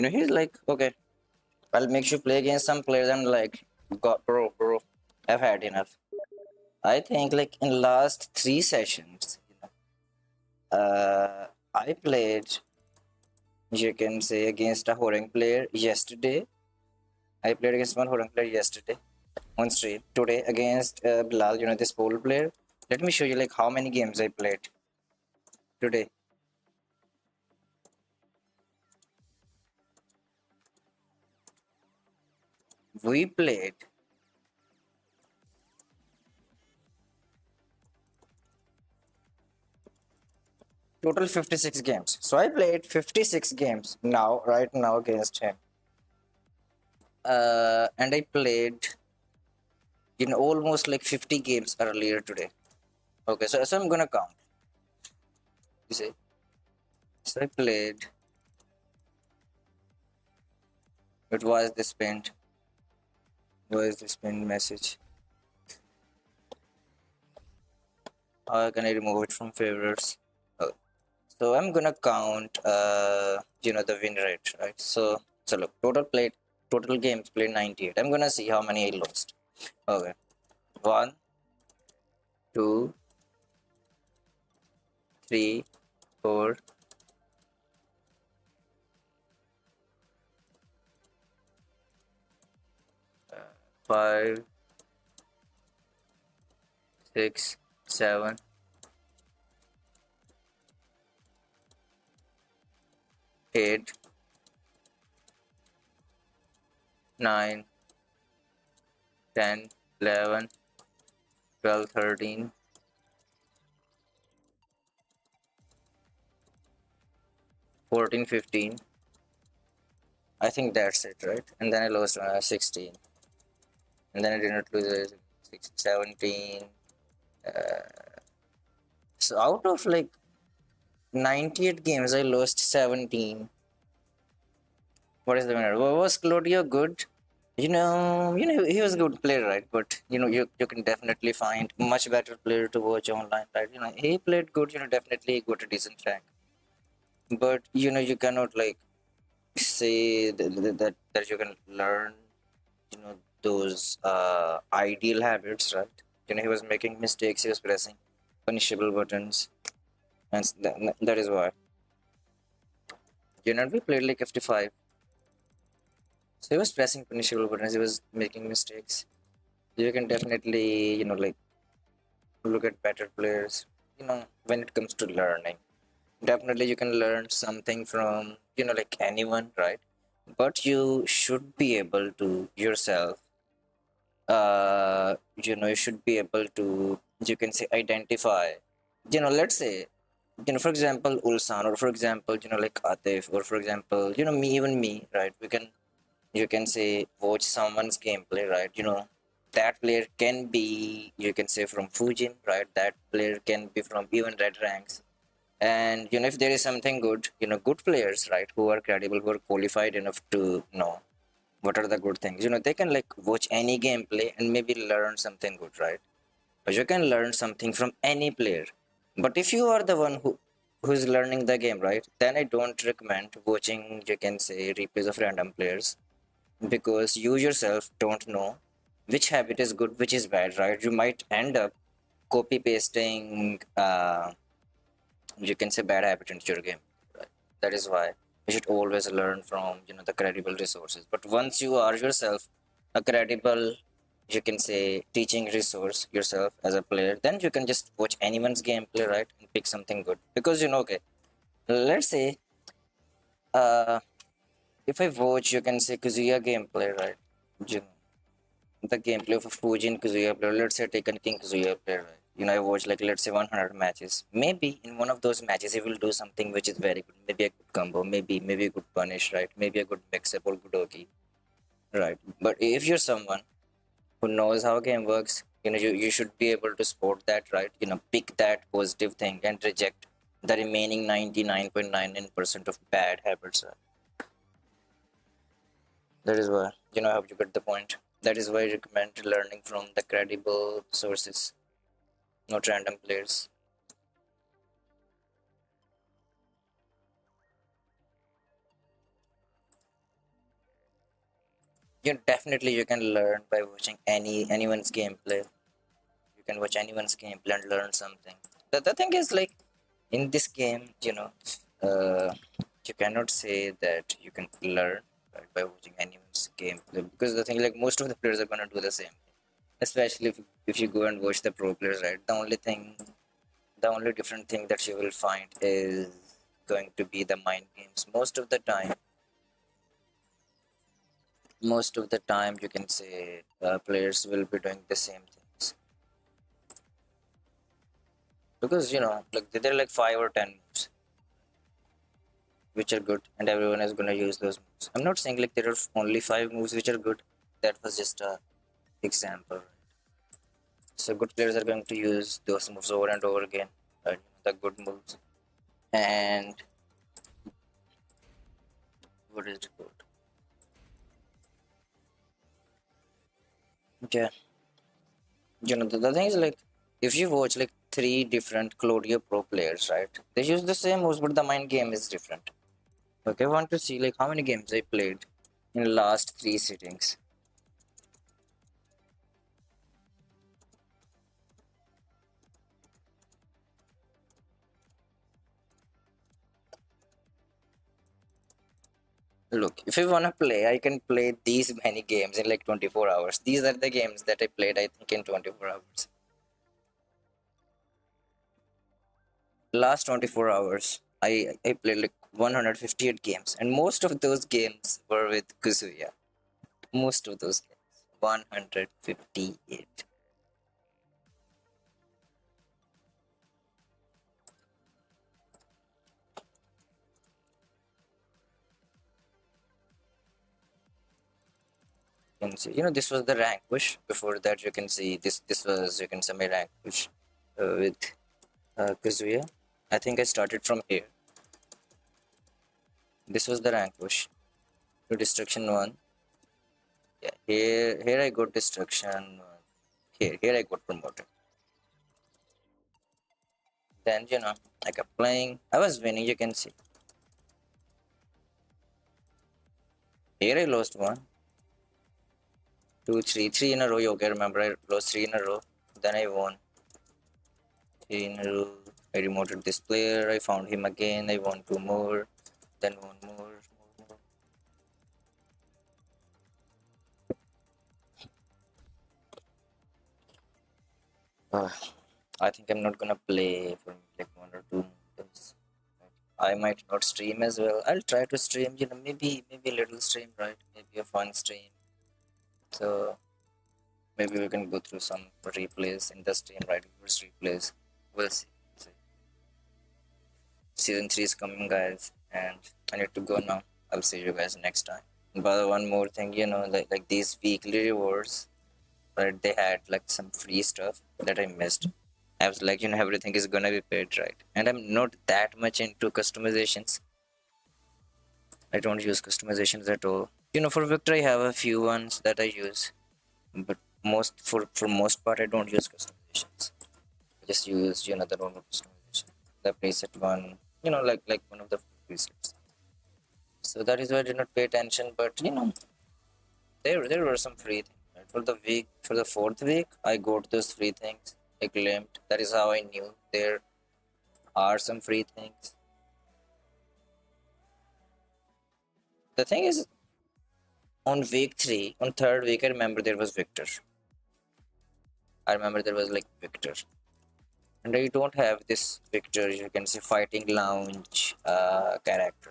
He's like, okay, I'll make you play against some players. I'm like, God, bro, I've had enough. I think like in last 3 sessions, I played, you can say, against a Horang player yesterday. I played against one Horang player yesterday on stream. Today against Bilal, this pole player. Let me show you like how many games I played today. We played total 56 games. So I played 56 games right now against him. And I played almost like 50 games earlier today. Okay, so I'm gonna count. You see, so I played. But why is this pinned? Why is this pinned message? How can I remove it from favorites? Oh, so I'm gonna count the win rate, right? So look, total games played 98. I'm gonna see how many I lost. Okay. 1, 2, 3, 4, 5, 6, 7, 8, 9, 10, 11, 12, 13, 14, 15. I think that's it, right? And then I lost 16. And then I did not lose 17. So out of like 98 games, I lost 17. What is the winner? Was Claudio good? He was a good player, right? But you can definitely find much better player to watch online, right? He played good. Definitely he got a decent rank. But you cannot like say that you can learn, those ideal habits, right? He was making mistakes. He was pressing punishable buttons, and that is why. We played like 55. So he was pressing punishable buttons. He was making mistakes. You can definitely, like look at better players. When it comes to learning, definitely you can learn something from like anyone, right? But you should be able to yourself. You should be able to, you can say, identify. Let's say, for example, Ulsan, or for example, like Atif, or for example, me, even me, right? You can say watch someone's gameplay, right? That player can be, you can say, from Fujin, right? That player can be from even red ranks. And if there is something good, good players, right, who are credible, who are qualified enough to know what are the good things, they can like watch any gameplay and maybe learn something good, right? Or you can learn something from any player. But if you are the one who's learning the game, right, then I don't recommend watching, you can say, replays of random players, because you yourself don't know which habit is good, which is bad, right? You might end up copy pasting, you can say, bad habit into your game, right? That is why you should always learn from the credible resources. But once you are yourself a credible, you can say, teaching resource yourself as a player, then you can just watch anyone's gameplay, right, and pick something good. Because okay, let's say, uh if I watch, you can say, Kazuya gameplay, right? you know, the gameplay of a Fujin Kazuya player, let's say Taken King Kazuya player, right? I watch like, let's say, 100 matches. Maybe in one of those matches he will do something which is very good. Maybe a good combo, maybe a good punish, right? Maybe a good mix up or good oki, right? But if you're someone who knows how a game works, you should be able to spot that, right? Pick that positive thing and reject the remaining 99.99% of bad habits, right? That is why, I hope you get the point. That is why I recommend learning from the credible sources, not random players. Definitely you can learn by watching anyone's gameplay. You can watch anyone's gameplay and learn something. The thing is, like, in this game, uh, you cannot say that you can learn, right, by watching anyone's gameplay, because the thing, like, most of the players are gonna do the same thing. Especially if you go and watch the pro players, right? The only different thing that you will find is going to be the mind games. Most of the time you can say, players will be doing the same things, because like there are like 5 or 10 moves which are good, and everyone is going to use those moves. I'm not saying like there are only 5 moves which are good. That was just a example. So good players are going to use those moves over and over again, right? The good moves. And what is it called? Okay. The thing is like if you watch like three different Claudio Pro players, right? They use the same moves, but the mind game is different. Okay, I want to see like how many games I played in last three sittings. Look, if I wanna play, I can play these many games in like 24 hours. These are the games that I played, I think, in 24 hours. Last 24 hours, I played like 158 games, and most of those games were with Kazuya. Most of those games, 158. You can see, this was the rank push. Before that, you can see this was, you can say, my rank push with Kazuya. I think I started from here. This was the rank push to destruction 1. Yeah, here I got destruction. Here I got promoted. Then I kept playing. I was winning. You can see. Here I lost 1, 2, 3 in a row. You okay? Remember I lost 3 in a row. Then I won 3 in a row. I remoted this player. I found him again. I won 2 more. Then one more. I think I'm not gonna play for like 1 or 2 months. I might not stream as well. I'll try to stream, maybe a little stream, right? Maybe a fun stream. So maybe we can go through some replays in the stream, right? First replays. We'll see. Season 3 is coming, guys, and I need to go now. I'll see you guys next time. But one more thing, like these weekly rewards, but they had like some free stuff that I missed. I was like, everything is gonna be paid, right? And I'm not that much into customizations. I don't use customizations at all. For Victor, I have a few ones that I use, but for most part, I don't use customizations. I just use the normal customization, the preset one, like one of the presets. So that is why I did not pay attention. But there were some free things. Right? For the 4th week, I got those free things. I claimed. That is how I knew there are some free things. The thing is, on week 3, on 3rd week, I remember there was Victor. I remember there was like Victor. And I don't have this Victor, you can say, fighting lounge character.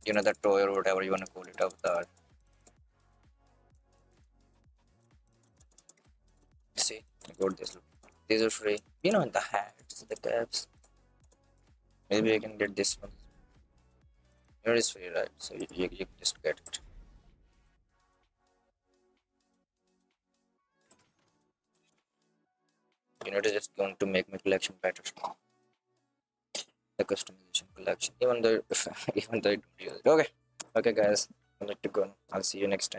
The toy or whatever you want to call it, avatar. See, I got this. Look. These are free. The hats, the caps. Maybe I can get this one. Here is free, right? So you can just get it. It is just going to make my collection better. The customization collection, even though I don't use it. Okay, guys, I need to go. I'll see you next time.